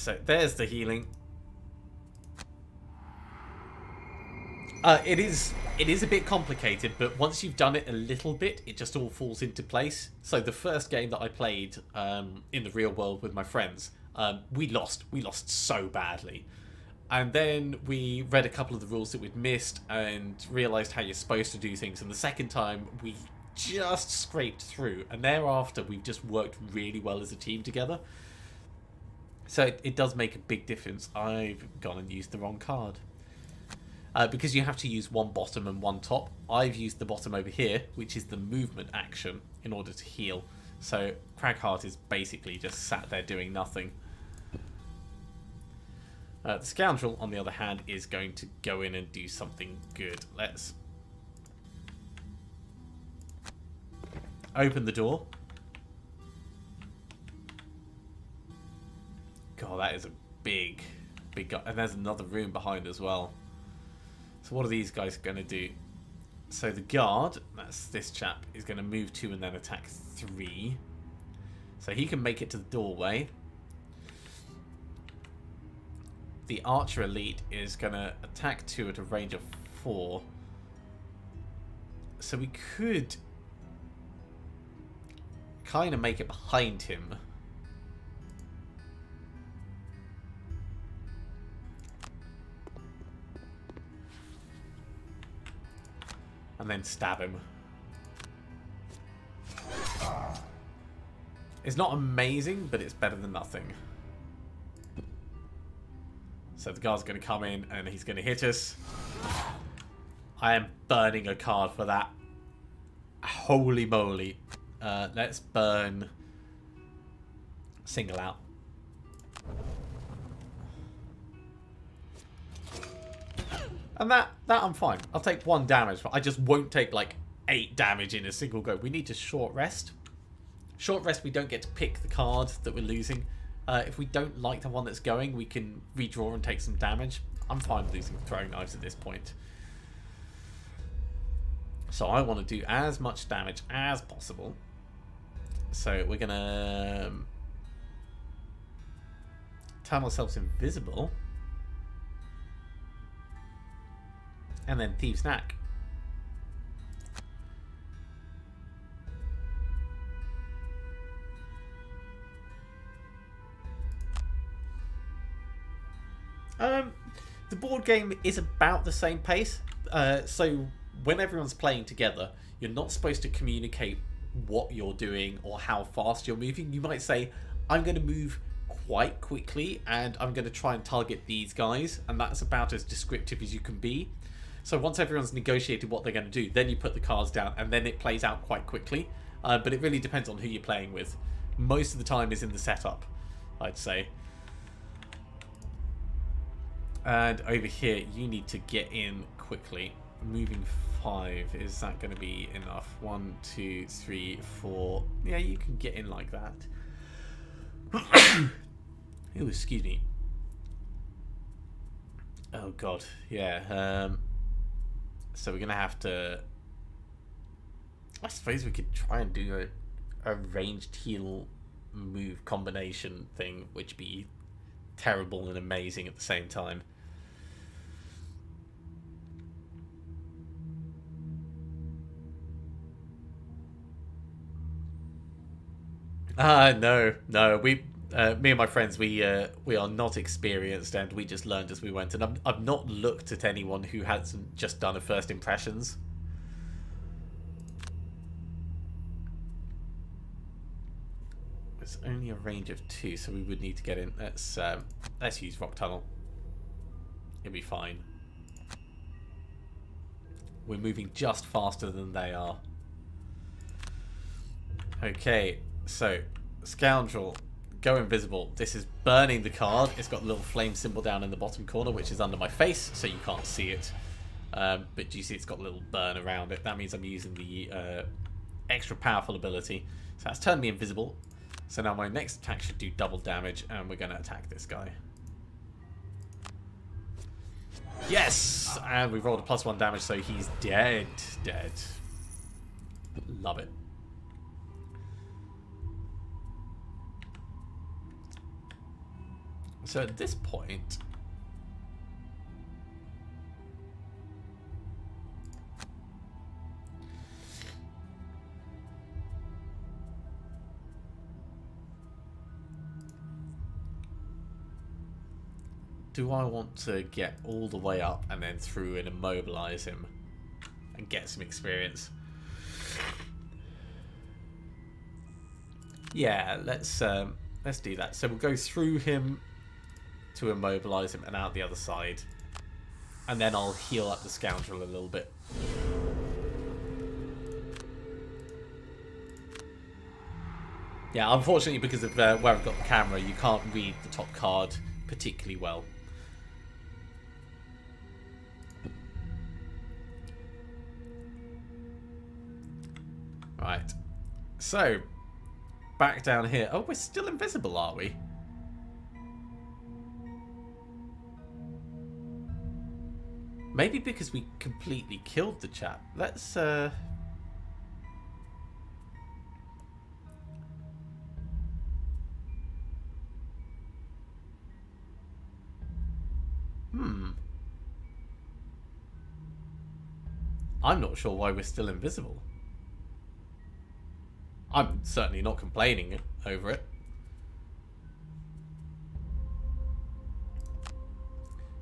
Speaker 1: So there's the healing. It is a bit complicated, but once you've done it a little bit, it just all falls into place. So the first game that I played in the real world with my friends, we lost so badly. And then we read a couple of the rules that we'd missed and realised how you're supposed to do things. And the second time, we just scraped through. And thereafter, we've just worked really well as a team together. So it does make a big difference. I've gone and used the wrong card. Because you have to use one bottom and one top, I've used the bottom over here, which is the movement action, in order to heal. So Cragheart is basically just sat there doing nothing. The Scoundrel, on the other hand, is going to go in and do something good. Let's open the door. God, that is a big guy. And there's another room behind as well. So what are these guys going to do? So the guard, that's this chap, is going to move 2 and then attack 3. So he can make it to the doorway. The Archer Elite is going to attack 2 at a range of 4. So we could kind of make it behind him. And then stab him. It's not amazing, but it's better than nothing. So the guard's going to come in and he's going to hit us. I am burning a card for that. Holy moly. Let's burn Single Out. And that I'm fine. I'll take 1 damage, but I just won't take like 8 damage in a single go. We need to short rest. Short rest, we don't get to pick the card that we're losing. If we don't like the one that's going, we can redraw and take some damage. I'm fine with losing throwing knives at this point. So I want to do as much damage as possible. So we're going to turn ourselves invisible. And then Thieves' Knack. The board game is about the same pace. So when everyone's playing together, you're not supposed to communicate what you're doing or how fast you're moving. You might say, I'm going to move quite quickly and I'm going to try and target these guys. And that's about as descriptive as you can be. So once everyone's negotiated what they're going to do, then you put the cards down and then it plays out quite quickly. But it really depends on who you're playing with. Most of the time is in the setup, I'd say. And over here, you need to get in quickly. Moving 5, is that going to be enough? 1, 2, 3, 4. Yeah, you can get in like that. Oh, excuse me. Oh god, yeah. So we're gonna have to. I suppose we could try and do a ranged heal move combination thing, which would be terrible and amazing at the same time. No. Me and my friends, we are not experienced, and we just learned as we went. And I've not looked at anyone who hasn't just done a first impressions. It's only a range of 2, so we would need to get in. Let's use Rock Tunnel. It'll be fine. We're moving just faster than they are. Okay, so Scoundrel, go invisible. This is burning the card. It's got a little flame symbol down in the bottom corner, which is under my face, so you can't see it. But you see it's got a little burn around it. That means I'm using the extra powerful ability. So that's turned me invisible. So now my next attack should do double damage, and we're going to attack this guy. Yes! And we rolled a +1 damage, so he's dead. Dead. Love it. So at this point, do I want to get all the way up and then through and immobilize him and get some experience? Yeah, let's do that. So we'll go through him to immobilize him and out the other side, and then I'll heal up the scoundrel a little bit. Yeah, unfortunately, because of where I've got the camera, you can't read the top card particularly well. Right, so back down here. Oh, we're still invisible, are we? Maybe because we completely killed the chap. Let's I'm not sure why we're still invisible. I'm certainly not complaining over it.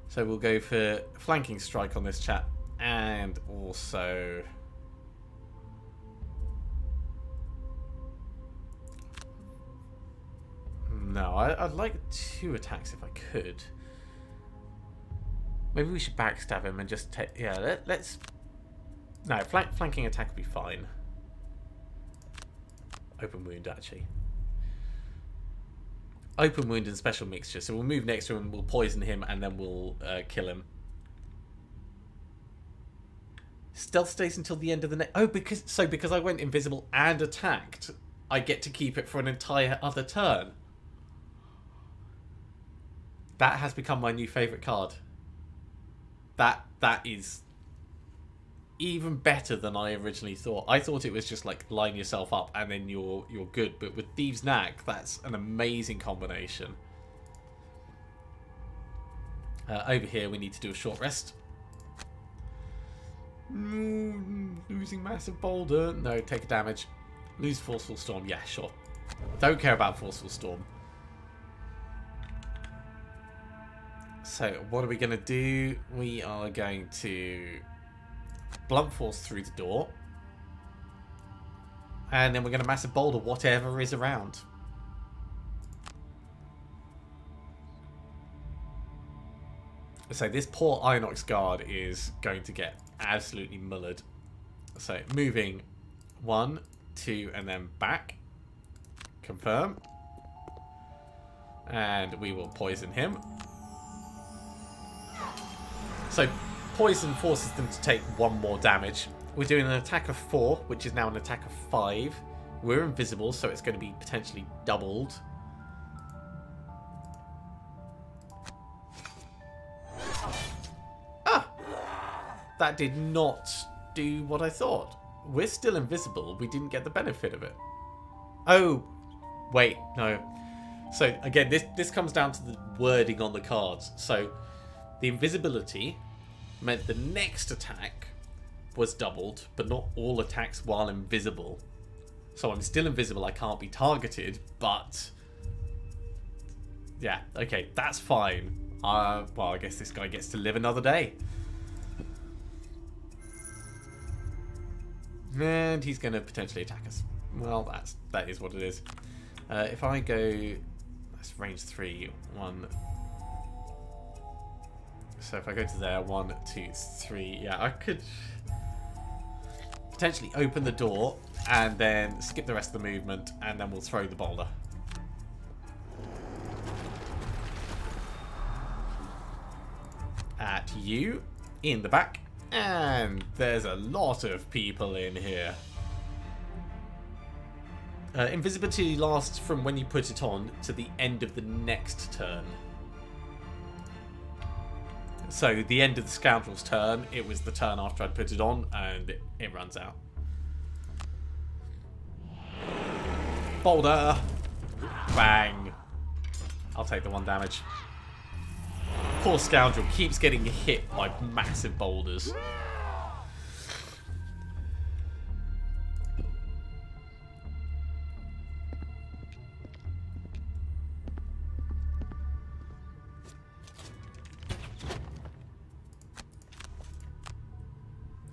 Speaker 1: So we'll go for flanking strike on this chap, and also no, I'd like 2 attacks if I could. Maybe we should backstab him and just take. Yeah, let's. No, flanking attack would be fine. Open wound, actually. Open wound and special mixture. So we'll move next to him, we'll poison him, and then we'll kill him. Stealth stays until the end of the next. Oh, because I went invisible and attacked, I get to keep it for an entire other turn. That has become my new favourite card. That is even better than I originally thought. I thought it was just like line yourself up and then you're good, but with Thieves' Knack, that's an amazing combination. Over here we need to do a short rest. Losing massive boulder. No, take a damage. Lose Forceful Storm. Yeah, sure. Don't care about Forceful Storm. So what are we going to do? We are going to Blunt Force through the door. And then we're going to Massive Boulder whatever is around. So this poor Inox guard is going to get absolutely mullered. So moving 1, 2, and then back. Confirm. And we will poison him. So poison forces them to take 1 more damage. We're doing an attack of 4, which is now an attack of 5. We're invisible, so it's going to be potentially doubled. Ah! That did not do what I thought. We're still invisible. We didn't get the benefit of it. Oh, wait, no. So again, this comes down to the wording on the cards. So the invisibility meant the next attack was doubled, but not all attacks while invisible. So I'm still invisible, I can't be targeted, but yeah, okay, that's fine. Well, I guess this guy gets to live another day. And he's going to potentially attack us. Well, that is what it is. If I go, that's range 3, 1. So if I go to there, 1, 2, 3, yeah, I could potentially open the door and then skip the rest of the movement, and then we'll throw the boulder. At you, in the back, and there's a lot of people in here. Invisibility lasts from when you put it on to the end of the next turn. So the end of the Scoundrel's turn, it was the turn after I'd put it on, and it runs out. Boulder! Bang! I'll take the 1 damage. poor scoundrel keeps getting hit by massive boulders.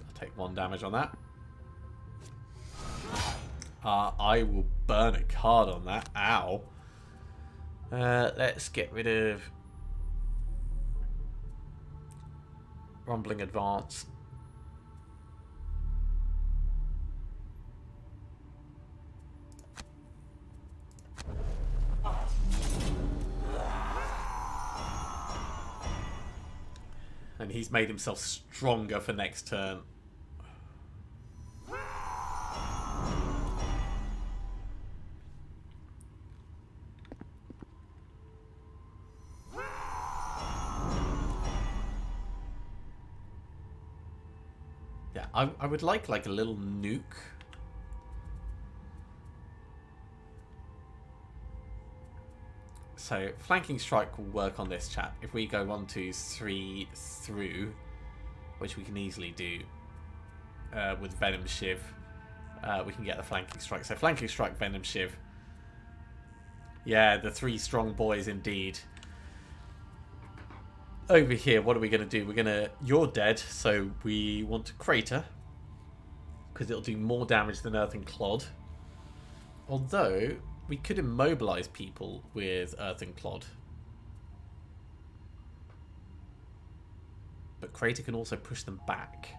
Speaker 1: I'll take 1 damage on that. I will burn a card on that. Ow. Let's get rid of Rumbling Advance. And he's made himself stronger for next turn. Yeah, I would like a little nuke. So flanking strike will work on this chap. If we go 1, 2, 3 through, which we can easily do with Venom Shiv, we can get the flanking strike. So flanking strike, Venom Shiv. Yeah, the 3 strong boys indeed. Over here, what are we going to do? We're going to... You're dead, so we want to crater. Because it'll do more damage than Earthen Clod. Although, we could immobilize people with Earthen Clod. But crater can also push them back.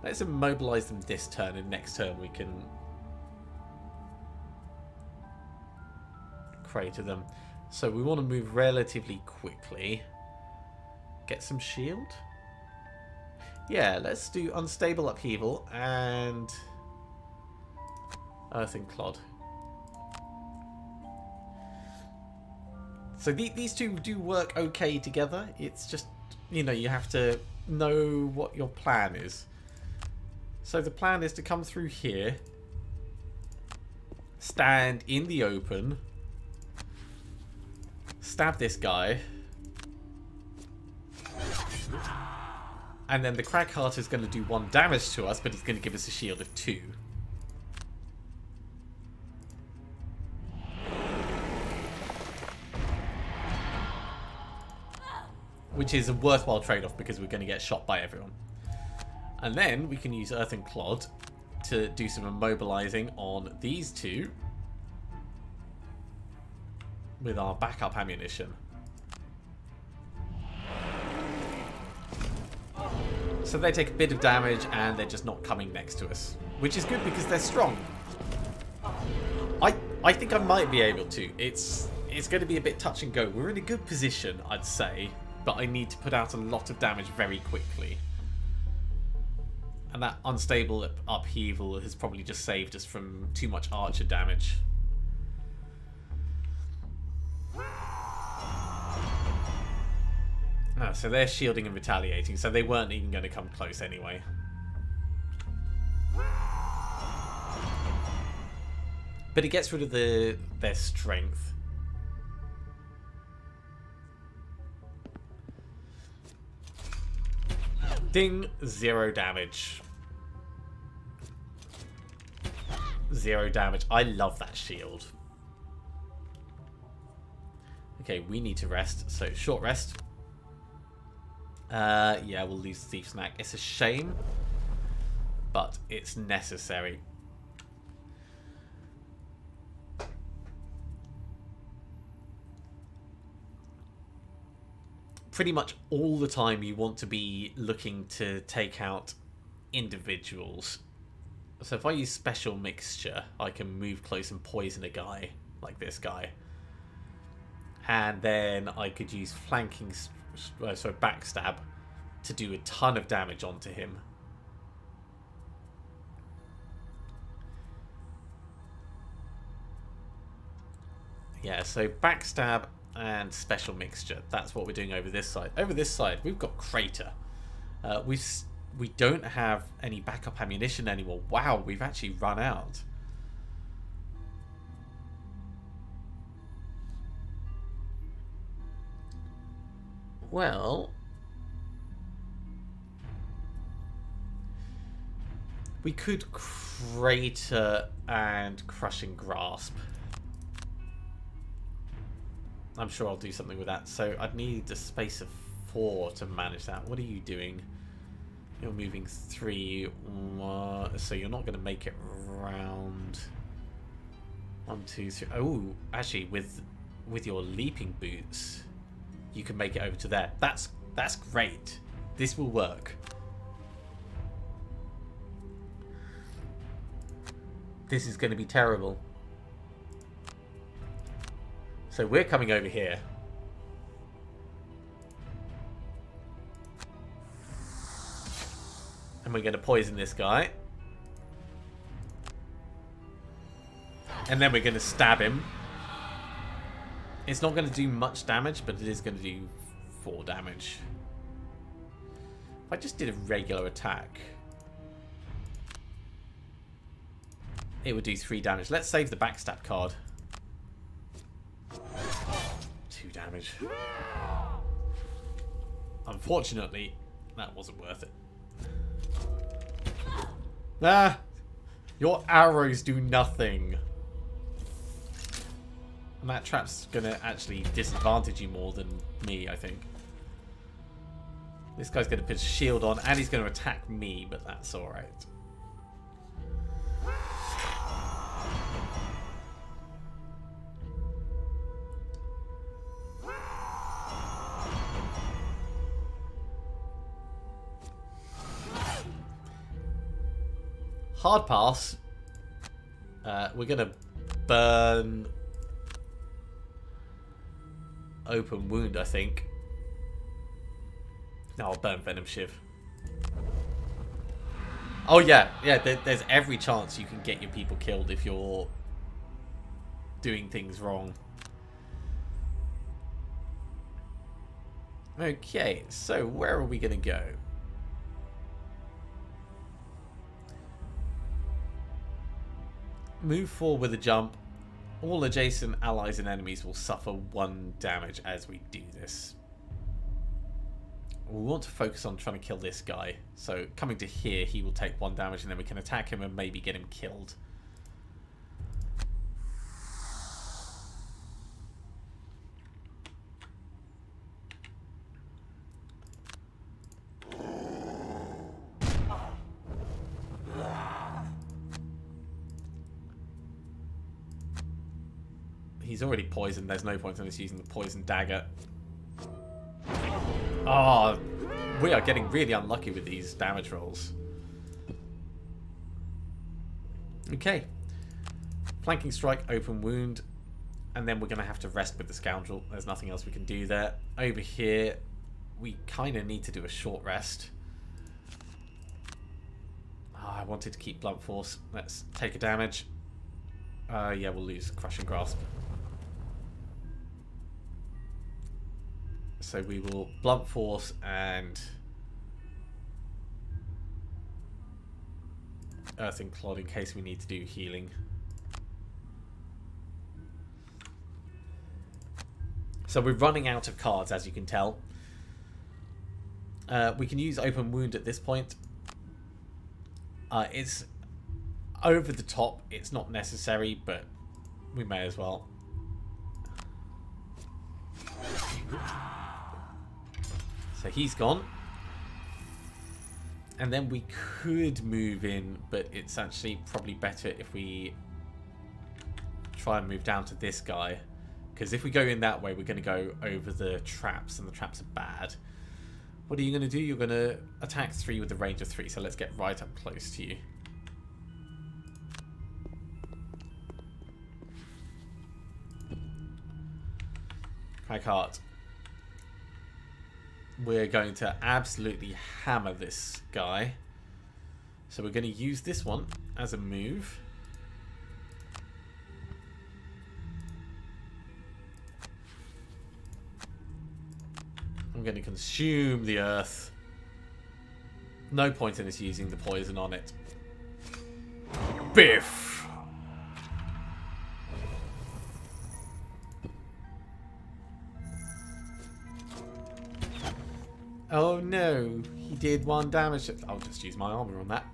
Speaker 1: Let's immobilize them this turn, and next turn we can crater them. So we want to move relatively quickly. Get some shield. Yeah, let's do Unstable Upheaval and Earthen Clod. So these two do work okay together. It's just, you know, you have to know what your plan is. So the plan is to come through here, stand in the open, stab this guy, and then the Crackheart is going to do 1 damage to us, but he's going to give us a shield of 2. Which is a worthwhile trade-off because we're going to get shot by everyone. And then we can use Earthen Clod to do some immobilizing on these two with our backup ammunition. So they take a bit of damage and they're just not coming next to us, which is good because they're strong. I think I might be able to. It's going to be a bit touch and go. We're in a good position, I'd say, but I need to put out a lot of damage very quickly. And that Unstable Upheaval has probably just saved us from too much archer damage. Oh, so they're shielding and retaliating, so they weren't even going to come close anyway. But it gets rid of their strength. Ding, 0 damage. 0 damage. I love that shield. Okay, we need to rest. So, short rest. Yeah, we'll lose Thief Snack. It's a shame, but it's necessary. Pretty much all the time you want to be looking to take out individuals. So if I use Special Mixture, I can move close and poison a guy, like this guy. And then I could use flanking, so backstab, to do a ton of damage onto him. Yeah, so backstab and Special Mixture. That's what we're doing over this side. Over this side, we've got Crater. We've we don't have any backup ammunition anymore. Wow, we've actually run out. Well, we could crater and crushing grasp. I'm sure I'll do something with that. So I'd need a space of 4 to manage that. What are you doing? You're moving 3. So you're not going to make it round. 1, 2, 3. Oh, actually, with your leaping boots, you can make it over to there. That's great. This will work. This is going to be terrible. So we're coming over here. And we're going to poison this guy. And then we're going to stab him. It's not going to do much damage, but it is going to do 4 damage. If I just did a regular attack, it would do 3 damage. Let's save the backstab card. 2 damage. Unfortunately, that wasn't worth it. Ah! Your arrows do nothing. And that trap's going to actually disadvantage you more than me, I think. This guy's going to put his shield on, and he's going to attack me, but that's alright. Hard pass. We're going to burn open wound, I think. No, I'll burn venom shiv. Oh yeah, there's every chance you can get your people killed if you're doing things wrong. Okay, so where are we going to go? Move forward with a jump. All adjacent allies and enemies will suffer 1 damage as we do this. We want to focus on trying to kill this guy. So coming to here, he will take 1 damage, and then we can attack him and maybe get him killed. He's already poisoned. There's no point in us using the poison dagger. Oh, we are getting really unlucky with these damage rolls. Okay. Flanking strike, open wound. And then we're going to have to rest with the scoundrel. There's nothing else we can do there. Over here, we kind of need to do a short rest. Oh, I wanted to keep blunt force. Let's take a damage. Yeah, we'll lose crushing grasp. So we will blunt force and earthing clod in case we need to do healing. So we're running out of cards, as you can tell. We can use open wound at this point. It's over the top. It's not necessary, but we may as well. So he's gone. And then we could move in, but it's actually probably better if we try and move down to this guy. Because if we go in that way, we're going to go over the traps, and the traps are bad. What are you going to do? You're going to attack 3 with a range of 3. So let's get right up close to you. Crack heart. We're going to absolutely hammer this guy. So we're going to use this one as a move. I'm going to consume the earth. No point in us using the poison on it. Biff! Oh no, he did 1 damage. I'll just use my armor on that.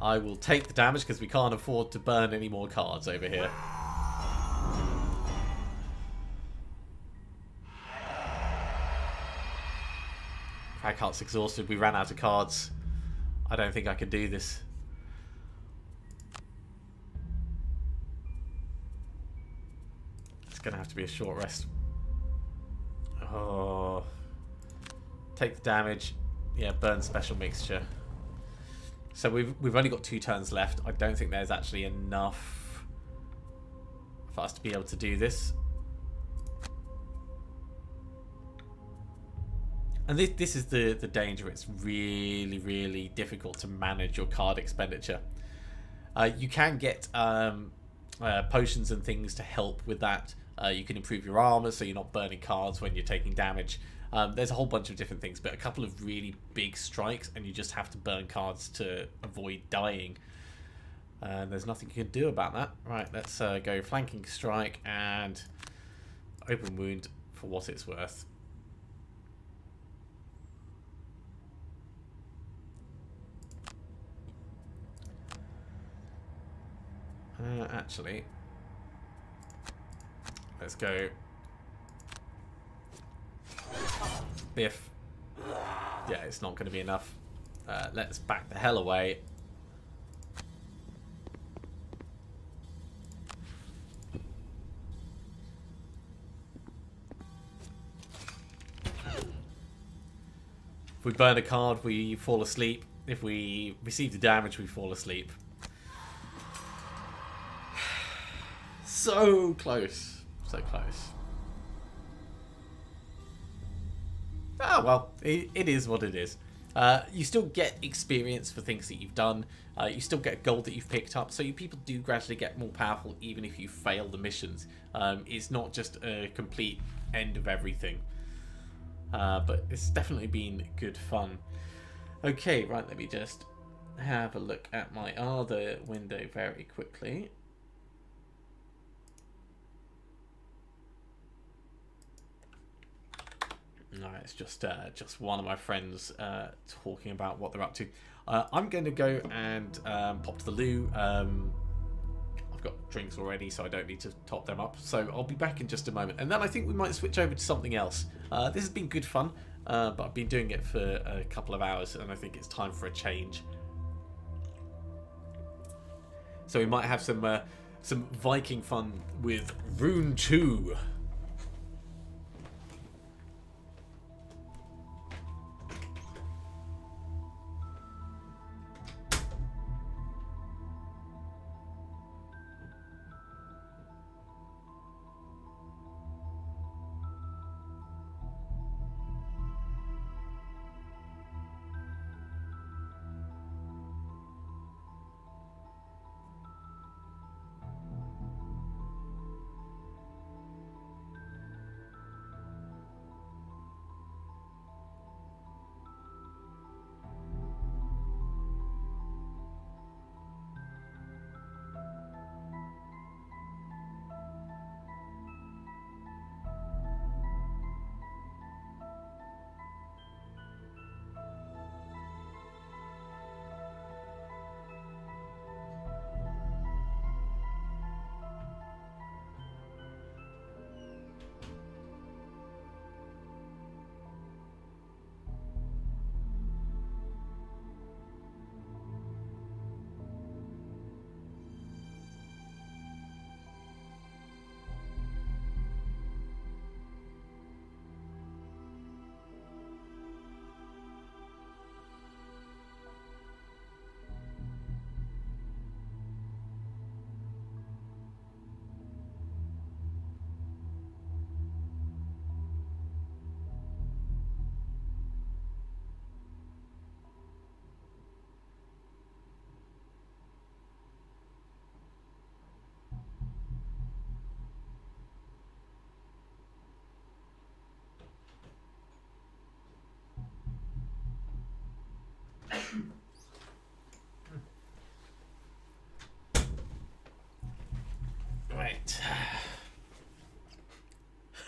Speaker 1: I will take the damage because we can't afford to burn any more cards over here. Cragheart's exhausted. We ran out of cards. I don't think I can do this. It's going to have to be a short rest. Oh. Take the damage. Yeah, burn special mixture. So we've only got 2 turns left. I don't think there's actually enough for us to be able to do this. And this is the danger. It's really, really difficult to manage your card expenditure. You can get potions and things to help with that. You can improve your armor so you're not burning cards when you're taking damage. There's a whole bunch of different things, but a couple of really big strikes and you just have to burn cards to avoid dying. There's nothing you can do about that. Right, let's go flanking strike and open wound for what it's worth. Actually, let's go Biff. Yeah, it's not going to be enough. Let's back the hell away. If we burn a card, we fall asleep. If we receive the damage, we fall asleep. So close. So close. Ah, well, it is what it is. You still get experience for things that you've done. You still get gold that you've picked up. So people do gradually get more powerful even if you fail the missions. It's not just a complete end of everything. But it's definitely been good fun. Okay, right, let me just have a look at my other window very quickly. No, it's just one of my friends talking about what they're up to. I'm going to go and pop to the loo. I've got drinks already, so I don't need to top them up. So I'll be back in just a moment. And then I think we might switch over to something else. This has been good fun, but I've been doing it for a couple of hours, and I think it's time for a change. So we might have some Viking fun with Rune II.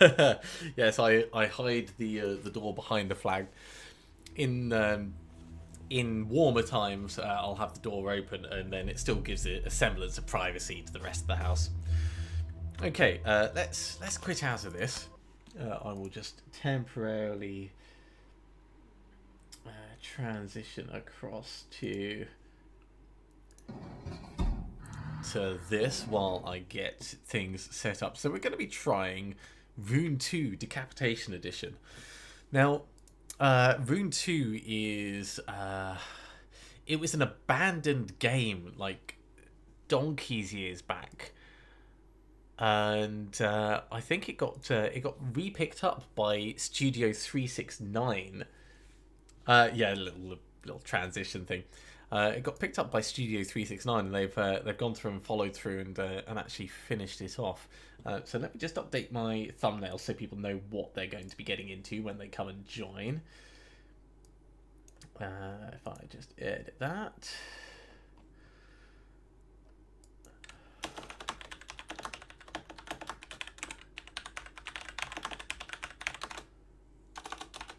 Speaker 1: Right. Yes, I hide the door behind the flag. In warmer times, I'll have the door open, and then it still gives it a semblance of privacy to the rest of the house. Okay, let's quit out of this. I will just temporarily transition across to this while I get things set up. So we're going to be trying Rune II Decapitation Edition. Now, Rune II is it was an abandoned game like donkey's years back, and I think it got repicked up by Studio 369. Yeah, a little transition thing. It got picked up by Studio 369, and they've gone through and followed through and actually finished it off. So let me just update my thumbnail so people know what they're going to be getting into when they come and join. If I just edit that.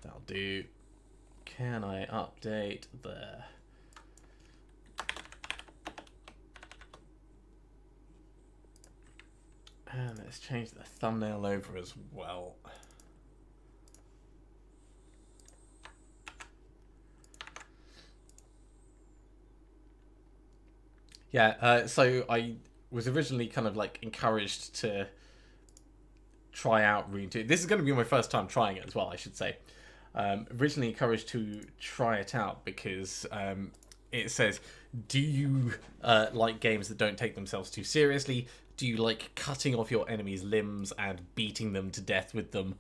Speaker 1: That'll do. Can I update there? And let's change the thumbnail over as well. Yeah, so I was originally kind of like encouraged to try out Rune II. This is going to be my first time trying it as well, I should say. Originally encouraged to try it out because it says, do you like games that don't take themselves too seriously? Do you like cutting off your enemies' limbs and beating them to death with them?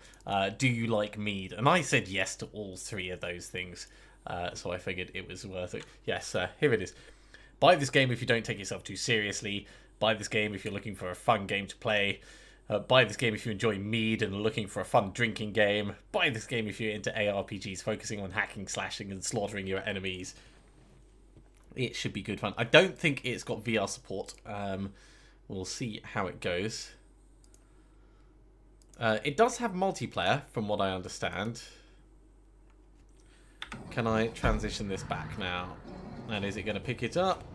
Speaker 1: Do you like mead? And I said yes to all three of those things. So I figured it was worth it. Yes, here it is. Buy this game if you don't take yourself too seriously. Buy this game if you're looking for a fun game to play. Buy this game if you enjoy mead and are looking for a fun drinking game. Buy this game if you're into ARPGs focusing on hacking, slashing, and slaughtering your enemies. It should be good fun. I don't think it's got VR support. We'll see how it goes. It does have multiplayer, from what I understand. Can I transition this back now? And is it going to pick it up?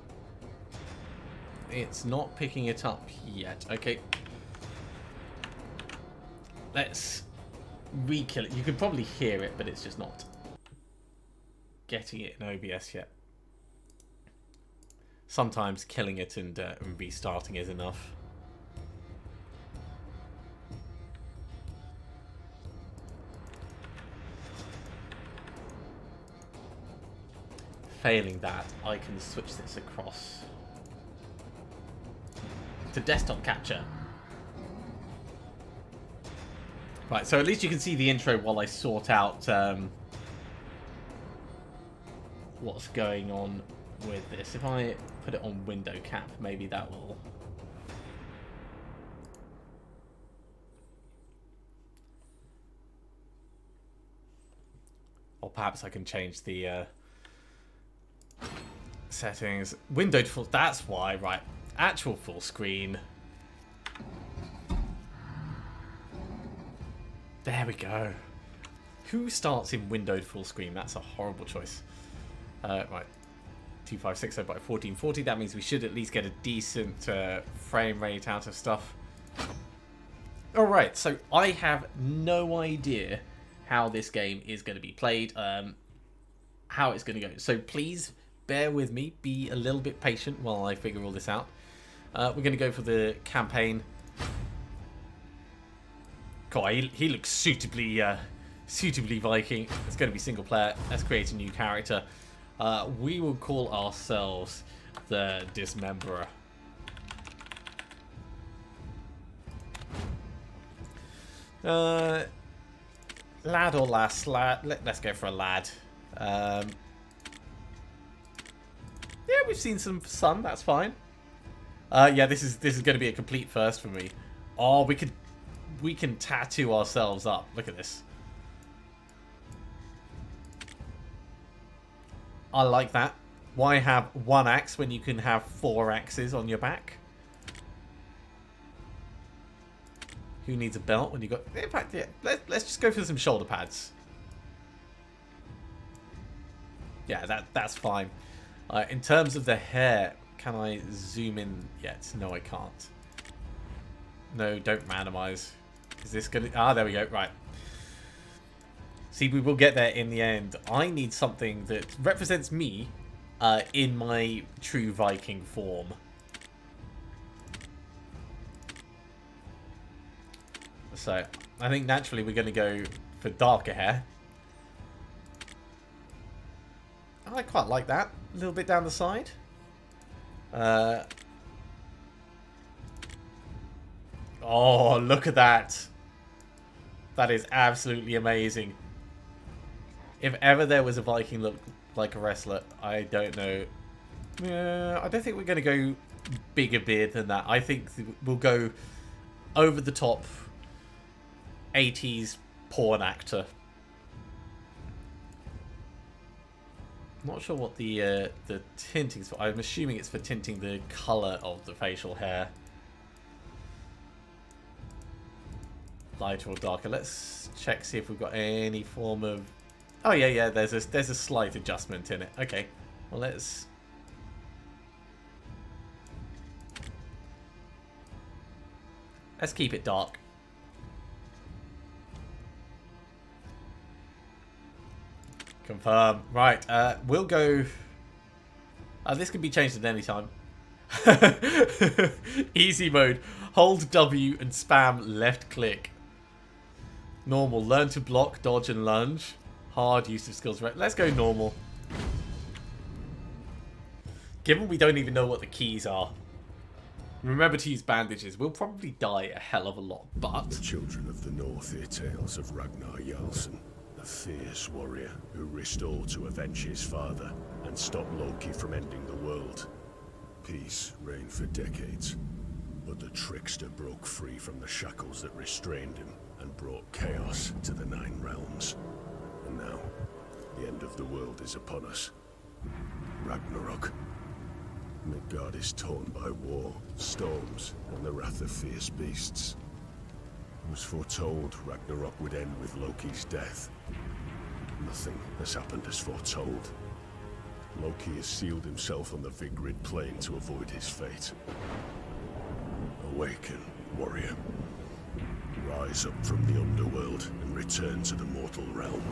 Speaker 1: It's not picking it up yet. Okay. Let's re-kill it. You could probably hear it, but it's just not getting it in OBS yet. Sometimes killing it and restarting is enough. Failing that, I can switch this across to desktop capture. Right, so at least you can see the intro while I sort out what's going on with this. If I put it on window cap, maybe that will... Or perhaps I can change the settings. Window full, that's why, right. Actual full screen. There we go. Who starts in windowed full screen? That's a horrible choice. Right. 2560 by 1440. That means we should at least get a decent frame rate out of stuff. Alright, so I have no idea how this game is going to be played. How it's going to go. So please bear with me. Be a little bit patient while I figure all this out. We're going to go for the campaign. God, he looks suitably Viking. It's going to be single player. Let's create a new character. We will call ourselves the Dismemberer. Lad or lass? Let's go for a lad. Yeah, we've seen some sun. That's fine. Yeah, this is going to be a complete first for me. Oh, we can tattoo ourselves up. Look at this. I like that. Why have one axe when you can have 4 axes on your back? Who needs a belt when you got... In fact, yeah, let's just go for some shoulder pads. Yeah, that's fine. In terms of the hair, can I zoom in yet? No, I can't. No, don't randomize. Is this gonna... Ah, there we go. Right. See, we will get there in the end. I need something that represents me in my true Viking form. So, I think naturally we're going to go for darker hair. I quite like that. A little bit down the side. Oh, look at that. That is absolutely amazing. If ever there was a Viking look like a wrestler, I don't know. I don't think we're going to go bigger beard than that. I think we'll go over the top 80s porn actor. Not sure what the tinting's for. I'm assuming it's for tinting the colour of the facial hair. Lighter or darker. Let's check, see if we've got any form of... Oh yeah, there's a slight adjustment in it. Okay, well let's keep it dark. Confirm. Right, we'll go... this can be changed at any time. Easy mode. Hold W and spam left click. Normal. Learn to block, dodge and lunge. Hard use of skills. Let's go normal. Given we don't even know what the keys are. Remember to use bandages. We'll probably die a hell of a lot, but...
Speaker 2: The children of the North hear tales of Ragnar Jarlsson, a fierce warrior who risked all to avenge his father and stop Loki from ending the world. Peace reigned for decades, but the trickster broke free from the shackles that restrained him and brought chaos to the Nine Realms. And now, the end of the world is upon us. Ragnarok. Midgard is torn by war, storms, and the wrath of fierce beasts. It was foretold Ragnarok would end with Loki's death. Nothing has happened as foretold. Loki has sealed himself on the Vigrid plane to avoid his fate. Awaken, warrior. Rise up from the underworld and return to the mortal realm.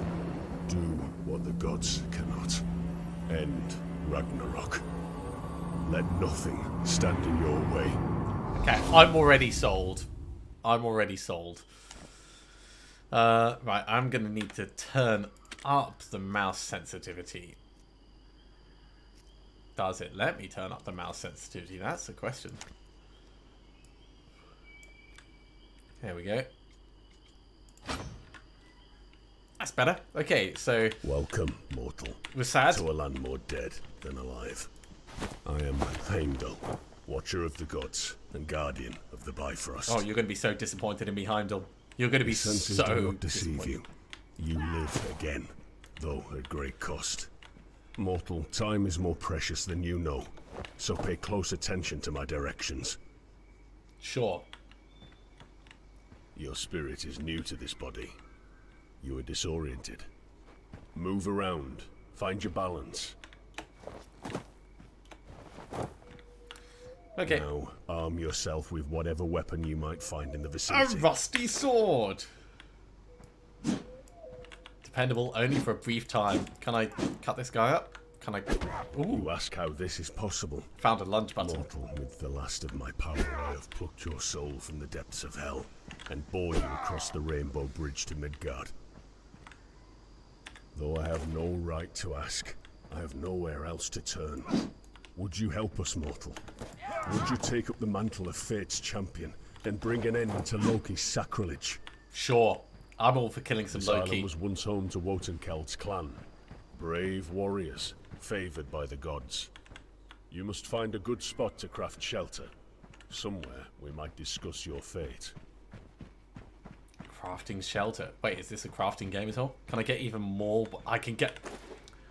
Speaker 2: Do what the gods cannot. End Ragnarok. Let nothing stand in your way.
Speaker 1: Okay, I'm already sold. I'm already sold. Right, I'm going to need to turn up the mouse sensitivity. Does it let me turn up the mouse sensitivity? That's the question. There we go. That's better. Okay, so...
Speaker 2: Welcome, mortal.
Speaker 1: We're sad.
Speaker 2: To a land more dead than alive. I am Heimdall, Watcher of the Gods and Guardian of the Bifrost.
Speaker 1: Oh, you're going to be so disappointed in me, Heimdall. You're going to be so
Speaker 2: do not deceive you. You live again, though at great cost. Mortal, time is more precious than you know, so pay close attention to my directions.
Speaker 1: Sure.
Speaker 2: Your spirit is new to this body. You are disoriented. Move around. Find your balance.
Speaker 1: Okay.
Speaker 2: Now, arm yourself with whatever weapon you might find in the vicinity.
Speaker 1: A rusty sword! Dependable only for a brief time. Can I cut this guy up? Can I... Ooh.
Speaker 2: You ask how this is possible.
Speaker 1: Found a lunge button.
Speaker 2: Mortal, with the last of my power, I have plucked your soul from the depths of hell and bore you across the Rainbow Bridge to Midgard. Though I have no right to ask, I have nowhere else to turn. Would you help us, mortal? Would you take up the mantle of Fate's champion and bring an end to Loki's sacrilege?
Speaker 1: Sure. I'm all for killing some
Speaker 2: This
Speaker 1: Loki.
Speaker 2: island was once home to Wotankeld's clan. Brave warriors, favoured by the gods. You must find a good spot to craft shelter. Somewhere we might discuss your fate.
Speaker 1: Crafting shelter. Wait, is this a crafting game at all? Can I get even more? I can get...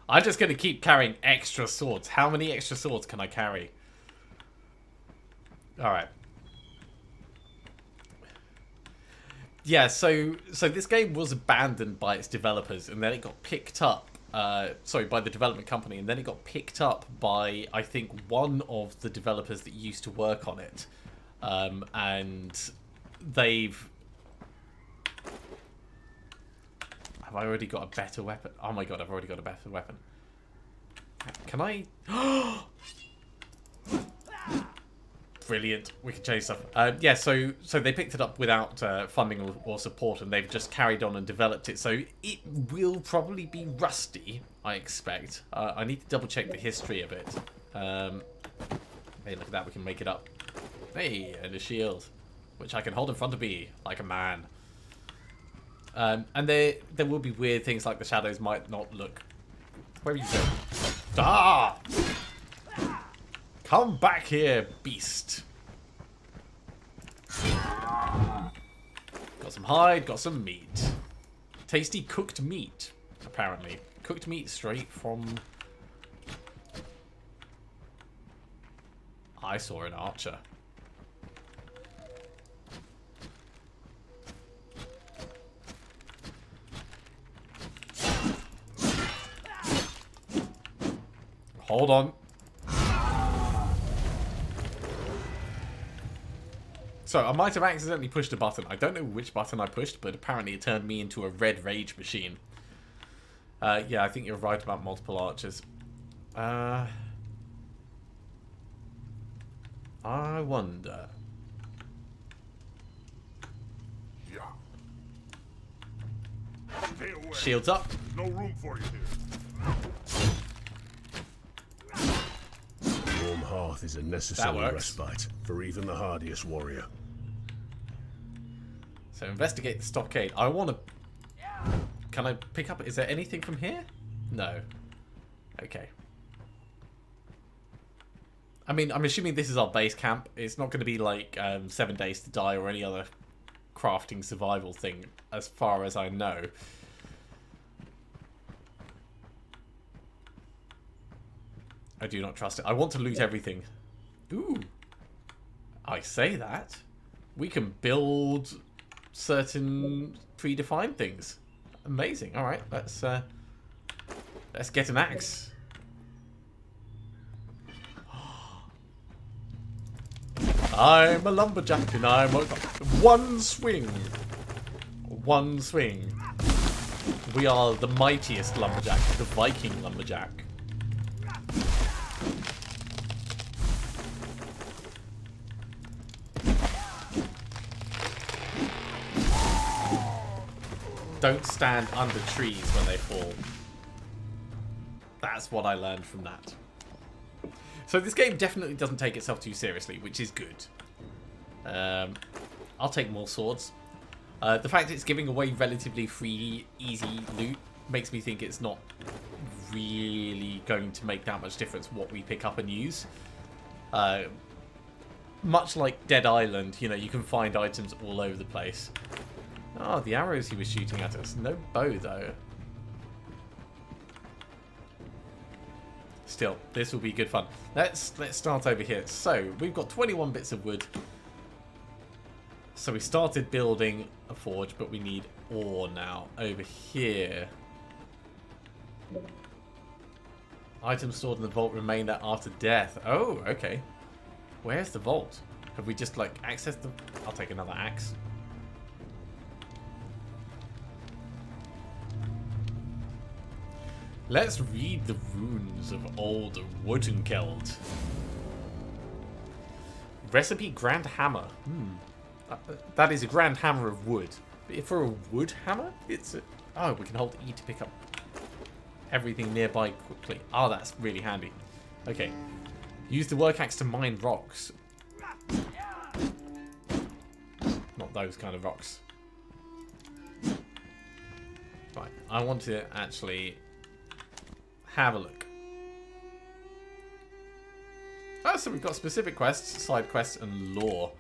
Speaker 1: I'm just going to keep carrying extra swords. How many extra swords can I carry? Alright. Yeah, so this game was abandoned by its developers, and then it got picked up. Sorry, by the development company, and then it got picked up by, I think, one of the developers that used to work on it. And they've... Have I already got a better weapon? Oh my god, I've already got a better weapon. Can I... Brilliant. We can change stuff. Yeah, so they picked it up without funding or support, and they've just carried on and developed it. So it will probably be rusty, I expect. I need to double check the history of it. Hey, look at that. We can make it up. Hey, and a shield, which I can hold in front of me like a man. And there will be weird things like the shadows might not look. Where are you going? Ah! Come back here, beast. Got some hide, got some meat. Tasty cooked meat, apparently. Cooked meat straight from... I saw an archer. Hold on. So, I might have accidentally pushed a button. I don't know which button I pushed, but apparently it turned me into a red rage machine. Yeah, I think you're right about multiple archers. I wonder.
Speaker 2: Yeah. Stay away.
Speaker 1: Shields up.
Speaker 2: There's no room for you here. Warm hearth is a necessary respite for even the hardiest warrior.
Speaker 1: So investigate the stockade. I want to... Can I pick up... Is there anything from here? No. Okay. I mean, I'm assuming this is our base camp. It's not going to be like 7 Days to Die or any other crafting survival thing, as far as I know. I do not trust it. I want to loot everything. Ooh. I say that. We can build certain predefined things. Amazing. All right, let's get an axe. I'm a lumberjack and I'm a... One swing. One swing. We are the mightiest lumberjack, the Viking lumberjack. Don't stand under trees when they fall. That's what I learned from that. So this game definitely doesn't take itself too seriously, which is good. I'll take more swords. The fact it's giving away relatively free, easy loot makes me think it's not really going to make that much difference what we pick up and use. Much like Dead Island, you know, you can find items all over the place. Oh, the arrows he was shooting at us. No bow, though. Still, this will be good fun. Let's start over here. So, we've got 21 bits of wood. So we started building a forge, but we need ore now. Over here. Items stored in the vault remain there after death. Oh, okay. Where's the vault? Have we just, like, accessed the... I'll take another axe. Let's read the runes of old Wotenkeld. Recipe Grand Hammer. That is a Grand Hammer of wood. But for a wood hammer, it's a... Oh, we can hold E to pick up everything nearby quickly. Oh, that's really handy. Okay. Use the work axe to mine rocks. Not those kind of rocks. Right, I want to actually... have a look. Oh, so we've got specific quests, side quests, and lore.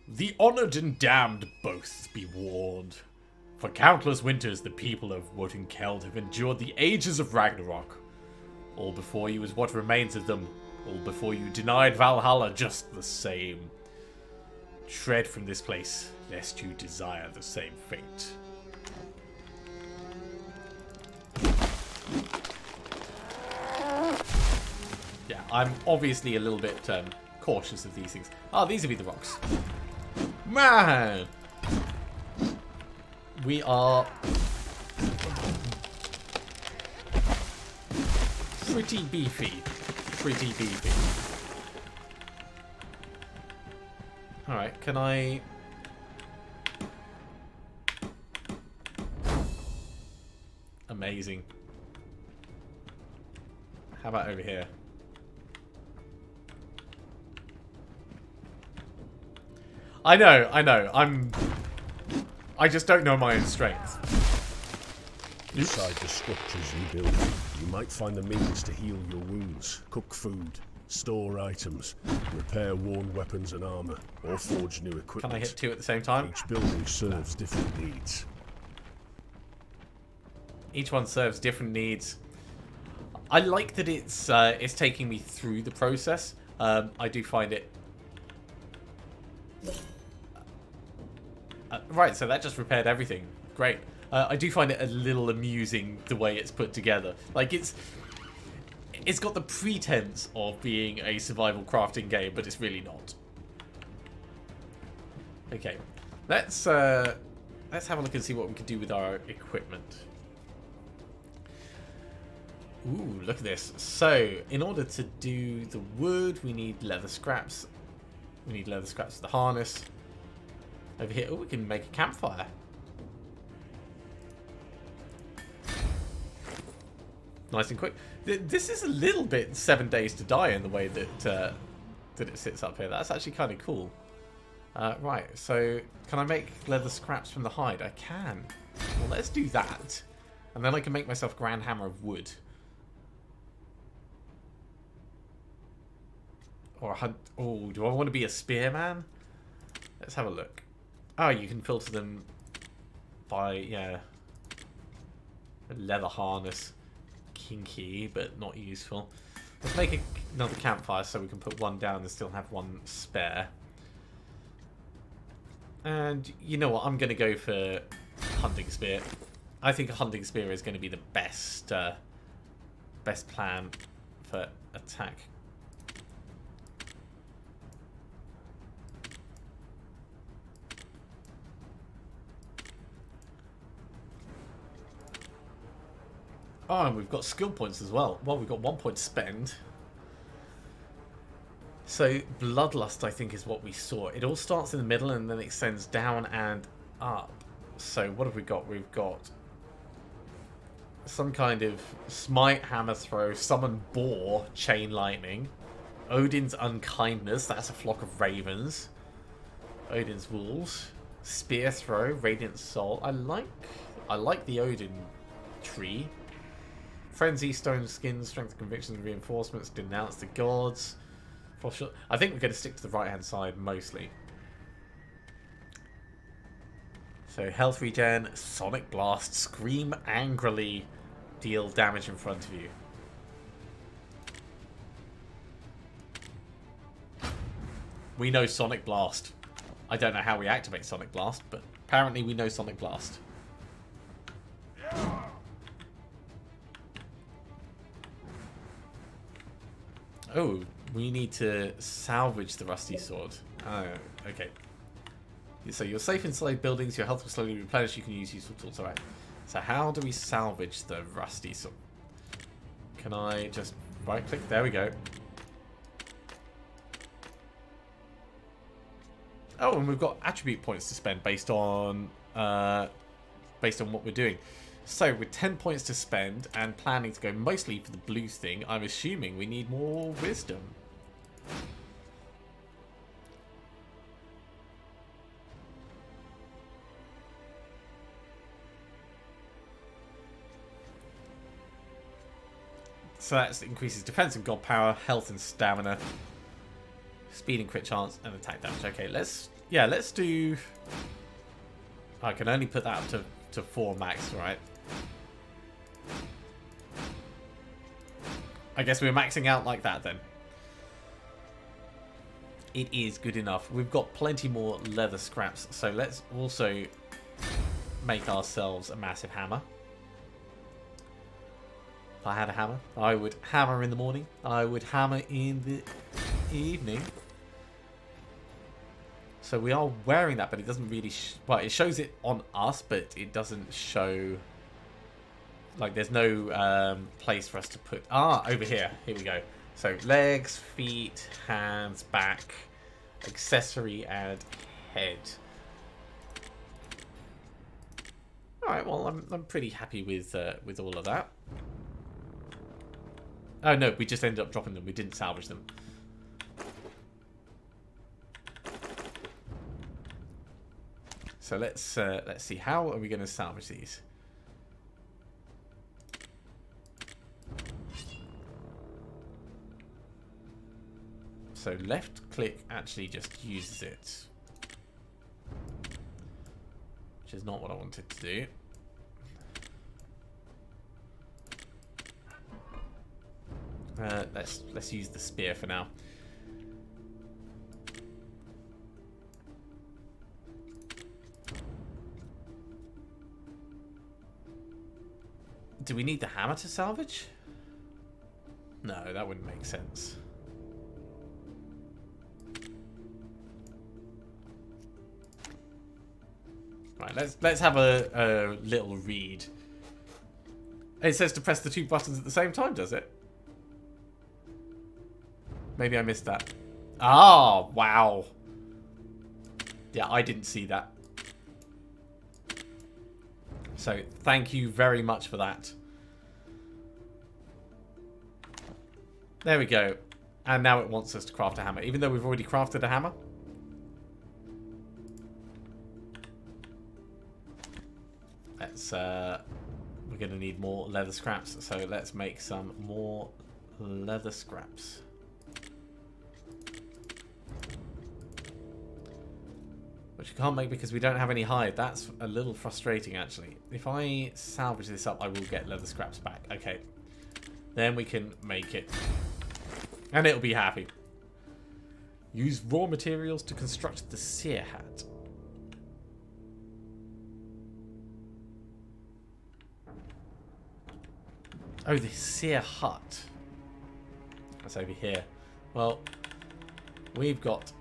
Speaker 1: The honoured and damned both be warned. For countless winters, the people of Wotenkeld have endured the ages of Ragnarok. All before you is what remains of them. All before you denied Valhalla just the same. Tread from this place, lest you desire the same fate. Yeah, I'm obviously a little bit cautious of these things. Oh, these would be the rocks. Man! We are pretty beefy. Pretty beefy. Alright, can I... Amazing. How about over here? I know. I just don't know my own strength.
Speaker 2: Inside the structures you build, you might find the means to heal your wounds, cook food, store items, repair worn weapons and armor, or forge new equipment.
Speaker 1: Can I hit two at the same time?
Speaker 2: Each building serves different needs.
Speaker 1: Each one serves different needs. I like that it's taking me through the process. I do find it... right, so that just repaired everything. Great. I do find it a little amusing the way it's put together. Like, it's got the pretense of being a survival crafting game, but it's really not. Okay, let's have a look and see what we can do with our equipment. Ooh, look at this. So, in order to do the wood, we need leather scraps. We need leather scraps for the harness. Over here, oh, we can make a campfire. Nice and quick. This is a little bit 7 days to die in the way that that it sits up here. That's actually kind of cool. Right, so can I make leather scraps from the hide? I can. Well, let's do that. And then I can make myself a grand hammer of wood. Or a hunt. Oh, do I want to be a spearman? Let's have a look. Oh, you can filter them by, yeah, a leather harness. Kinky, but not useful. Let's make another campfire so we can put one down and still have one spare. And you know what? I'm going to go for hunting spear. I think a hunting spear is going to be the best best plan for attack. Oh, and we've got skill points as well. Well, we've got 1 point to spend. So, Bloodlust, I think, is what we saw. It all starts in the middle and then extends down and up. So, what have we got? We've got some kind of smite, hammer throw, summon boar, chain lightning, Odin's unkindness, that's a flock of ravens, Odin's wolves, spear throw, radiant soul. I like the Odin tree. Frenzy, stone skin, strength, convictions, reinforcements, denounce the gods. For sure. I think we're going to stick to the right hand side mostly. So health regen, sonic blast, scream angrily, deal damage in front of you. We know sonic blast. I don't know how we activate sonic blast, but apparently we know sonic blast. Oh, we need to salvage the rusty sword. Oh, okay. So you're safe inside buildings, your health will slowly replenish, you can use useful tools. Alright. So how do we salvage the rusty sword? Can I just right click? There we go. Oh, and we've got attribute points to spend based on what we're doing. So, with 10 points to spend and planning to go mostly for the blue thing, I'm assuming we need more wisdom. So that increases defense and god power, health and stamina, speed and crit chance, and attack damage. Okay, let's do... I can only put that up to 4 max, right? I guess we're maxing out like that then. it is good enough. We've got plenty more leather scraps, so let's also make ourselves a massive hammer. If I had a hammer, I would hammer in the morning. I would hammer in the evening. So we are wearing that, but it doesn't really... well, it shows it on us, but it doesn't show... like, there's no place for us to put... ah, over here. Here we go. So, legs, feet, hands, back, accessory, and head. Alright, well, I'm pretty happy with all of that. Oh, no, we just ended up dropping them. We didn't salvage them. So let's see. How are we going to salvage these? So left click actually just uses it, which is not what I wanted to do. Let's use the spear for now. Do we need the hammer to salvage? No, that wouldn't make sense. Right, let's have a little read. It says to press the two buttons at the same time, does it? Maybe I missed that. Oh, wow. Yeah, I didn't see that. So, thank you very much for that. There we go. And now it wants us to craft a hammer, even though we've already crafted a hammer. Let's, we're going to need more leather scraps, so let's make some more leather scraps. Which we can't make because we don't have any hide. That's a little frustrating, actually. If I salvage this up, I will get leather scraps back. Okay. Then we can make it. And it'll be happy. Use raw materials to construct the seer hat. Oh, the seer hut. That's over here. Well, we've got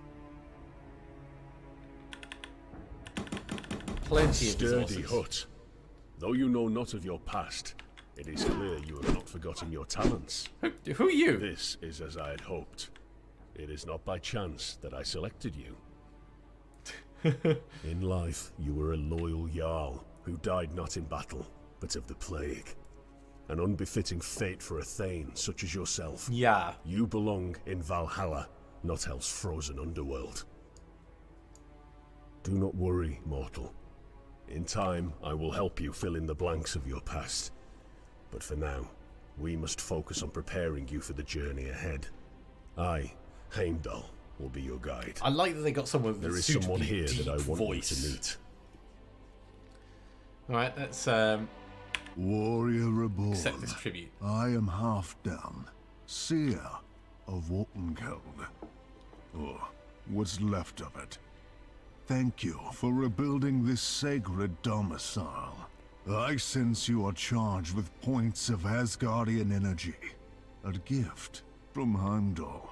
Speaker 1: plenty of resources.
Speaker 2: Sturdy hut. Though you know not of your past, it is clear you have not forgotten your talents.
Speaker 1: Who are you?
Speaker 2: This is as I had hoped. It is not by chance that I selected you. In life, you were a loyal Jarl who died not in battle, but of the plague. An unbefitting fate for a Thane such as yourself.
Speaker 1: Yeah.
Speaker 2: You belong in Valhalla, not Hell's frozen underworld. Do not worry, mortal. In time, I will help you fill in the blanks of your past. But for now, we must focus on preparing you for the journey ahead. I, Heimdall, will be your guide.
Speaker 1: I like that they got someone with
Speaker 2: there
Speaker 1: a
Speaker 2: is someone here that I want
Speaker 1: voice.
Speaker 2: you to meet.
Speaker 1: Alright, let's
Speaker 3: Warrior reborn.
Speaker 1: accept this tribute.
Speaker 3: I am Halfdan, seer of Wotankeld. Or what's left of it. Thank you for rebuilding this sacred domicile. I sense you are charged with points of Asgardian energy. A gift from Heimdall.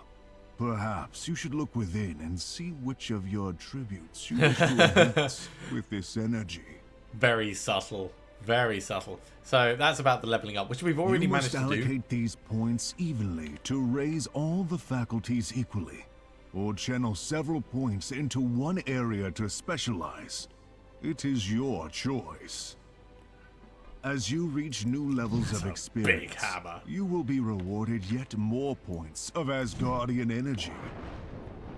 Speaker 3: Perhaps you should look within and see which of your tributes you wish to enhance with this energy.
Speaker 1: Very subtle. Very subtle. So that's about the leveling up, which we've already managed to do.
Speaker 3: You must allocate these points evenly to raise all the faculties equally. Or channel several points into one area to specialize. It is your choice. As you reach new levels of experience,
Speaker 1: big hammer.
Speaker 3: you will be rewarded yet more points of Asgardian energy.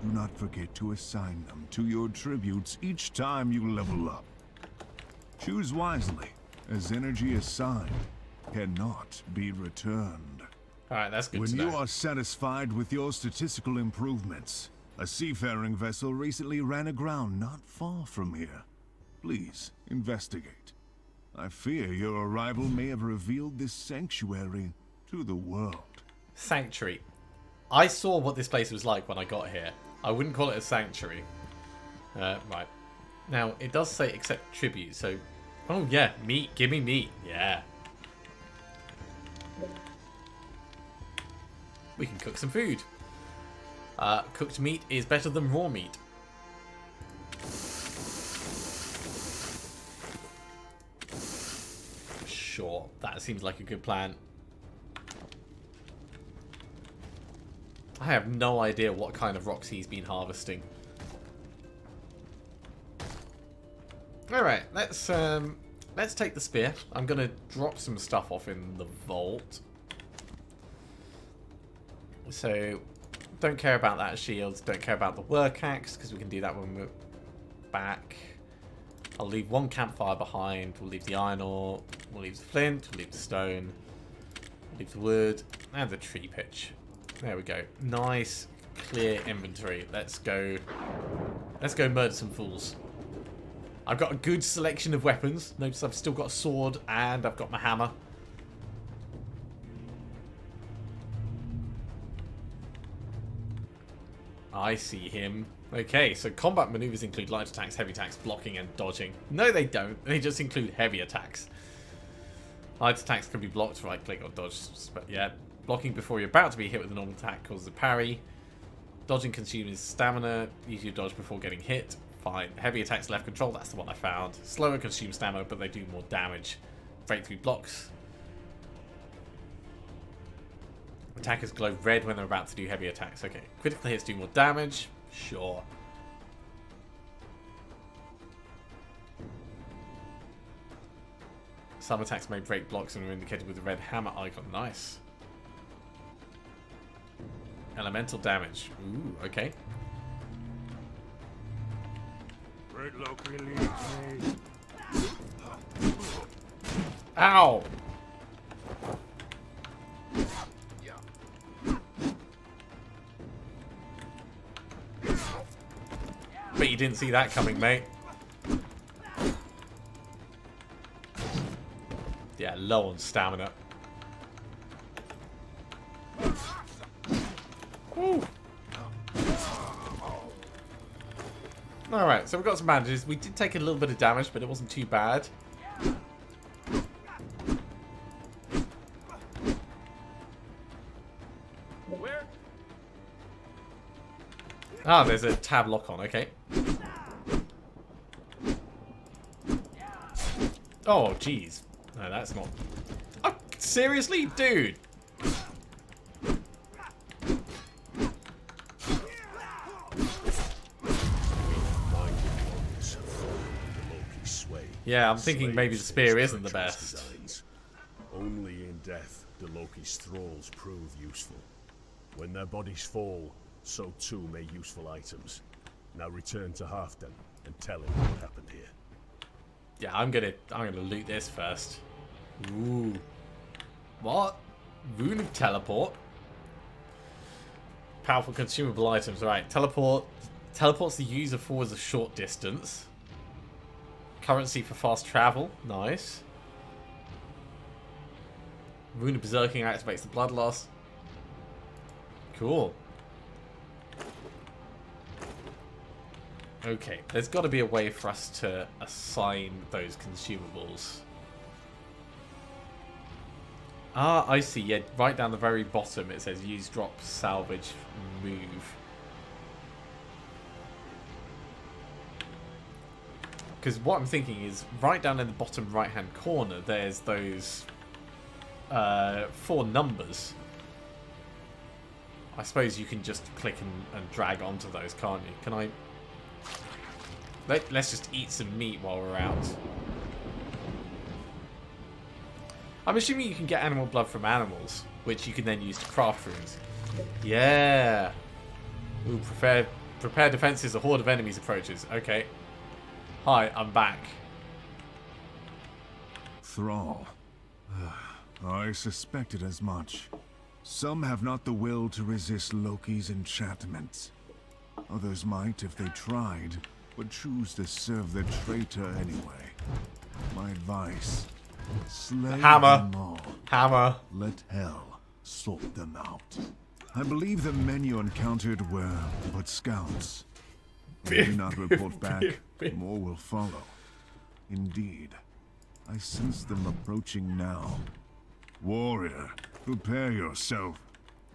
Speaker 3: Do not forget to assign them to your tributes each time you level up. Choose wisely, as energy assigned cannot be returned.
Speaker 1: Alright, that's good
Speaker 3: When
Speaker 1: to
Speaker 3: you
Speaker 1: know.
Speaker 3: are satisfied with your statistical improvements, a seafaring vessel recently ran aground not far from here. Please, investigate. I fear your arrival may have revealed this sanctuary to the world.
Speaker 1: Sanctuary. I saw what this place was like when I got here. I wouldn't call it a sanctuary. Right. Now, it does say accept tribute, so... Oh, yeah, meat. Give me meat. Yeah. We can cook some food. Cooked meat is better than raw meat. Sure, that seems like a good plan. I have no idea what kind of rocks he's been harvesting. Alright, let's take the spear. I'm gonna drop some stuff off in the vault. So, don't care about that shield, don't care about the work axe, because we can do that when we're back. I'll leave one campfire behind, we'll leave the iron ore, we'll leave the flint, we'll leave the stone, we'll leave the wood, and the tree pitch. There we go. Nice, clear inventory. Let's go murder some fools. I've got a good selection of weapons. Notice I've still got a sword and I've got my hammer. I see him. Okay, so combat maneuvers include light attacks, heavy attacks, blocking, and dodging. No, they don't. They just include heavy attacks. Light attacks can be blocked, right click, or dodge. Yeah, blocking before you're about to be hit with a normal attack causes a parry. Dodging consumes stamina. Use your dodge before getting hit. Fine. Heavy attacks left control, that's the one I found. Slower consume stamina, but they do more damage. Breakthrough blocks. Attackers glow red when they're about to do heavy attacks. Okay. Critical hits do more damage. Sure. Some attacks may break blocks and are indicated with the red hammer icon. Nice. Elemental damage. Ooh, okay. Ow! Bet you didn't see that coming, mate. Yeah, low on stamina. Alright, so we've got some bandages. We did take a little bit of damage, but it wasn't too bad.
Speaker 4: Where?
Speaker 1: Ah, there's a tab lock on, okay. Oh, jeez. No, that's not... Oh, seriously? Dude! Yeah, I'm thinking maybe the spear isn't the best.
Speaker 2: Designs. Only in death do Loki's thralls prove useful. When their bodies fall, so too may useful items. Now return to Halfdan and tell him what happened here.
Speaker 1: Yeah, I'm gonna loot this first. Ooh. What? Rune of teleport? Powerful consumable items, right. Teleports the user forwards a short distance. Currency for fast travel. Nice. Rune of Berserking activates the bloodlust. Cool. Okay, there's got to be a way for us to assign those consumables. Ah, I see. Yeah, right down the very bottom it says use, drop, salvage, move. Because what I'm thinking is, right down in the bottom right-hand corner, there's those 4 numbers. I suppose you can just click and drag onto those, can't you? Can I... Let's just eat some meat while we're out. I'm assuming you can get animal blood from animals, which you can then use to craft runes. Yeah. Ooh, prepare defenses. A horde of enemies approaches. Okay. Hi, I'm back.
Speaker 3: Thrall. I suspected as much. Some have not the will to resist Loki's enchantments. Others might if they tried, but choose to serve the traitor anyway. My advice, slay
Speaker 1: Hammer.
Speaker 3: them all.
Speaker 1: Hammer.
Speaker 3: Let hell sort them out. I believe the men you encountered were but scouts. They do not report back, more will follow. Indeed, I sense them approaching now. Warrior, prepare yourself.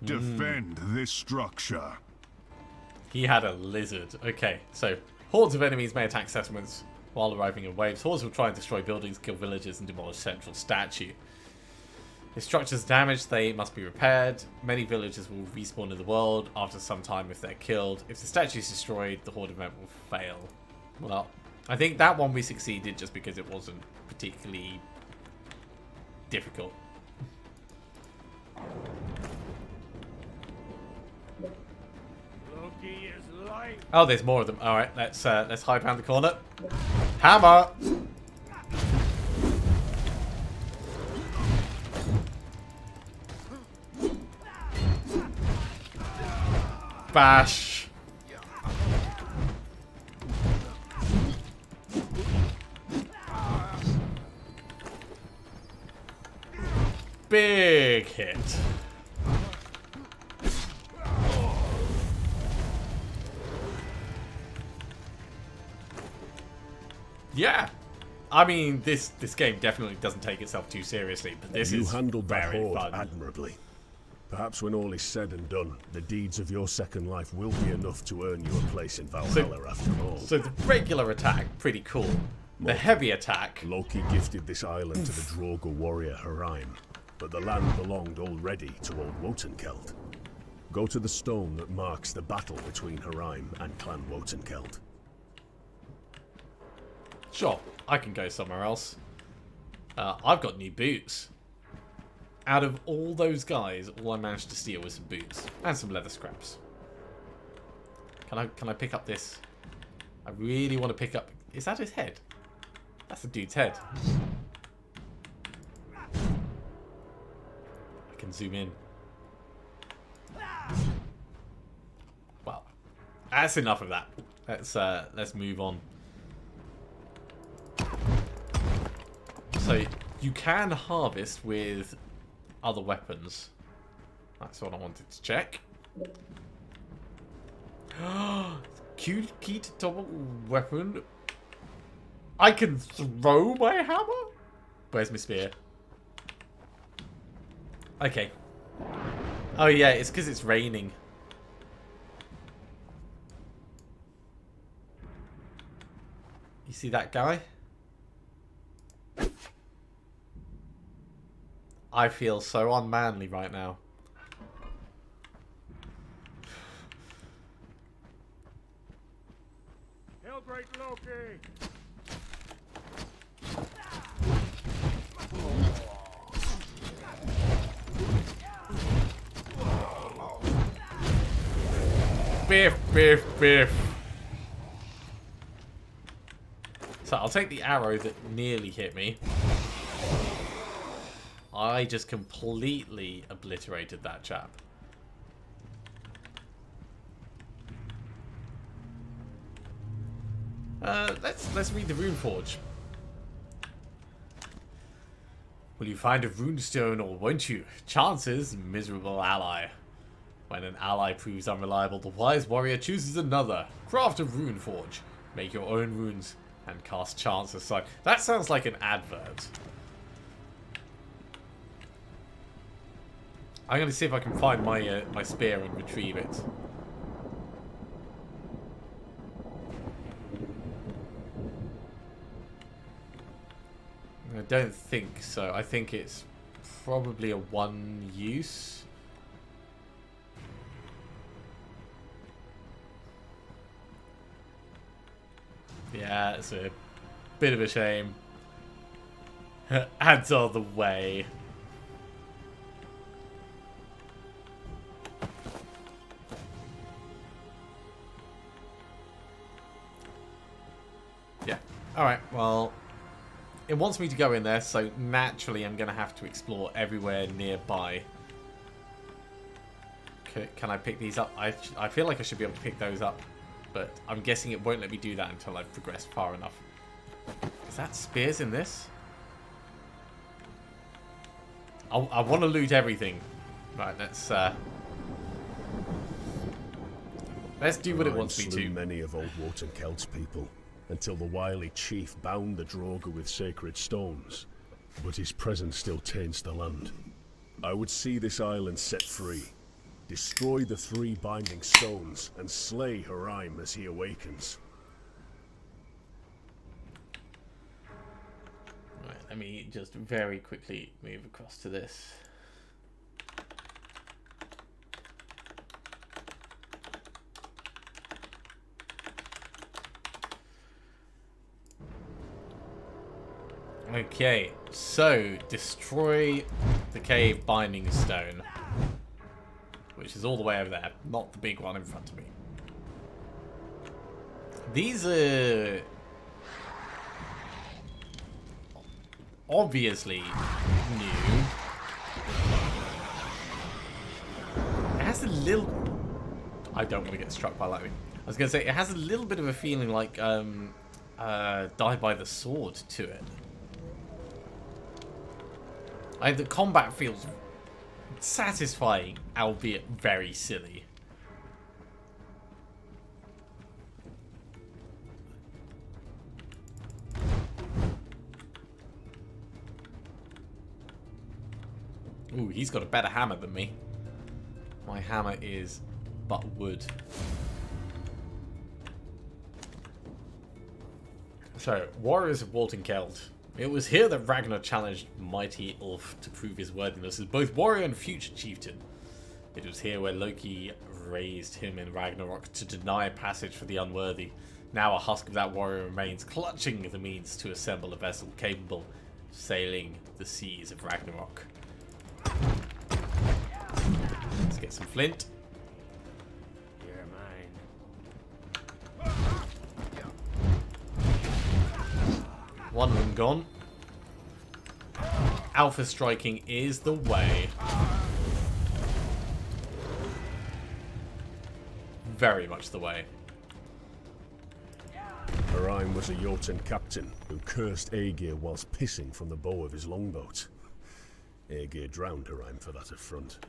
Speaker 3: Defend this structure.
Speaker 1: He had a lizard. Okay, so hordes of enemies may attack settlements while arriving in waves. Hordes will try and destroy buildings, kill villagers, and demolish central statue. If structures are damaged, they must be repaired. Many villagers will respawn in the world after some time if they're killed. If the statue is destroyed, the horde event will fail. Well, I think that one we succeeded just because it wasn't particularly difficult. Oh, there's more of them. All right, let's hide around the corner. Hammer. Bash. Big hit. Yeah, I mean this game definitely doesn't take itself too seriously, but this is
Speaker 2: handled that
Speaker 1: very
Speaker 2: horde
Speaker 1: fun.
Speaker 2: admirably. Perhaps when all is said and done, the deeds of your second life will be enough to earn you a place in Valhalla after all.
Speaker 1: So the regular attack, pretty cool. The heavy attack.
Speaker 2: Loki gifted this island to the Drogo warrior Hraim, but the land belonged already to old Wotankeld. Go to the stone that marks the battle between Hraim and Clan Wotankeld.
Speaker 1: Sure, I can go somewhere else. I've got new boots. Out of all those guys, all I managed to steal was some boots and some leather scraps. Can I pick up this? I really want to pick up. Is that his head? That's the dude's head. I can zoom in. Well, that's enough of that. Let's move on. So you can harvest with other weapons. That's what I wanted to check. Key to double weapon. I can throw my hammer? Where's my spear? Okay. Oh yeah, it's because it's raining. You see that guy? I feel so unmanly right now.
Speaker 2: Hail, great Loki!
Speaker 1: Biff, biff, biff. So I'll take the arrow that nearly hit me. I just completely obliterated that chap. Let's read the rune forge. Will you find a runestone or won't you? Chances, miserable ally. When an ally proves unreliable, the wise warrior chooses another. Craft a rune forge. Make your own runes and cast chance aside. That sounds like an advert. I'm going to see if I can find my my spear and retrieve it. I don't think so. I think it's probably a one use. Yeah, it's a bit of a shame. Ads are the way. Yeah. Alright, well, it wants me to go in there, so naturally I'm going to have to explore everywhere nearby. Can I pick these up? I feel like I should be able to pick those up, but I'm guessing it won't let me do that until I've progressed far enough. Is that spears in this? I want to loot everything. Right, let's Let's do what it
Speaker 2: Rime
Speaker 1: wants me
Speaker 2: slew
Speaker 1: to.
Speaker 2: many of old Wotankelt's people, until the wily chief bound the Draugr with sacred stones. But his presence still taints the land. I would see this island set free, destroy the 3 binding stones, and slay Rime as he awakens.
Speaker 1: Right, let me just very quickly move across to this. Okay, so destroy the cave binding stone, which is all the way over there, not the big one in front of me. These are obviously new. It has a little... I don't want to get struck by lightning. I was going to say, it has a little bit of a feeling like Die by the Sword to it. The combat feels satisfying, albeit very silly. Ooh, he's got a better hammer than me. My hammer is but wood. So, Warriors of Wotankeld. It was here that Ragnar challenged mighty Ulf to prove his worthiness as both warrior and future chieftain. It was here where Loki raised him in Ragnarok to deny passage for the unworthy. Now a husk of that warrior remains, clutching the means to assemble a vessel capable of sailing the seas of Ragnarok. Let's get some flint.
Speaker 4: You're mine.
Speaker 1: One of them gone. Alpha striking is the way. Very much the way.
Speaker 2: Rime was a Jotun captain who cursed Aegir whilst pissing from the bow of his longboat. Aegir drowned Rime for that affront.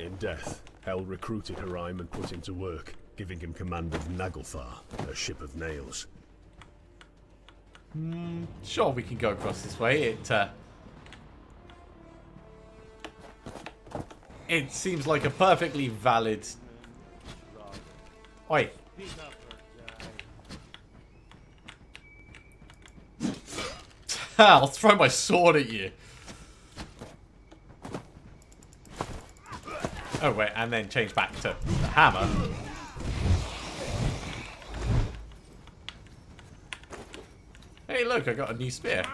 Speaker 2: In death, Hel recruited Rime and put him to work, giving him command of Naglfar, a ship of nails.
Speaker 1: Sure, we can go across this way. It seems like a perfectly valid... Oi. I'll throw my sword at you. Oh wait, and then change back to the hammer. Hey look, I got a new spear.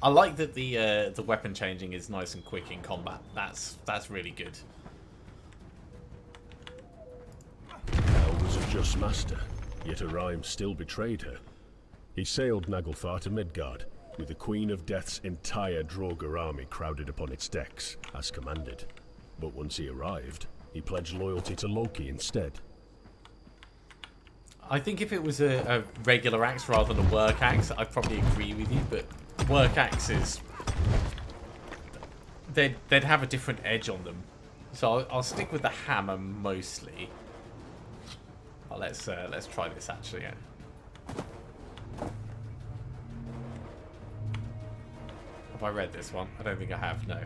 Speaker 1: I like that the weapon changing is nice and quick in combat. That's really good.
Speaker 2: Hel was a just master, yet Rime still betrayed her. He sailed Naglfar to Midgard, with the Queen of Death's entire Draugr army crowded upon its decks, as commanded. But once he arrived, he pledged loyalty to Loki instead.
Speaker 1: I think if it was a regular axe rather than a work axe, I'd probably agree with you, but work axes, they'd have a different edge on them. So I'll stick with the hammer mostly. Oh, let's try this actually. Yeah. Have I read this one? I don't think I have, no.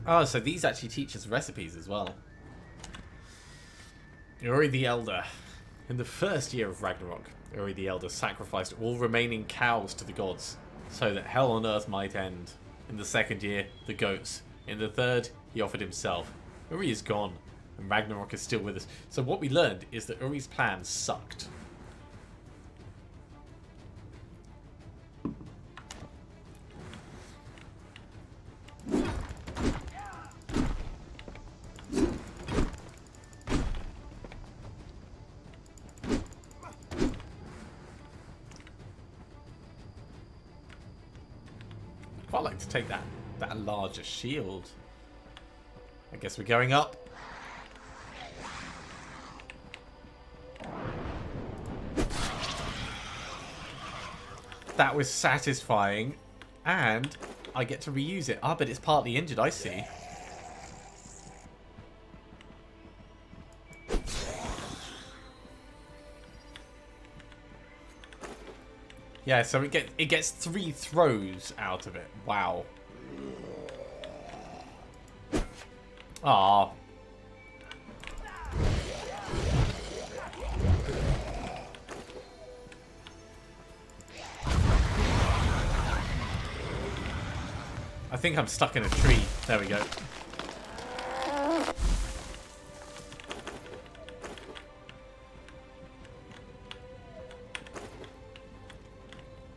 Speaker 1: Oh, so these actually teach us recipes as well. Uri the Elder. In the first year of Ragnarok, Uri the Elder sacrificed all remaining cows to the gods, so that hell on earth might end. In the second year, the goats. In the third, he offered himself. Uri is gone, and Ragnarok is still with us. So what we learned is that Uri's plan sucked. Quite like to take that larger shield. I guess we're going up. That was satisfying. And I get to reuse it. Ah, but it's partly injured, I see. Yeah, so it gets 3 throws out of it. Wow. Ah. I think I'm stuck in a tree. There we go.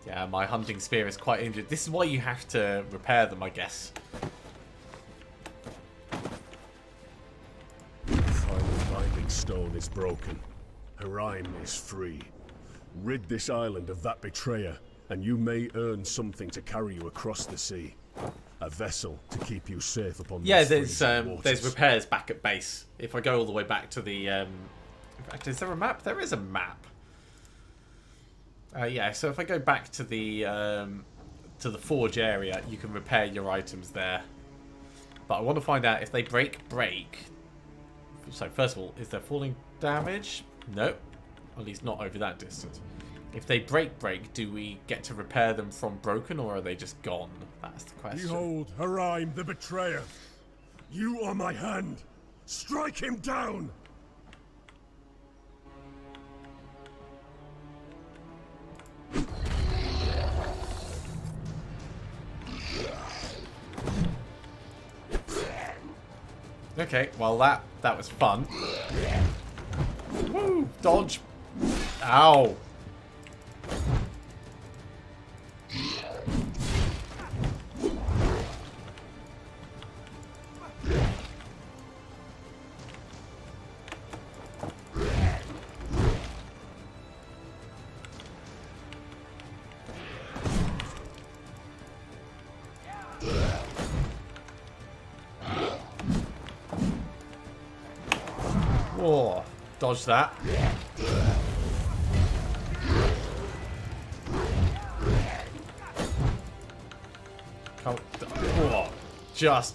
Speaker 1: Yeah, my hunting spear is quite injured. This is why you have to repair them, I guess.
Speaker 2: Final binding stone is broken. Haraim is free. Rid this island of that betrayer, and you may earn something to carry you across the sea. A vessel to keep you safe upon
Speaker 1: Yeah,
Speaker 2: those freezing
Speaker 1: there's
Speaker 2: waters.
Speaker 1: repairs back at base. If I go all the way back to the... in fact, is there a map? There is a map. Yeah, so if I go back to the forge area, you can repair your items there. But I want to find out if they break. So first of all, is there falling damage? No, at least not over that distance. If they break, do we get to repair them from broken, or are they just gone? That's the question.
Speaker 2: Behold, Haraim the betrayer. You are my hand. Strike him down.
Speaker 1: Okay, well that was fun. Woo! Dodge! Ow! Whoa, dodge that. Oh, whoa, just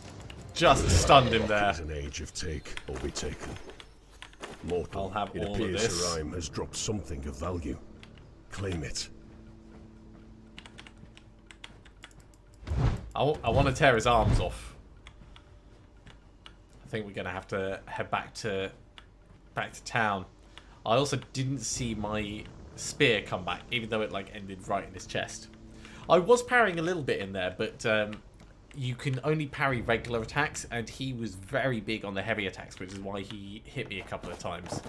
Speaker 1: stunned him there.
Speaker 2: It is an age of take or be taken. Mortal,
Speaker 1: I'll have
Speaker 2: it
Speaker 1: all of
Speaker 2: appears
Speaker 1: this.
Speaker 2: Haraim has dropped something of value. Claim it.
Speaker 1: I want to tear his arms off. I think we're gonna have to head back to town. I also didn't see my spear come back, even though it like ended right in his chest. I was parrying a little bit in there, but you can only parry regular attacks, and he was very big on the heavy attacks, which is why he hit me a couple of times.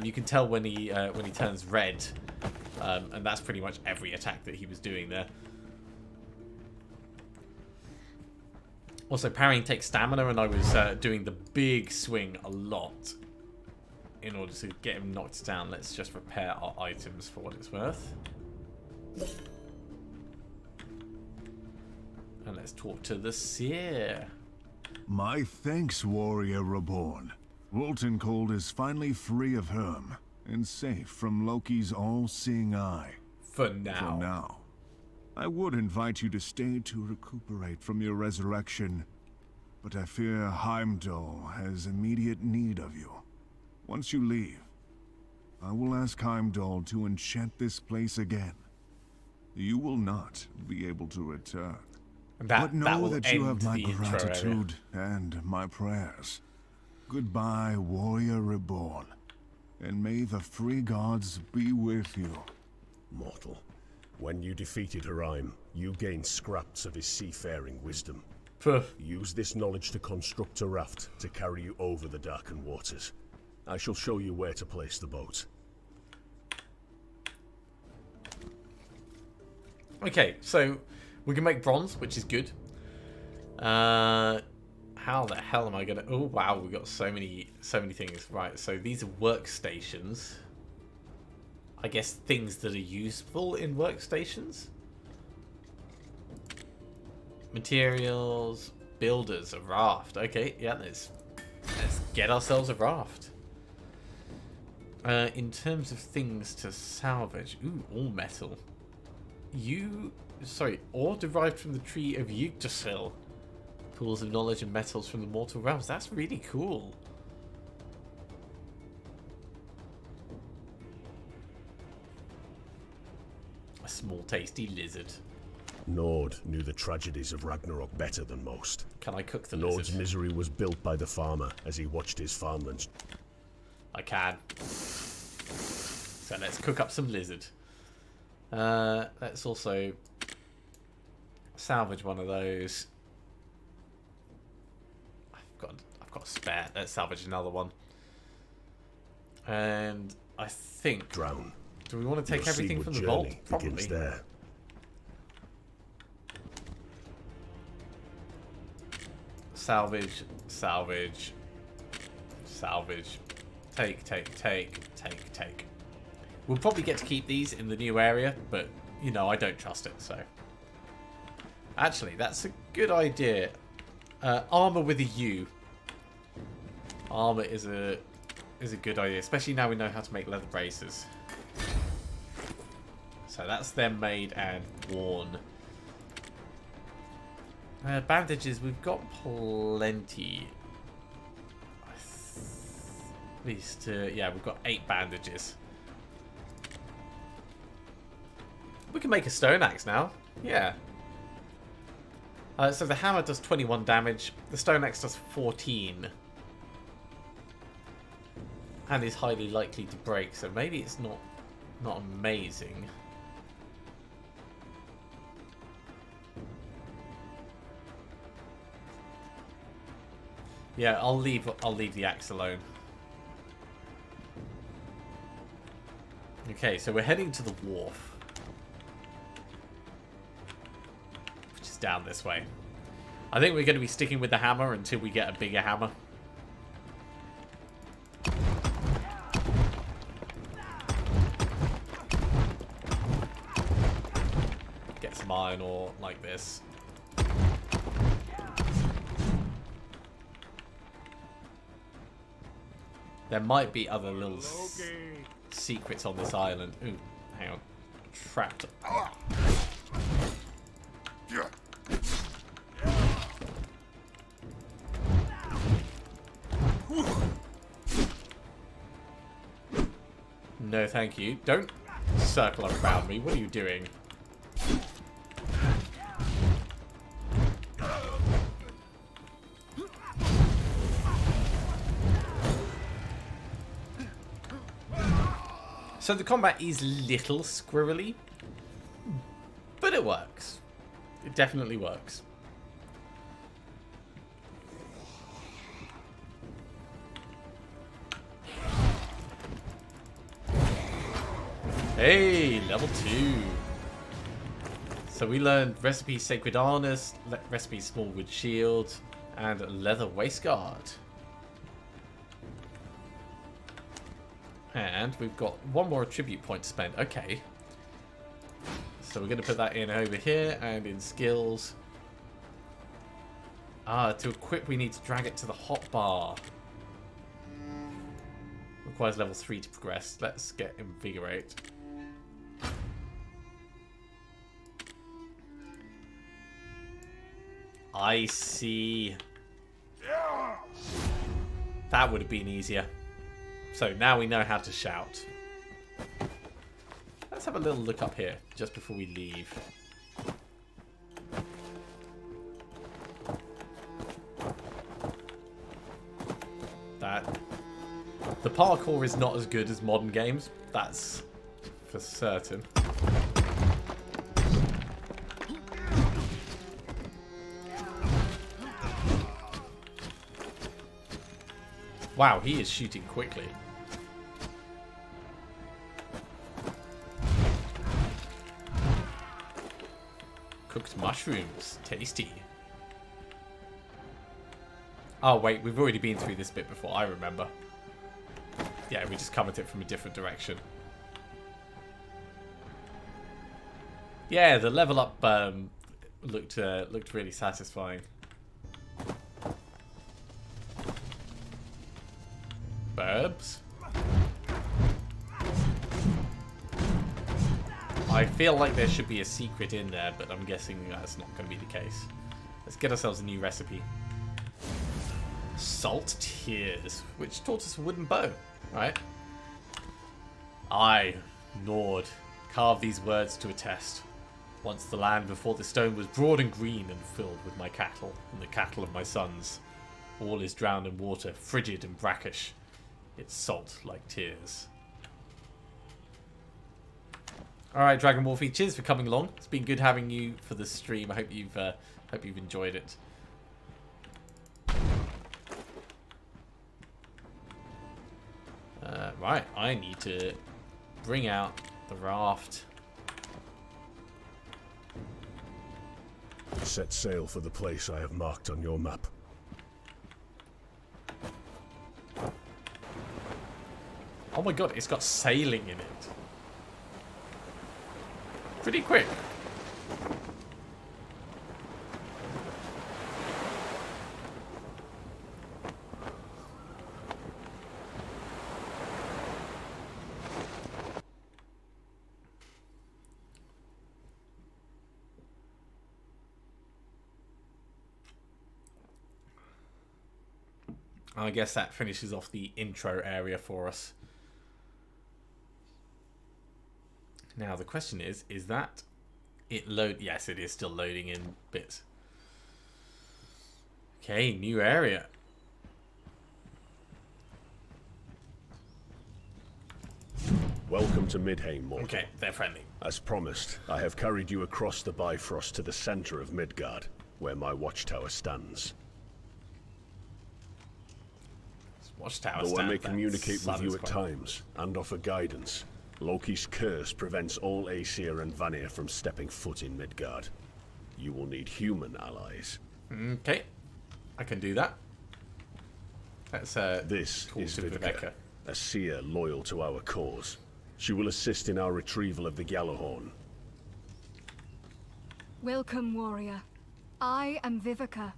Speaker 1: You can tell when he turns red, and that's pretty much every attack that he was doing there. Also, parrying takes stamina, and I was doing the big swing a lot in order to get him knocked down. Let's just repair our items for what it's worth. And let's talk to the seer.
Speaker 3: My thanks, warrior reborn. Woltencold is finally free of Herm and safe from Loki's all-seeing eye.
Speaker 1: For now.
Speaker 3: For now. I would invite you to stay to recuperate from your resurrection, but I fear Heimdall has immediate need of you. Once you leave, I will ask Heimdall to enchant this place again. You will not be able to return. But know that you have my gratitude and my prayers. Goodbye, warrior reborn, and may the free gods be with you.
Speaker 2: Mortal, when you defeated Haraim, you gained scraps of his seafaring wisdom. Use this knowledge to construct a raft to carry you over the darkened waters. I shall show you where to place the boat.
Speaker 1: Okay, so we can make bronze, which is good. How the hell am I gonna... Oh wow, we've got so many things. Right, so these are workstations. I guess things that are useful in workstations. Materials, builders, a raft. Okay, yeah, let's get ourselves a raft. In terms of things to salvage, ooh, all metal. ore derived from the tree of Yggdrasil. Pools of knowledge and metals from the mortal realms. That's really cool. A small tasty lizard.
Speaker 2: Nord knew the tragedies of Ragnarok better than most.
Speaker 1: Can I cook the
Speaker 2: Nord's
Speaker 1: lizard?
Speaker 2: misery was built by the farmer as he watched his farmlands.
Speaker 1: I can. So let's cook up some lizard. Let's also salvage one of those. I've got a spare. Let's salvage another one. And I think.
Speaker 2: Drown.
Speaker 1: Do we want to take
Speaker 2: Your
Speaker 1: everything
Speaker 2: seaward
Speaker 1: from the vault?
Speaker 2: journey
Speaker 1: Probably.
Speaker 2: begins there.
Speaker 1: Salvage, salvage, salvage. Take. We'll probably get to keep these in the new area, but, you know, I don't trust it, so. Actually, that's a good idea. Armor with a U. Armor is a good idea, especially now we know how to make leather braces. So that's them made and worn. Bandages, we've got plenty. At least, yeah, we've got 8 bandages. We can make a stone axe now. Yeah. So the hammer does 21 damage. The stone axe does 14. And is highly likely to break, so maybe it's not amazing. Yeah, I'll leave the axe alone. Okay, so we're heading to the wharf. Which is down this way. I think we're going to be sticking with the hammer until we get a bigger hammer. Get some iron ore like this. There might be other little secrets on this island. Ooh, hang on. Trapped. No, thank you. Don't circle around me. What are you doing? So the combat is little squirrely, but it works. It definitely works. Hey, level 2. So we learned recipe Sacred Harness, recipe Small Wood Shield, and Leather Waistguard. And we've got one more attribute point to spend. Okay. So we're going to put that in over here and in skills. To equip we need to drag it to the hotbar. Requires level 3 to progress. Let's get Invigorate. I see. That would have been easier. So now we know how to shout. Let's have a little look up here just before we leave. The parkour is not as good as modern games. That's for certain. Wow, he is shooting quickly. Cooked mushrooms. Tasty. Oh, wait. We've already been through this bit before. I remember. Yeah, we just covered it from a different direction. Yeah, the level up looked really satisfying. Burbs. I feel like there should be a secret in there, but I'm guessing that's not going to be the case. Let's get ourselves a new recipe. Salt Tears, which taught us a wooden bow, right? I, Nord, carve these words to attest. Once the land before the stone was broad and green and filled with my cattle and the cattle of my sons. All is drowned in water, frigid and brackish. It's salt like tears. Alright, Dragon Wolfie, cheers for coming along. It's been good having you for the stream. I hope you've enjoyed it. Right, I need to bring out the raft.
Speaker 2: Set sail for the place I have marked on your map.
Speaker 1: Oh my god, it's got sailing in it. Pretty quick. I guess that finishes off the intro area for us. Now the question is that it load? Yes, it is still loading in bits. Okay, new area.
Speaker 2: Welcome to Midheim, mortal.
Speaker 1: Okay, they're friendly.
Speaker 2: As promised, I have carried you across the Bifrost to the center of Midgard, where my watchtower stands.
Speaker 1: Watchtower
Speaker 2: Though I may communicate
Speaker 1: that
Speaker 2: with you
Speaker 1: is
Speaker 2: at
Speaker 1: quite
Speaker 2: times, and offer guidance, Loki's curse prevents all Aesir and Vanir from stepping foot in Midgard. You will need human allies.
Speaker 1: Okay, I can do that. Let's
Speaker 2: This
Speaker 1: talk
Speaker 2: is
Speaker 1: to
Speaker 2: Vivica, a seer loyal to our cause. She will assist in our retrieval of the Gjallarhorn.
Speaker 5: Welcome, warrior. I am Vivica,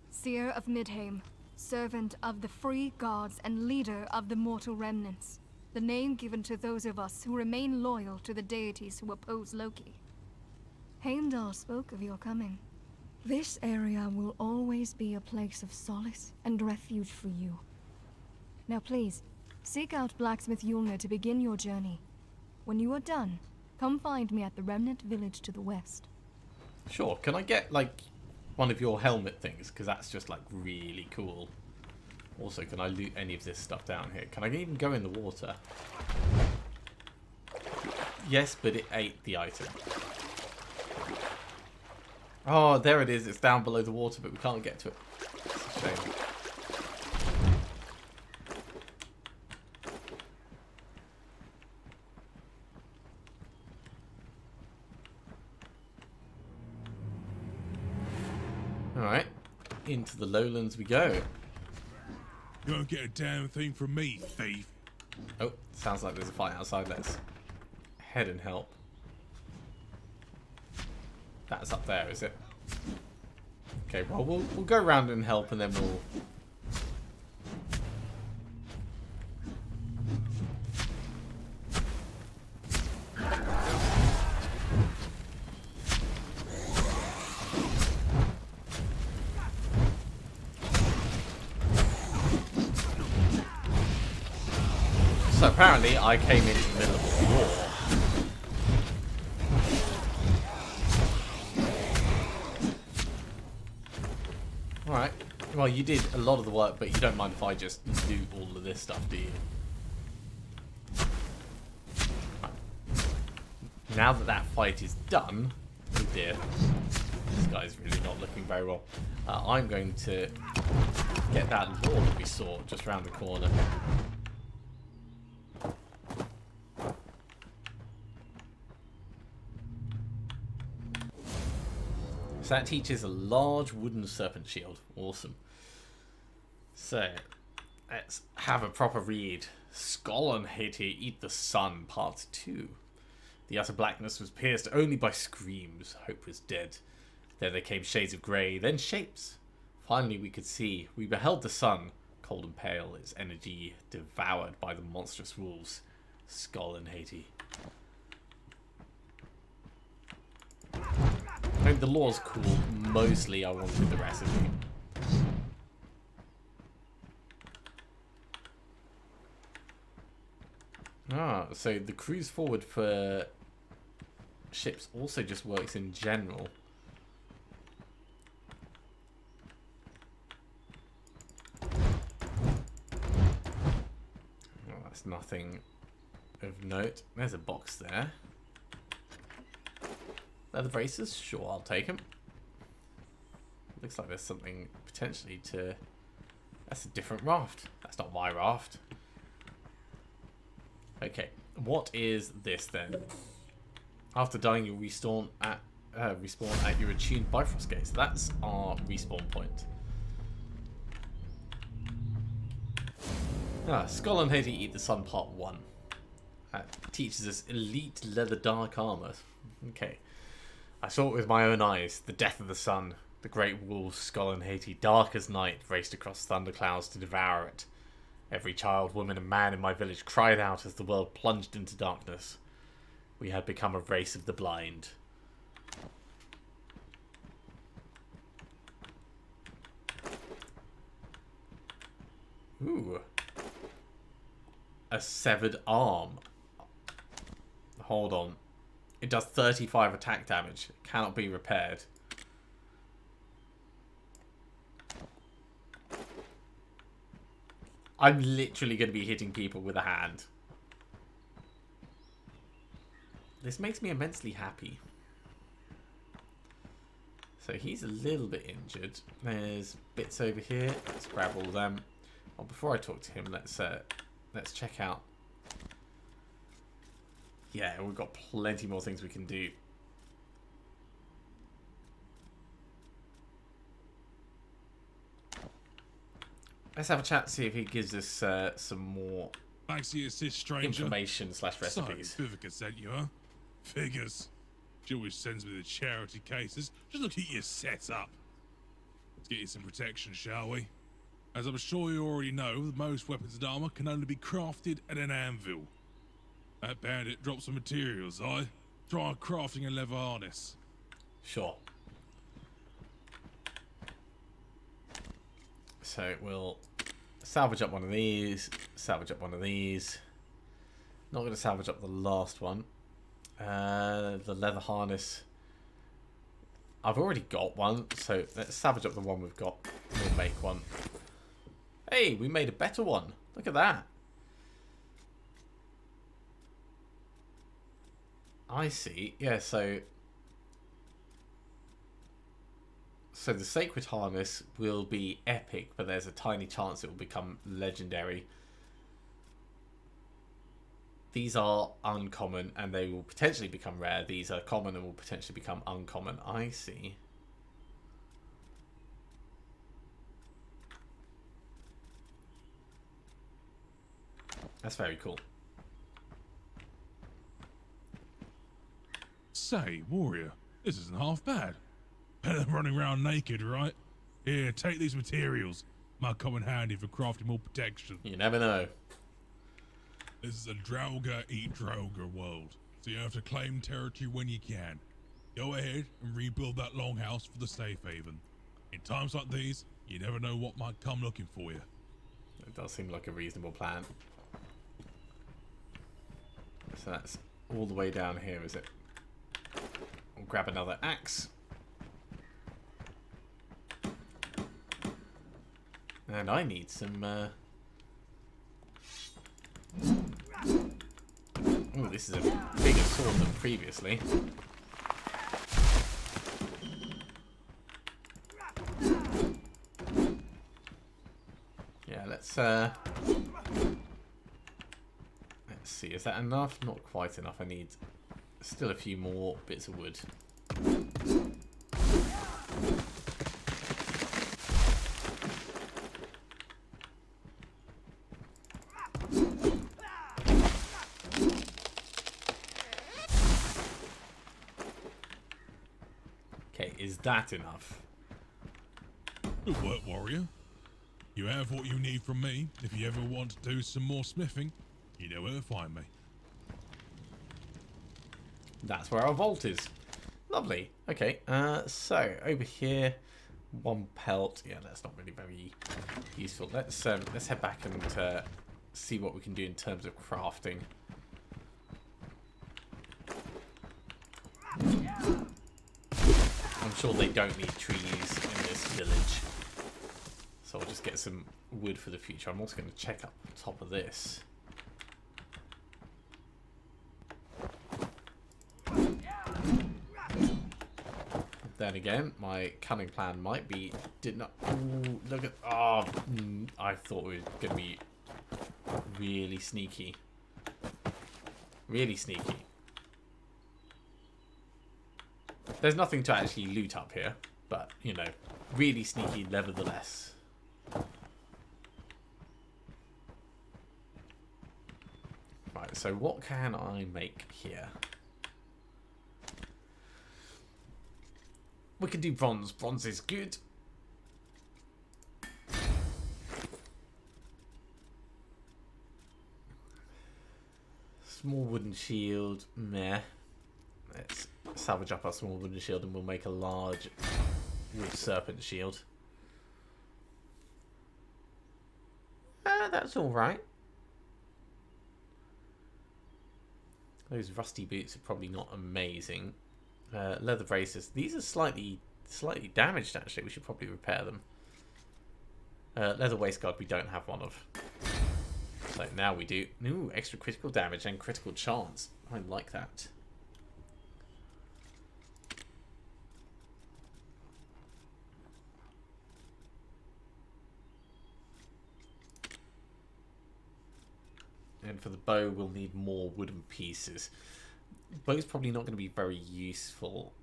Speaker 5: seer of Midheim, servant of the free gods and leader of the mortal remnants, the name given to those of us who remain loyal to the deities who oppose Loki. Heimdall spoke of your coming. This area will always be a place of solace and refuge for you. Now please, seek out Blacksmith Yulner to begin your journey. When you are done, come find me at the remnant village to the west.
Speaker 1: Sure, can I get like one of your helmet things? Because that's just like really cool. Also, can I loot any of this stuff down here? Can I even go in the water? Yes, but it ate the item. Oh, there it is. It's down below the water, but we can't get to it. It's a shame. Alright, into the lowlands we go.
Speaker 6: You don't get a damn thing from me, thief.
Speaker 1: Oh, sounds like there's a fight outside. Let's head and help. That's up there, is it? Okay, well, we'll go around and help, and then we'll... So apparently I came into the middle of a war. Alright. Well, you did a lot of the work, but you don't mind if I just do all of this stuff, do you? Right. Now that that fight is done... Oh dear. This guy's really not looking very well. I'm going to get that lore that we saw just around the corner. So that teaches a large wooden serpent shield. Awesome. So, let's have a proper read. Skollenheti Eat the Sun, Part 2. The utter blackness was pierced only by screams. Hope was dead. Then there came shades of grey, then shapes. Finally we could see. We beheld the sun, cold and pale, its energy devoured by the monstrous wolves. Skollenheti. mean, the lore's cool. Mostly I wanted the recipe. Ah, so the cruise forward for ships also just works in general. Well, that's nothing of note. There's a box there. Leather braces? Sure, I'll take them. Looks like there's something potentially to... That's a different raft. That's not my raft. Okay, what is this then? After dying, you respawn at your attuned Bifrost Gate. So that's our respawn point. Skull and Haiti Eat the Sun Part 1. That teaches us elite leather dark armor. Okay. I saw it with my own eyes. The death of the sun. The great wolves, Skull and Haiti, dark as night, raced across thunderclouds to devour it. Every child, woman and man in my village cried out as the world plunged into darkness. We had become a race of the blind. Ooh. A severed arm. Hold on. It does 35 attack damage. It cannot be repaired. I'm literally going to be hitting people with a hand. This makes me immensely happy. So he's a little bit injured. There's bits over here. Let's grab all of them. Well, before I talk to him, let's check out. Yeah, we've got plenty more things we can do. Let's have a chat, see if he gives us some more
Speaker 6: Thanks to your assist, stranger.
Speaker 1: information / recipes.
Speaker 6: So, Vivica sent you, huh? Figures. She always sends me the charity cases. Just look at your setup. Let's get you some protection, shall we? As I'm sure you already know, most weapons and armor can only be crafted at an anvil. That bandit dropped some materials, try crafting a leather harness.
Speaker 1: Sure. So we'll salvage up one of these, salvage up one of these. Not going to salvage up the last one. The leather harness. I've already got one, so let's salvage up the one we've got. We'll make one. Hey, we made a better one. Look at that. I see. Yeah, so the sacred harness will be epic, but there's a tiny chance it will become legendary. These are uncommon and they will potentially become rare. These are common and will potentially become uncommon. I see. That's very cool.
Speaker 6: Say, warrior, this isn't half bad. Better than running around naked, right? Here, take these materials. Might come in handy for crafting more protection.
Speaker 1: You never know.
Speaker 6: This is a Draugr eat Draugr world, so you have to claim territory when you can. Go ahead and rebuild that longhouse for the safe haven. In times like these, you never know what might come looking for you.
Speaker 1: It does seem like a reasonable plan. So that's all the way down here, is it? We'll grab another axe. And I need some... Oh, this is a bigger sword than previously. Yeah, let's see. Is that enough? Not quite enough. I need still a few more bits of wood. Okay, is that enough?
Speaker 6: Good work, warrior. You have what you need from me. If you ever want to do some more smithing, you know where to find me.
Speaker 1: That's where our vault is. Lovely. Okay, so over here, one pelt. Yeah, that's not really very useful. Let's head back and see what we can do in terms of crafting. I'm sure they don't need trees in this village, so I'll just get some wood for the future. I'm also going to check up top of this. Then again, my cunning plan might be... Did not... Ooh, look at... Oh, I thought we were going to be really sneaky. Really sneaky. There's nothing to actually loot up here, but, you know, really sneaky nevertheless. Right, so what can I make here? We can do bronze. Bronze is good. Small wooden shield. Meh. Let's salvage up our small wooden shield and we'll make a large wood serpent shield. That's alright. Those rusty boots are probably not amazing. Leather braces. These are slightly damaged, actually. We should probably repair them. Leather waistguard, we don't have one of. So now we do. Ooh, extra critical damage and critical chance. I like that. And for the bow, we'll need more wooden pieces. Bow's probably not going to be very useful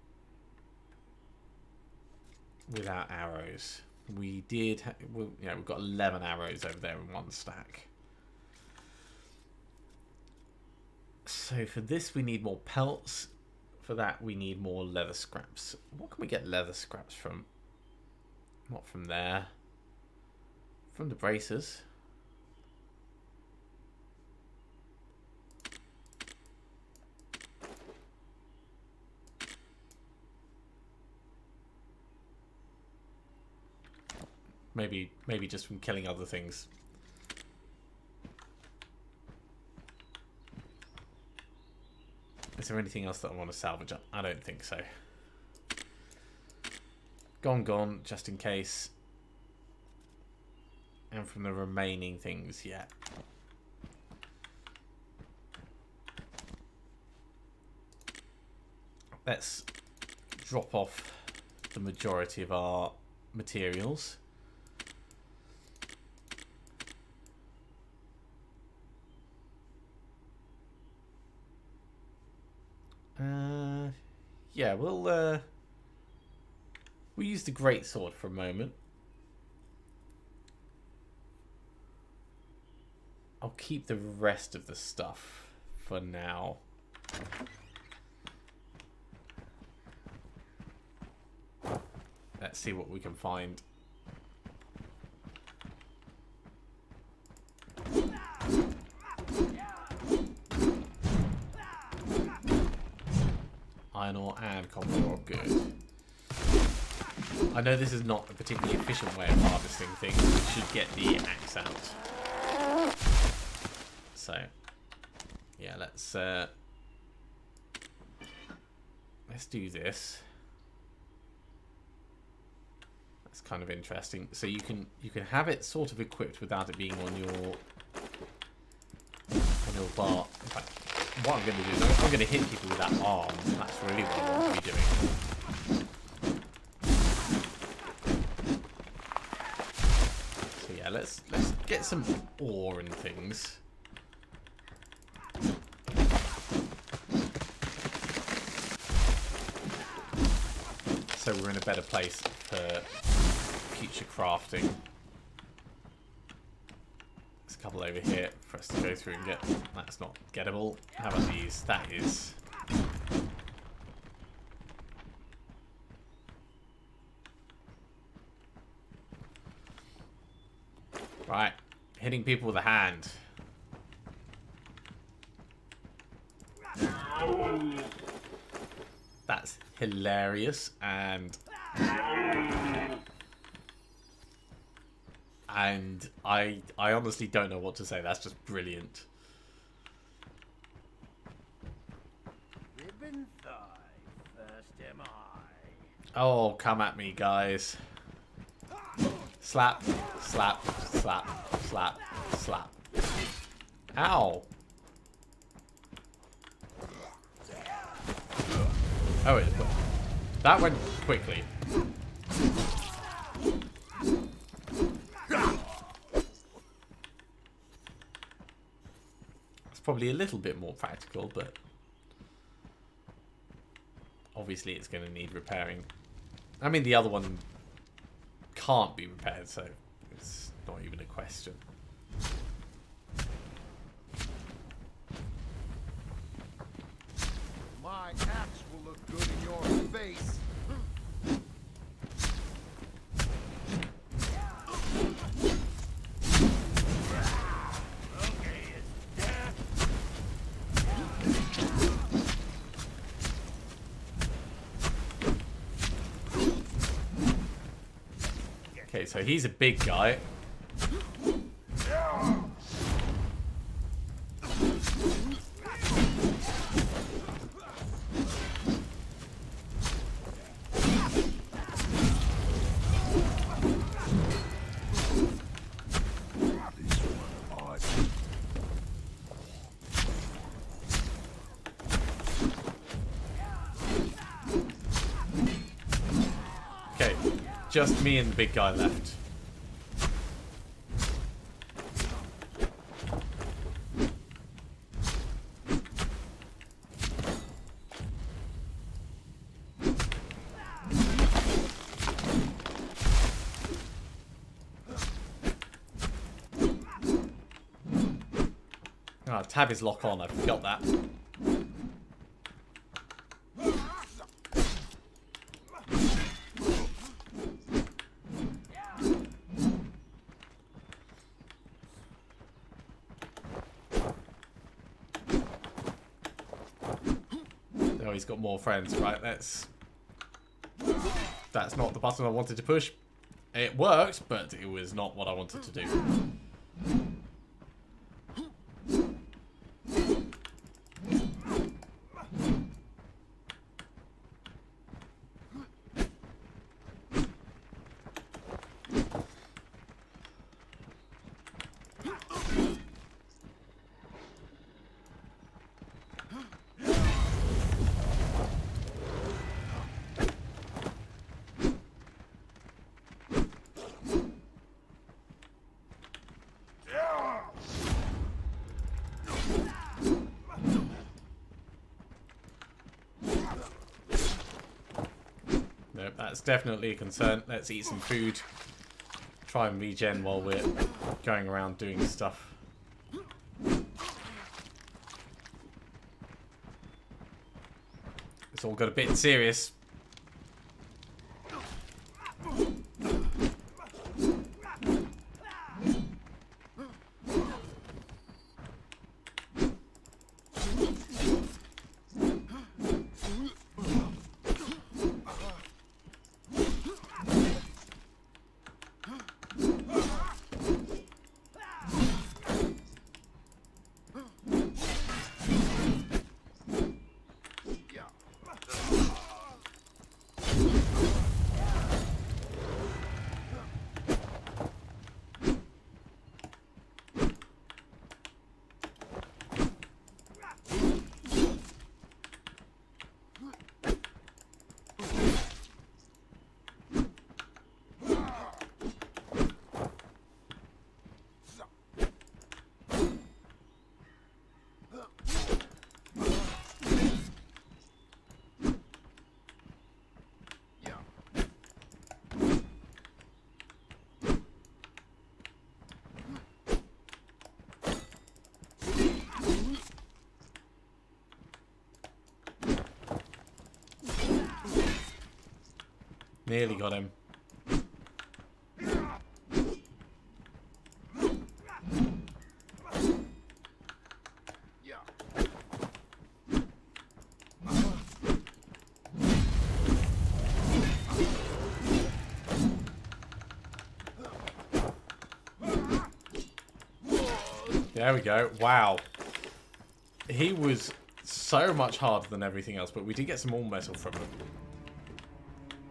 Speaker 1: without arrows. We did, we've got 11 arrows over there in one stack. So for this, we need more pelts. For that, we need more leather scraps. What can we get leather scraps from? Not from there. From the bracers. Maybe just from killing other things. Is there anything else that I want to salvage up? I don't think so. Gone, just in case. And from the remaining things, yeah. Let's drop off the majority of our materials. Yeah, we'll use the greatsword for a moment. I'll keep the rest of the stuff for now. Let's see what we can find. Iron ore and copper ore, good. I know this is not a particularly efficient way of harvesting things. We should get the axe out. So, yeah, let's do this. That's kind of interesting. So you can have it sort of equipped without it being on your bar. In fact, what I'm going to do is I'm going to hit people with that arm. That's really what I want to be doing. So yeah, let's get some ore and things. So we're in a better place for future crafting. There's a couple over here for us to go through and get. That's not gettable. How about these? That is. Right. Hitting people with a hand. That's hilarious, and I honestly don't know what to say. That's just brilliant.
Speaker 4: Ribbon thigh, first am I.
Speaker 1: Oh, come at me, guys. Slap, slap, slap, slap, slap. Ow. Oh, that went quickly. It's probably a little bit more practical, but obviously it's going to need repairing. I mean, the other one can't be repaired, so it's not even a question.
Speaker 7: My axe will look good in your face.
Speaker 1: Okay, so he's a big guy. Okay, just me and the big guy left. Ah, tab is lock on, I forgot that. Oh, he's got more friends, right? That's not the button I wanted to push. It worked, but it was not what I wanted to do. Nope, that's definitely a concern. Let's eat some food. Try and regen while we're going around doing stuff. It's all got a bit serious. Nearly got him. There we go. Wow. He was so much harder than everything else, but we did get some more metal from him.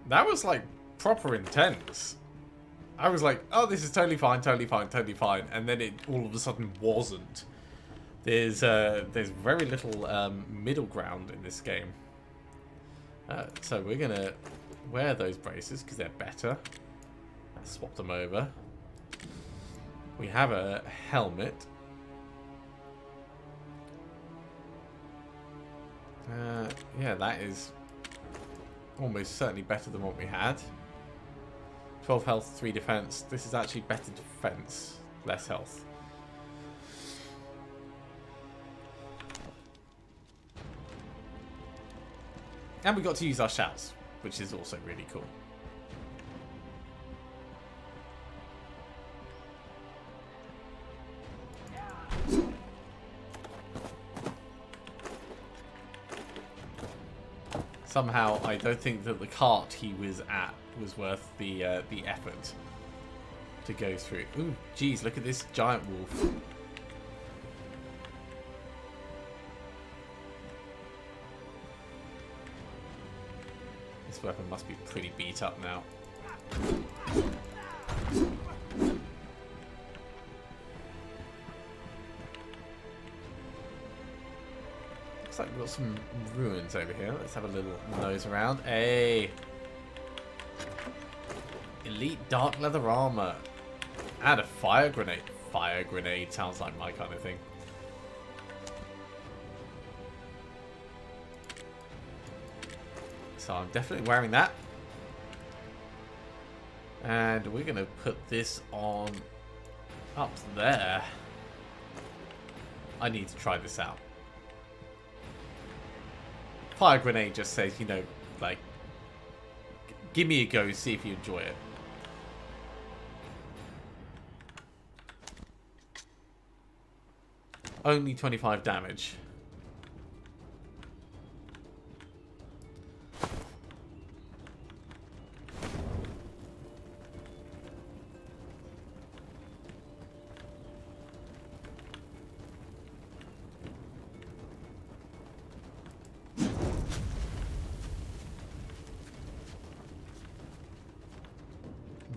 Speaker 1: That was like proper intense. I was like, oh, this is totally fine, totally fine, totally fine. And then it all of a sudden wasn't. There's very little middle ground in this game. So we're going to wear those braces because they're better. Let's swap them over. We have a helmet. Yeah, that is almost certainly better than what we had. 12 health, 3 defense. This is actually better defense, less health. And we got to use our shouts, which is also really cool. Somehow, I don't think that the cart he was at was worth the effort to go through. Ooh, geez, look at this giant wolf. This weapon must be pretty beat up now. Looks like we've got some ruins over here. Let's have a little nose around. Hey! Elite dark leather armor. Add a fire grenade. Fire grenade sounds like my kind of thing. So I'm definitely wearing that. And we're going to put this on up there. I need to try this out. Fire grenade just says, you know, like, give me a go, see if you enjoy it. Only 25 damage.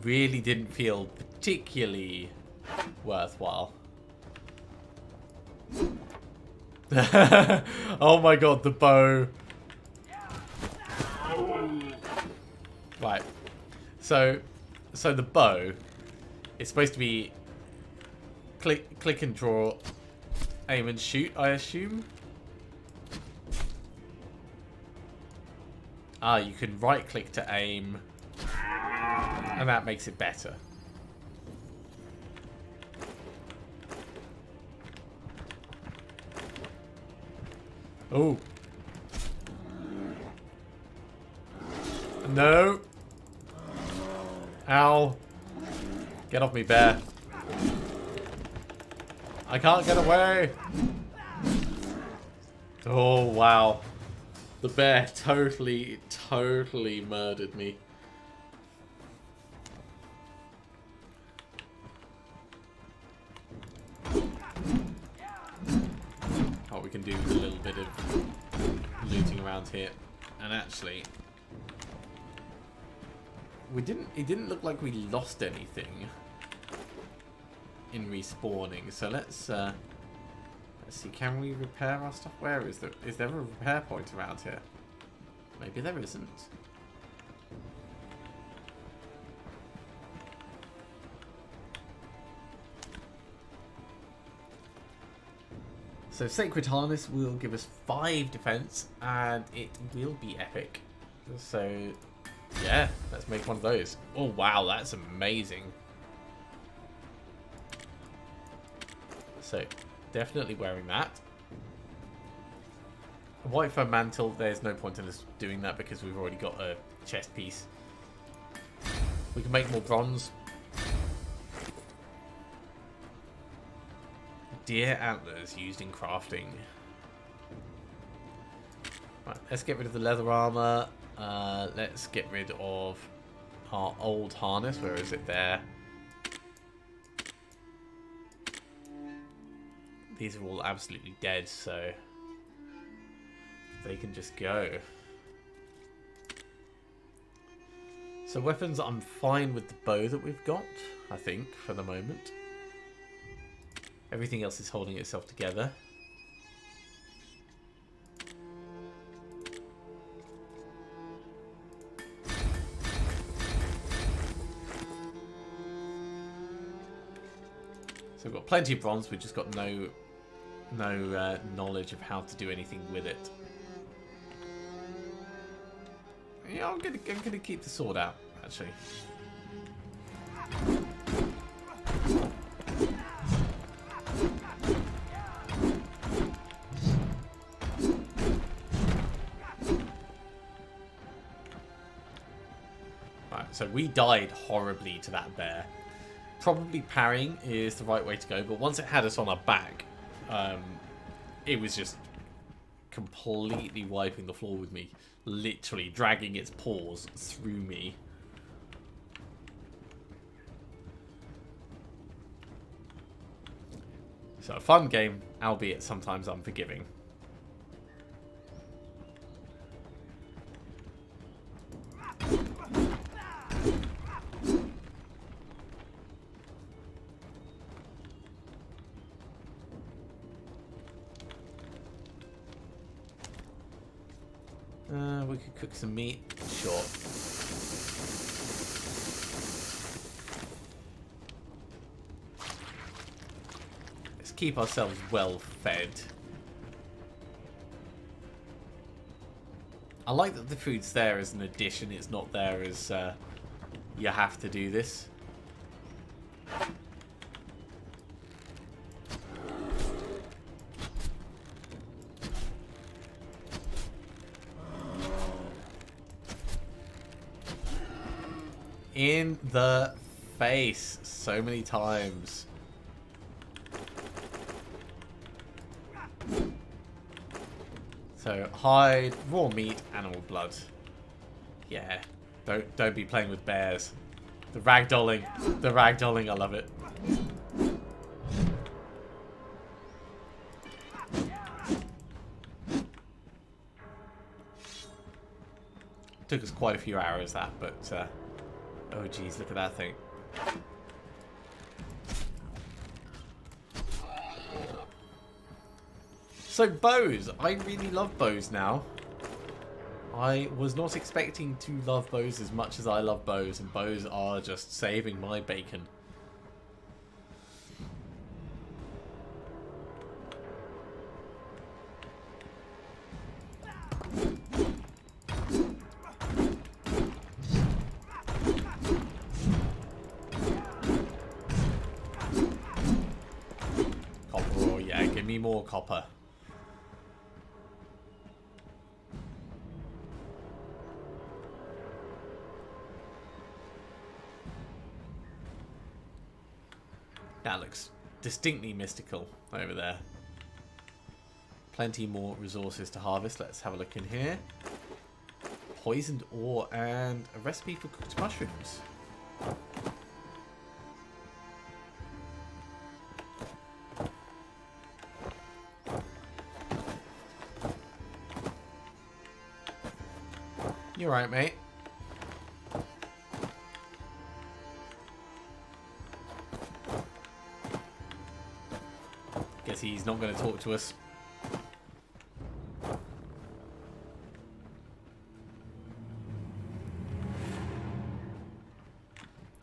Speaker 1: Really didn't feel particularly worthwhile. Oh my god, the bow. Right. So the bow is supposed to be click and draw, aim and shoot, I assume. Ah, you can right click to aim, and that makes it better. Oh. No. Ow. Get off me, bear. I can't get away. Oh, wow. The bear totally murdered me. What we can do is a little bit of looting around here. And actually, it didn't look like we lost anything in respawning. So let's see, can we repair our stuff? Where is there a repair point around here? Maybe there isn't. So Sacred Harness will give us 5 defense, and it will be epic. So yeah, let's make one of those. Oh wow, that's amazing. So definitely wearing that. A white fur mantle, there's no point in us doing that because we've already got a chest piece. We can make more bronze. Deer antlers used in crafting. Right, let's get rid of the leather armor. Let's get rid of our old harness. Where is it? There. these are all absolutely dead, so they can just go. So weapons, I'm fine with the bow that we've got, I think, for the moment. Everything else is holding itself together. So we've got plenty of bronze, we've just got no knowledge of how to do anything with it. Yeah, I'm gonna keep the sword out, actually. Right, so we died horribly to that bear. Probably parrying is the right way to go, but once it had us on our back, it was just completely wiping the floor with me. Literally dragging its paws through me. So a fun game, albeit sometimes unforgiving. We could cook some meat. Sure. Let's keep ourselves well fed. I like that the food's there as an addition. It's not there as you have to do this. In the face so many times. So hide, raw meat, animal blood. Yeah, don't be playing with bears. The ragdolling, I love it. Took us quite a few hours that, but oh geez, look at that thing. So bows. I really love bows now. I was not expecting to love bows as much as I love bows, and bows are just saving my bacon. More copper. That looks distinctly mystical over there. Plenty more resources to harvest. Let's have a look in here. Poisoned ore and a recipe for cooked mushrooms. You're right, mate. Guess he's not going to talk to us.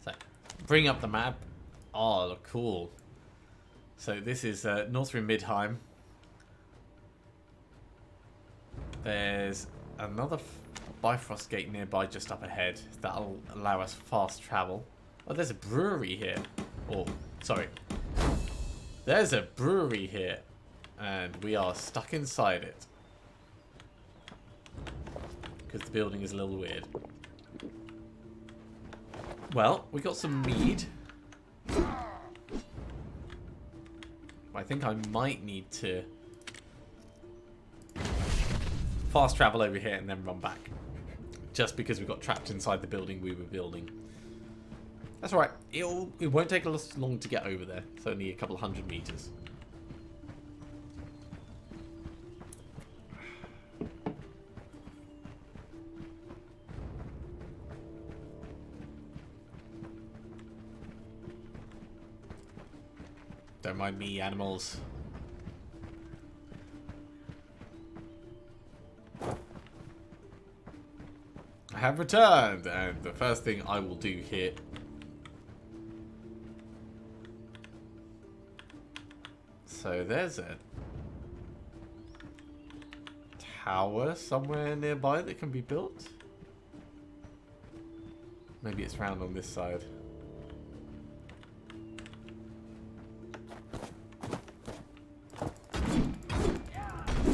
Speaker 1: So, bring up the map. Oh, look cool. So this is Northrend Midheim. There's another Bifrost gate nearby just up ahead. That'll allow us fast travel. Oh, there's a brewery here. Oh, sorry. There's a brewery here. And we are stuck inside it. Because the building is a little weird. Well, we got some mead. I think I might need to fast travel over here and then run back. Just because we got trapped inside the building we were building. That's alright. It won't take us long to get over there. It's only a couple of 100 meters. Don't mind me, animals. I have returned, and the first thing I will do here... So there's a tower somewhere nearby that can be built. Maybe it's round on this side.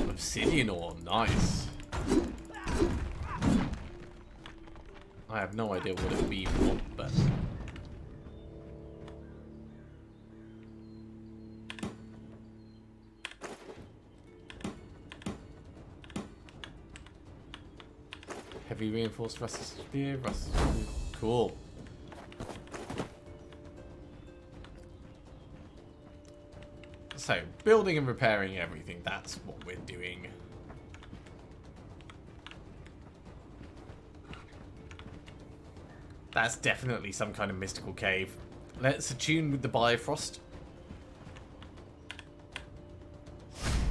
Speaker 1: Obsidian ore, nice. I have no idea what it would be for, but... Heavy reinforced rusted spear, cool. So, building and repairing everything, that's what we're doing. That's definitely some kind of mystical cave. Let's attune with the Bifrost.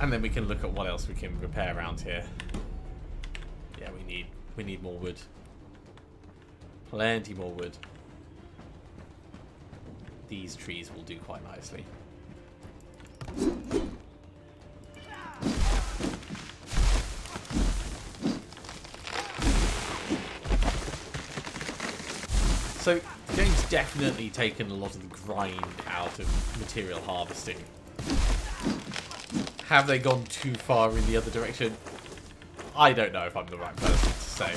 Speaker 1: And then we can look at what else we can repair around here. Yeah, we need more wood. Plenty more wood. These trees will do quite nicely. So, the game's definitely taken a lot of the grind out of material harvesting. Have they gone too far in the other direction? I don't know if I'm the right person to say.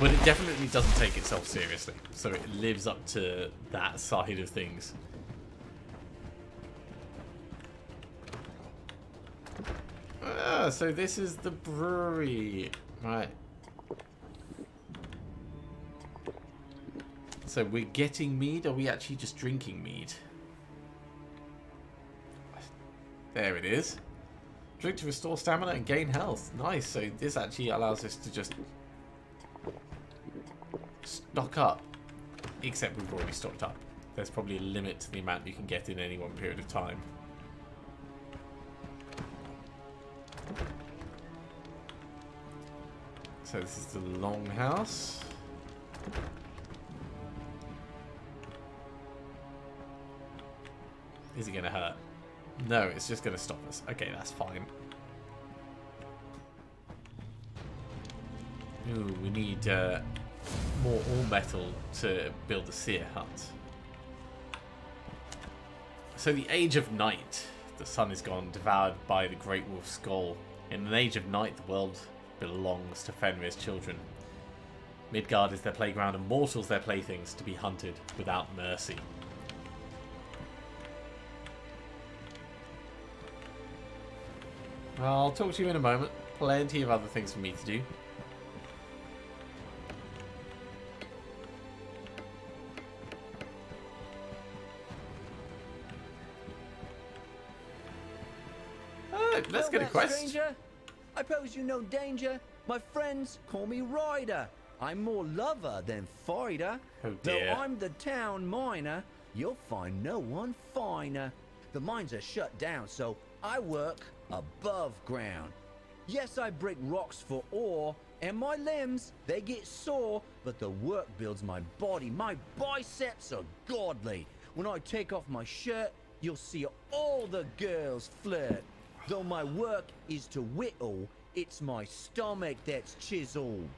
Speaker 1: But it definitely doesn't take itself seriously. So it lives up to that side of things. So this is the brewery. Right. So we're getting mead, or are we actually just drinking mead? There it is. Drink to restore stamina and gain health. Nice. So this actually allows us to just stock up. Except we've already stocked up. There's probably a limit to the amount you can get in any one period of time. So this is the longhouse. Is it going to hurt? No, it's just going to stop us. Okay, that's fine. Ooh, we need more ore metal to build the seer hut. So the Age of Night. The sun is gone, devoured by the Great Wolf's skull. In an Age of Night, the world belongs to Fenrir's children. Midgard is their playground and mortals their playthings, to be hunted without mercy. I'll talk to you in a moment. Plenty of other things for me to do. Let's get a quest.
Speaker 8: Stranger. I pose you no danger. My friends call me Rider. I'm more lover than fighter.
Speaker 1: Oh dear.
Speaker 8: Though I'm the town miner, you'll find no one finer. The mines are shut down, so I work above ground. Yes, I break rocks for ore, and my limbs, they get sore, but the work builds my body. My biceps are godly. When I take off my shirt, you'll see all the girls flirt. Though my work is to whittle, it's my stomach that's chiseled.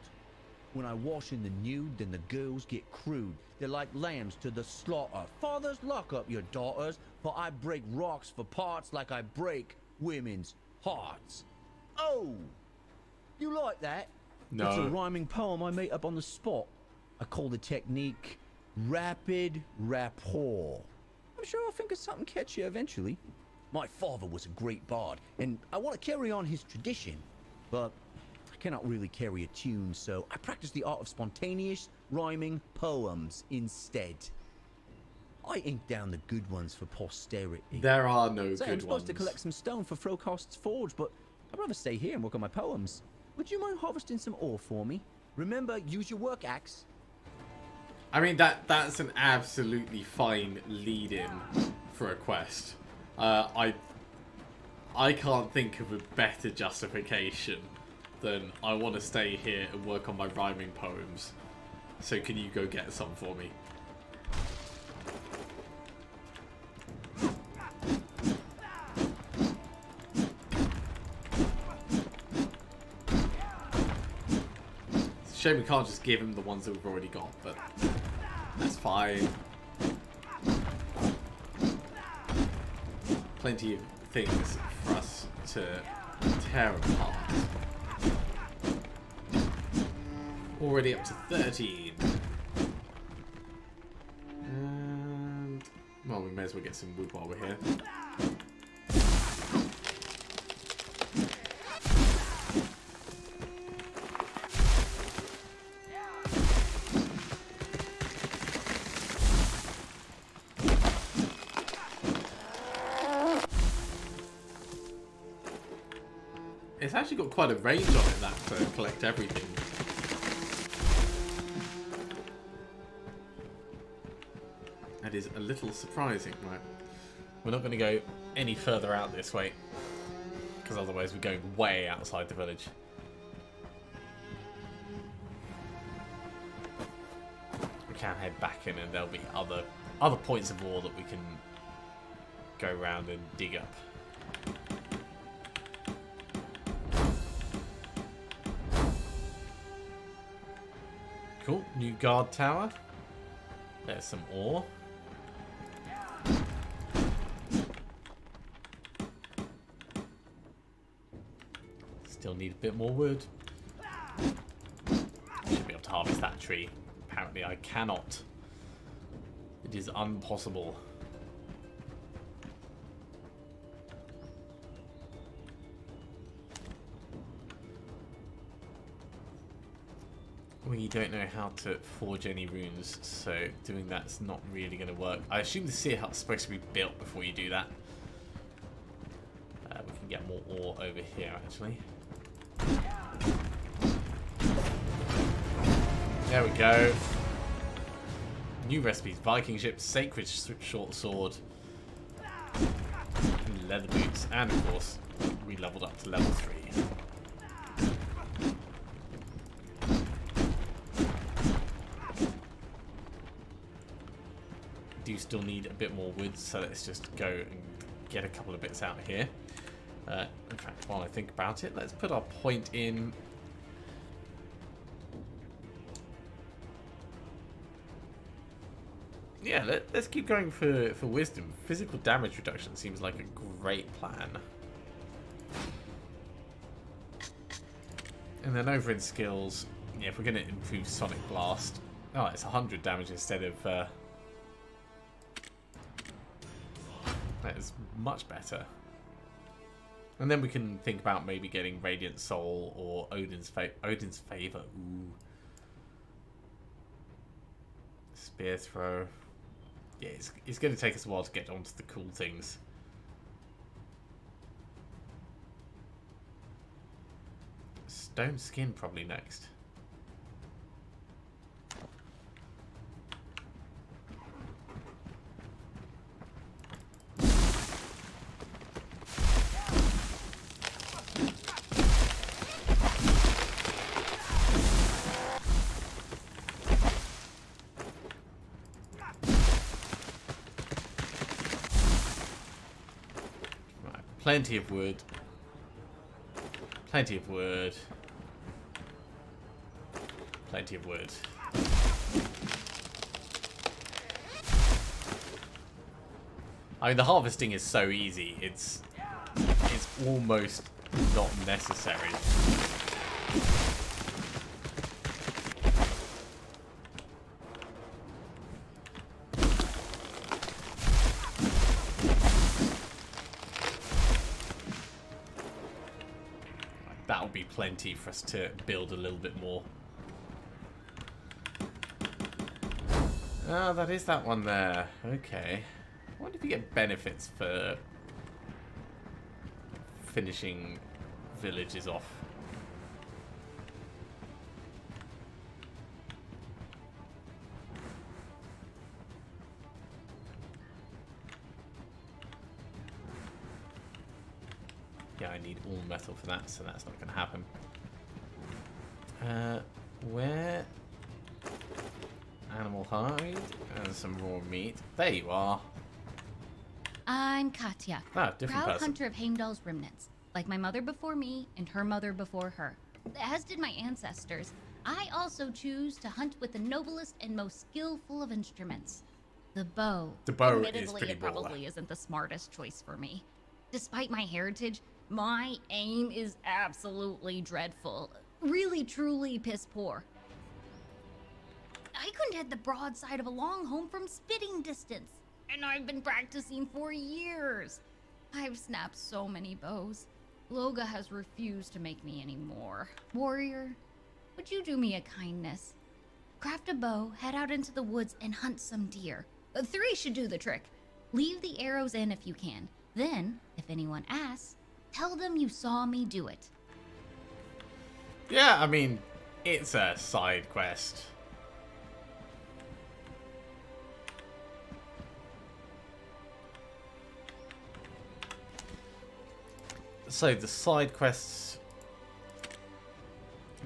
Speaker 8: When I wash in the nude, then the girls get crude. They're like lambs to the slaughter. Fathers, lock up your daughters, for I break rocks for parts like I break women's hearts. Oh, you like that?
Speaker 1: No.
Speaker 8: It's a rhyming poem I made up on the spot. I call the technique rapid rapport. I'm sure I'll think of something catchy eventually. My father was a great bard, and I want to carry on his tradition, but I cannot really carry a tune, so I practice the art of spontaneous rhyming poems instead. I ink down the good ones for posterity.
Speaker 1: There are no
Speaker 8: So
Speaker 1: good
Speaker 8: I'm supposed
Speaker 1: ones.
Speaker 8: to collect some stone for Frocost's forge, but I'd rather stay here and work on my poems. Would you mind harvesting some ore for me? Remember, use your work axe.
Speaker 1: I mean, that's an absolutely fine lead-in for a quest. I can't think of a better justification than I want to stay here and work on my rhyming poems. So can you go get some for me? It's a shame we can't just give him the ones that we've already got, but that's fine. Plenty of things for us to tear apart. Already up to 13. And well, we may as well get some wood while we're here. It's actually got quite a range on it, that, to collect everything. That is a little surprising. Right, we're not going to go any further out this way, because otherwise we're going way outside the village. We can head back in, and there'll be other points of ore that we can go around and dig up. Cool, new guard tower. There's some ore. Still need a bit more wood. Should be able to harvest that tree. Apparently I cannot. It is impossible. We don't know how to forge any runes, so doing that's not really going to work. I assume the seer hut's supposed to be built before you do that. We can get more ore over here, actually. There we go. New recipes: Viking ship, sacred short sword, and leather boots, and of course, we leveled up to level 3. Do still need a bit more wood, so let's just go and get a couple of bits out here. In fact, while I think about it, let's put our point in. Yeah, let's keep going for wisdom. Physical damage reduction seems like a great plan. And then over in skills, yeah, if we're going to improve Sonic Blast, oh, it's 100 damage instead of. That is much better. And then we can think about maybe getting Radiant Soul or Odin's Favor. Ooh. Spear Throw. Yeah, it's going to take us a while to get onto the cool things. Stone Skin probably next. Plenty of wood. Plenty of wood. Plenty of wood. I mean, the harvesting is so easy. It's almost not necessary. That'll be plenty for us to build a little bit more. Oh, that is that one there. Okay. I wonder if you get benefits for finishing villages off. Yeah, I need all metal for that, so that's not going to happen. Where? Animal hide and some raw meat. There you are.
Speaker 9: I'm Katya,
Speaker 1: Ah, different
Speaker 9: proud
Speaker 1: person.
Speaker 9: hunter of Heimdall's remnants, like my mother before me and her mother before her. As did my ancestors, I also choose to hunt with the noblest and most skillful of instruments, the bow.
Speaker 1: The bow is
Speaker 9: Admittedly,
Speaker 1: pretty
Speaker 9: it probably isn't the smartest choice for me. Despite my heritage, my aim is absolutely dreadful. Really, truly piss poor. I couldn't hit the broadside of a longhorn from spitting distance, and I've been practicing for years. I've snapped so many bows. Loga has refused to make me any more. Warrior, would you do me a kindness? Craft a bow, head out into the woods, and hunt some deer. 3 should do the trick. Leave the arrows in if you can. Then, if anyone asks, tell them you saw me do it.
Speaker 1: Yeah, I mean, it's a side quest. So the side quests,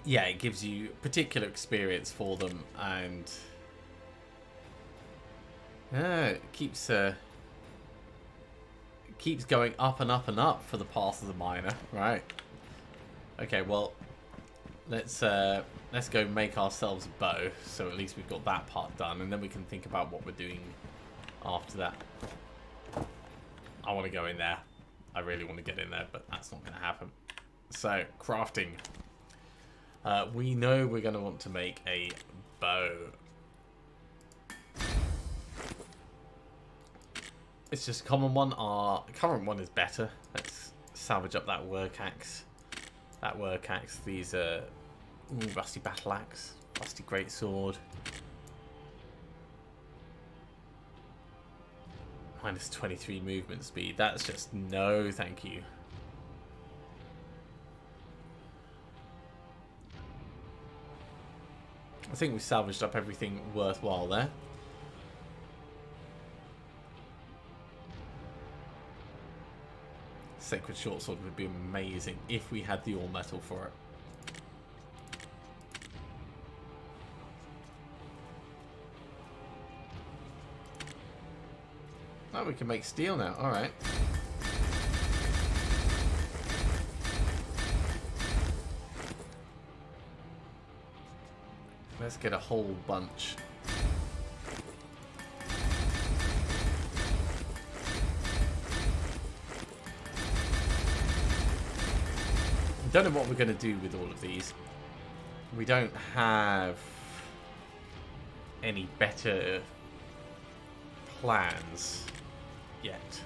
Speaker 1: yeah, it gives you particular experience for them, and it keeps going up and up and up for the path of the miner, right? Okay, well, let's go make ourselves a bow, so at least we've got that part done, and then we can think about what we're doing after that. I want to go in there. I really want to get in there, but that's not going to happen. So, crafting. We know we're going to want to make a bow. It's just a common one. Our current one is better. Let's salvage up that work axe. That work axe. These are rusty battle axe, rusty greatsword. Minus 23 movement speed. That's just no, thank you. I think we salvaged up everything worthwhile there. Sacred short sword would be amazing if we had the all metal for it. Oh, we can make steel now. All right. Let's get a whole bunch. Don't know what we're going to do with all of these. We don't have any better plans yet.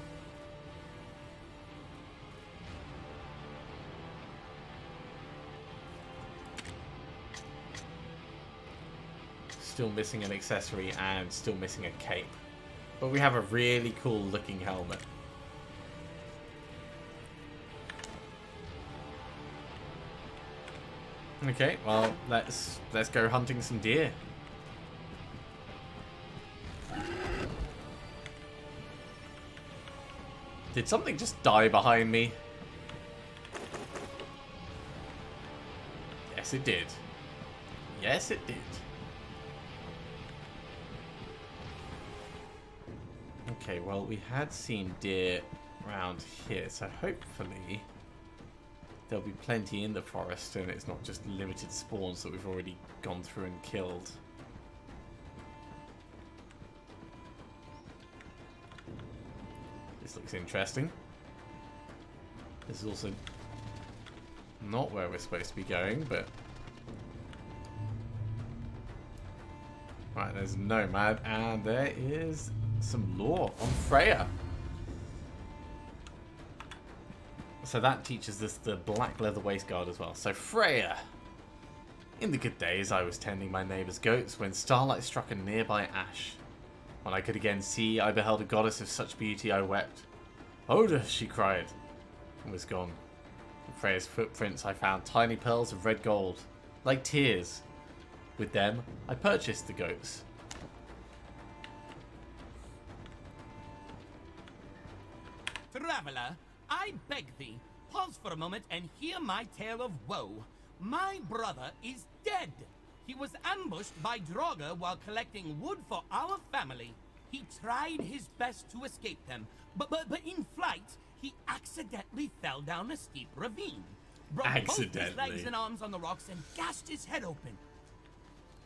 Speaker 1: Still missing an accessory and still missing a cape. But we have a really cool looking helmet. Okay, well, let's go hunting some deer. Did something just die behind me? Yes, it did. Yes, it did. Okay, well, we had seen deer around here, so hopefully there'll be plenty in the forest and it's not just limited spawns that we've already gone through and killed. This looks interesting. This is also not where we're supposed to be going, but... Right, there's Nomad, and there is some lore on Freya. So that teaches us the black leather waistguard as well. So Freya. In the good days, I was tending my neighbour's goats when starlight struck a nearby ash. When I could again see, I beheld a goddess of such beauty I wept. Oda, she cried, and was gone. In Freya's footprints I found tiny pearls of red gold, like tears. With them, I purchased the goats.
Speaker 10: Traveler, I beg thee, pause for a moment and hear my tale of woe. My brother is dead. He was ambushed by Draugr while collecting wood for our family. He tried his best to escape them, but in flight, he accidentally fell down a steep ravine. Broke both his legs and arms on the rocks and gashed his head open.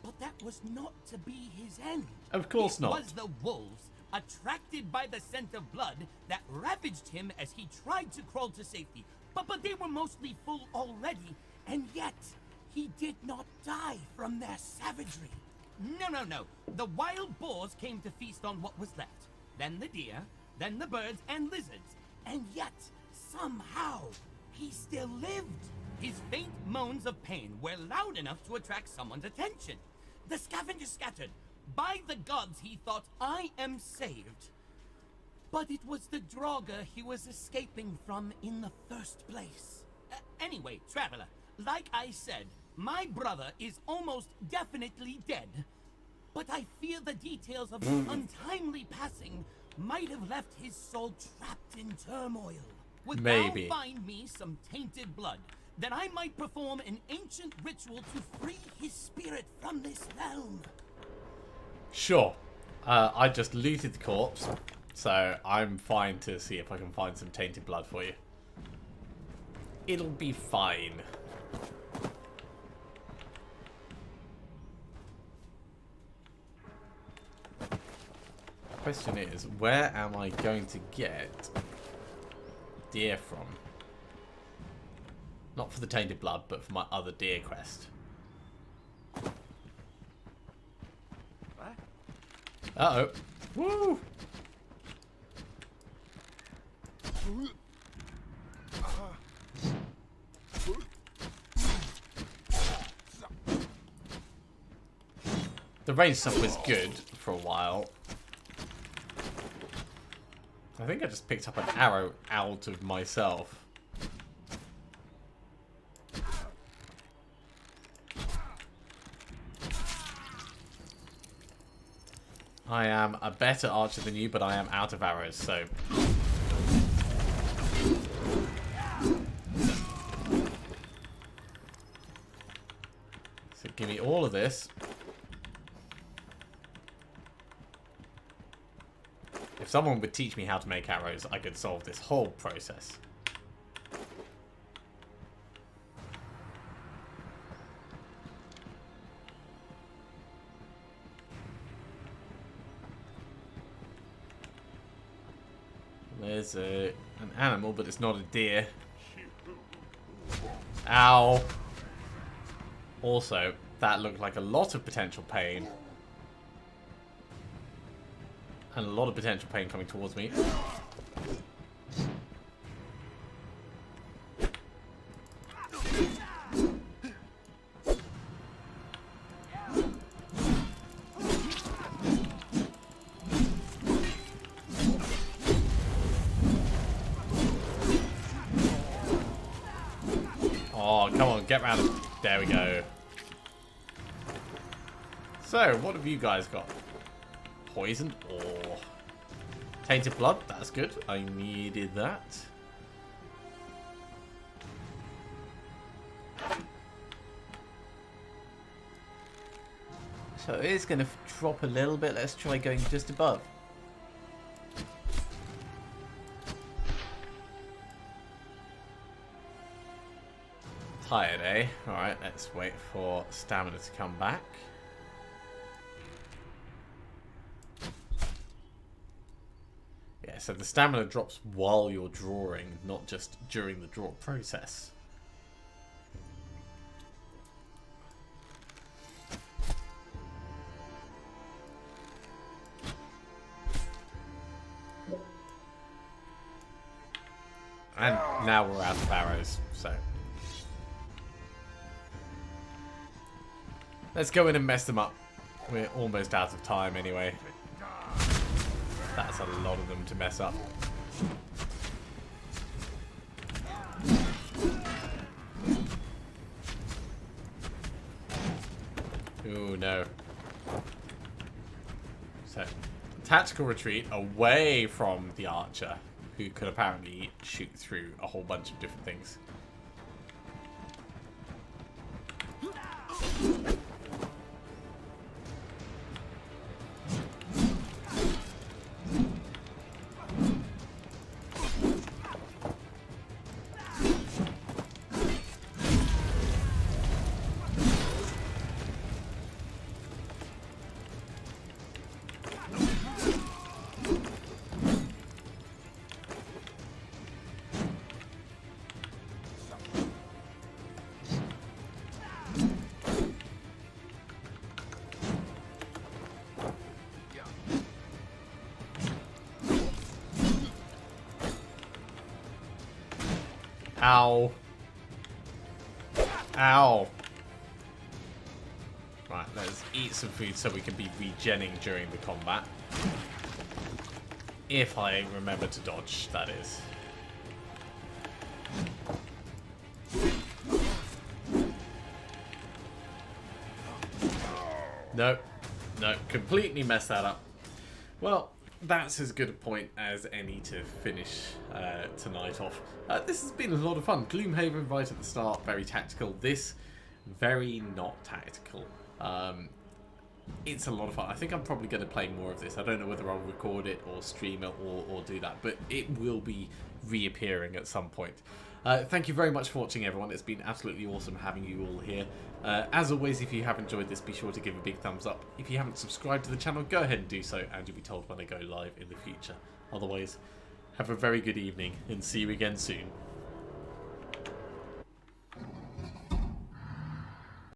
Speaker 10: But that was not to be his end.
Speaker 1: Of course not.
Speaker 10: It was the wolves, attracted by the scent of blood, that ravaged him as he tried to crawl to safety. But they were mostly full already, and yet he did not die from their savagery. No. The wild boars came to feast on what was left. Then the deer, then the birds and lizards. And yet, somehow, he still lived. His faint moans of pain were loud enough to attract someone's attention. The scavengers scattered. By the gods, he thought, I am saved. But it was the Draugr he was escaping from in the first place. Anyway, traveler, like I said, my brother is almost definitely dead. But I fear the details of his untimely passing might have left his soul trapped in turmoil. Would thou find me some tainted blood? Then I might perform an ancient ritual to free his spirit from this realm.
Speaker 1: Sure. I just looted the corpse, so I'm fine to see if I can find some tainted blood for you. It'll be fine. Question is, where am I going to get deer from? Not for the tainted blood, but for my other deer quest. Uh-oh. Woo! The range stuff was good for a while. I think I just picked up an arrow out of myself. I am a better archer than you, but I am out of arrows, so... So give me all of this. If someone would teach me how to make arrows, I could solve this whole process. There's an animal, but it's not a deer. Ow. Also, that looked like a lot of potential pain. And a lot of potential pain coming towards me. Oh, come on, get round. There we go. So, what have you guys got? Poisoned or tainted blood? That's good. I needed that. So it is going to drop a little bit. Let's try going just above. Tired, eh? Alright, let's wait for stamina to come back. Yeah, so the stamina drops while you're drawing, not just during the draw process. And now we're out of arrows, so... Let's go in and mess them up. We're almost out of time anyway. That's a lot of them to mess up. Ooh, no. So, tactical retreat away from the archer. who can apparently shoot through a whole bunch of different things. Ow. Ow. Right, let's eat some food so we can be regenning during the combat. If I remember to dodge, that is. Nope. No, completely messed that up. Well, that's as good a point as any to finish tonight off. This has been a lot of fun. Gloomhaven right at the start, very tactical. This, very not tactical. It's a lot of fun. I think I'm probably going to play more of this. I don't know whether I'll record it or stream it or do that, but it will be reappearing at some point. Thank you very much for watching, everyone. It's been absolutely awesome having you all here. As always, if you have enjoyed this, be sure to give a big thumbs up. If you haven't subscribed to the channel, go ahead and do so, and you'll be told when I go live in the future. Otherwise, have a very good evening, and see you again soon.